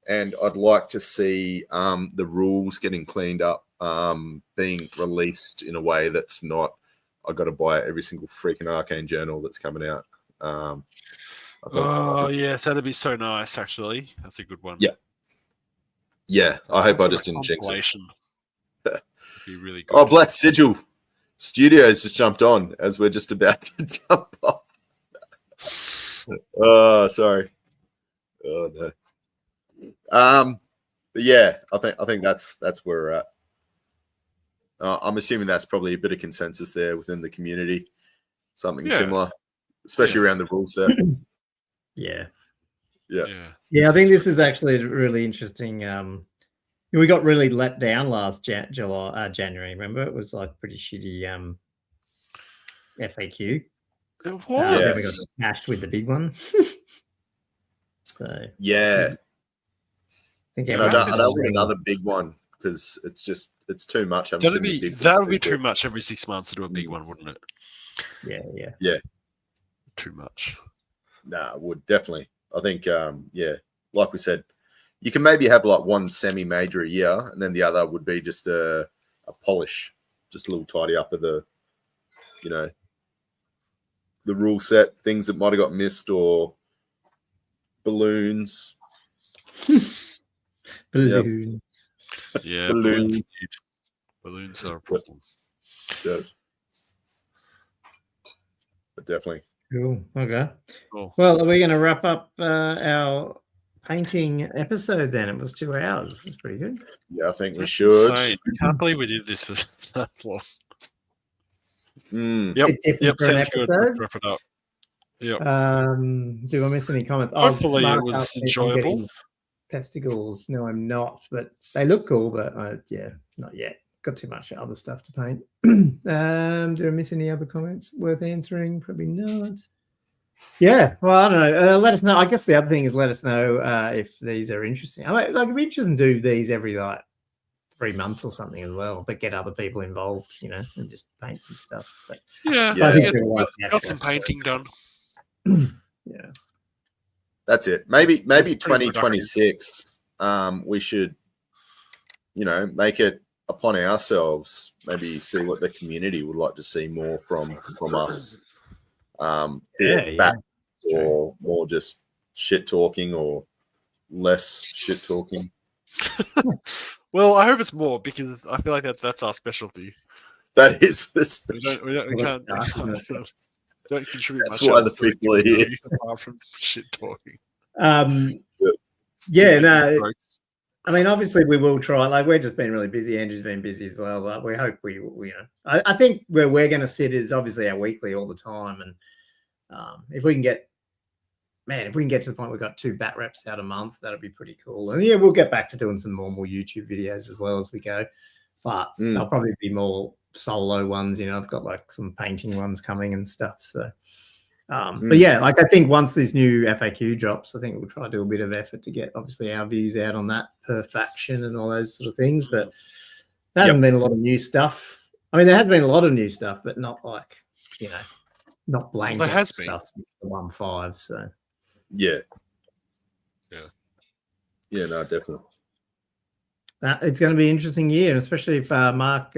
B: and I'd like to see the rules getting cleaned up, being released in a way that's not I got to buy every single freaking Arcane journal that's coming out.
C: Yes, that'd be so nice. Actually, that's a good one.
B: Yeah. I hope I just didn't jinx it.
C: It'd be really good.
B: Oh, Black Sigil Studios just jumped on as we're just about to jump off. Oh, sorry. Oh no. But yeah, I think that's where we're at. I'm assuming that's probably a bit of consensus there within the community. Something similar, especially around the rules there.
D: Yeah.
A: I think this is actually really interesting. We got really let down last January. Remember, it was like pretty shitty FAQ.
C: It was.
A: Then we got smashed with the big one. So
B: yeah,
A: I think
B: I don't want another big one because it's too much.
C: That would be too much every 6 months to do a big one, wouldn't it?
B: Yeah.
C: Too much.
B: Nah, it would definitely. I think, like we said, you can maybe have like one semi-major a year, and then the other would be just a polish, just a little tidy up of the, the rule set, things that might have got missed, or balloons.
A: Balloons.
C: Yeah,
B: balloons.
C: Balloons are a problem.
B: Yes. But definitely.
A: Cool. Okay.
C: Cool.
A: Well, are we going to wrap up our painting episode then? It was 2 hours. That's pretty good.
B: Yeah, I think we
C: That's
B: should.
C: insane. I can't believe we did this for that long.
A: Yep.
C: Sounds good. Let's wrap it up. Yep.
A: Do I miss any comments?
C: Hopefully it was enjoyable.
A: Testicles. No, I'm not, but they look cool, but not yet. Got too much other stuff to paint. Did I miss any other comments worth answering? Probably not. Yeah, well, I don't know. Let us know. I guess the other thing is let us know if these are interesting. I mean, it'd be interesting to do these every 3 months or something as well, but get other people involved, and just paint some stuff. But
C: I think got some painting done.
A: Yeah,
B: that's it. Maybe 2026. We should, make it upon ourselves. Maybe see what the community would like to see more from us. Back or more just shit talking or less shit talking.
C: Well, I hope it's more because I feel like that's our specialty.
B: That is the
C: we can't don't contribute
B: that's
C: much.
B: Why the people are here.
C: Apart from shit talking.
A: I mean, obviously we will try. We've just been really busy. Andrew's been busy as well. We hope I think where we're going to sit is obviously our weekly all the time. And if we can get to the point we've got 2 bat reps out a month, that'll be pretty cool. And we'll get back to doing some more YouTube videos as well as we go. But there'll probably be more solo ones. I've got some painting ones coming and stuff. So, but yeah, I think once this new FAQ drops, I think we'll try to do a bit of effort to get obviously our views out on that per faction and all those sort of things. But there hasn't been a lot of new stuff. I mean, there has been a lot of new stuff, but not not blanket stuff since the 1.5. So
B: yeah, no, definitely.
A: It's going to be an interesting year, especially if Mark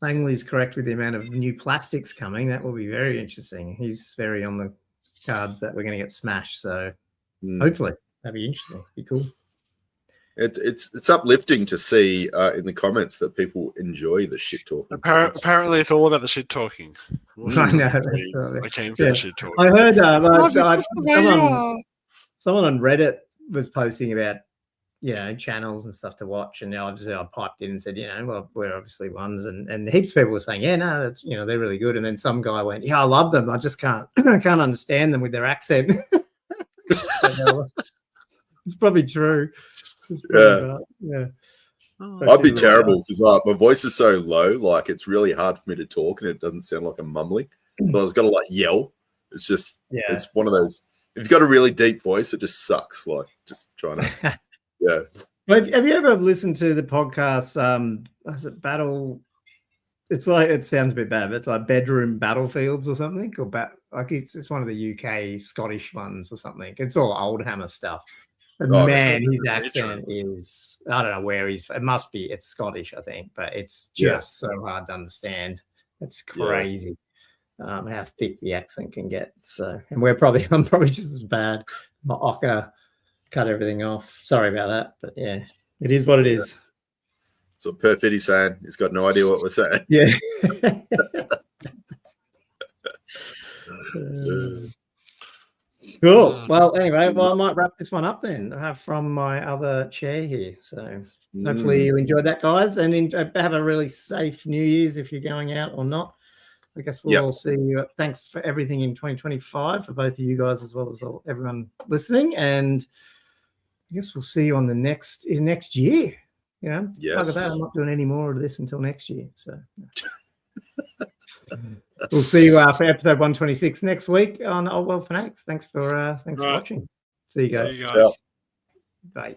A: Langley's correct with the amount of new plastics coming. That will be very interesting. He's very on the cards that we're going to get smashed. So hopefully that'd be interesting. Be cool.
B: It's uplifting to see in the comments that people enjoy the shit talking.
C: Apparently, it's all about the shit talking.
A: I know.
C: I came for the shit talking.
A: I heard someone on Reddit was posting about channels and stuff to watch, and obviously I piped in and said, well, we're obviously ones, and heaps of people were saying, that's they're really good, and then some guy went, I love them, I just can't understand them with their accent. So, it's probably true.
B: I'd be terrible because my voice is so low, it's really hard for me to talk, and it doesn't sound like I'm mumbling. But I was gonna yell. It's just it's one of those If you've got a really deep voice, it just sucks. Like just trying to, yeah.
D: But have you ever listened to the podcast? Is it Battle? It's like, it sounds a bit bad, but it's like Bedroom Battlefields or something, or like it's one of the UK Scottish ones or something. It's all old hammer stuff. But man, his accent is, I don't know where he's, it's Scottish, I think, but it's just so hard to understand. It's crazy how thick the accent can get. So, and I'm probably just as bad. My Ocker cut everything off. Sorry about that, but yeah, it is what it is.
B: So Perfetti's saying he's got no idea what we're saying.
D: Yeah. Cool. Well, anyway, I might wrap this one up then from my other chair here. So hopefully you enjoyed that, guys, and have a really safe New Year's if you're going out or not. I guess we'll all see you. Thanks for everything in 2025 for both of you guys as well as everyone listening. And I guess we'll see you on the next year. You know, yes. I'm not doing any more of this until next year. So we'll see you for episode 126 next week on Old World Fanatics. Thanks for watching. See you guys.
C: See you guys.
D: Bye.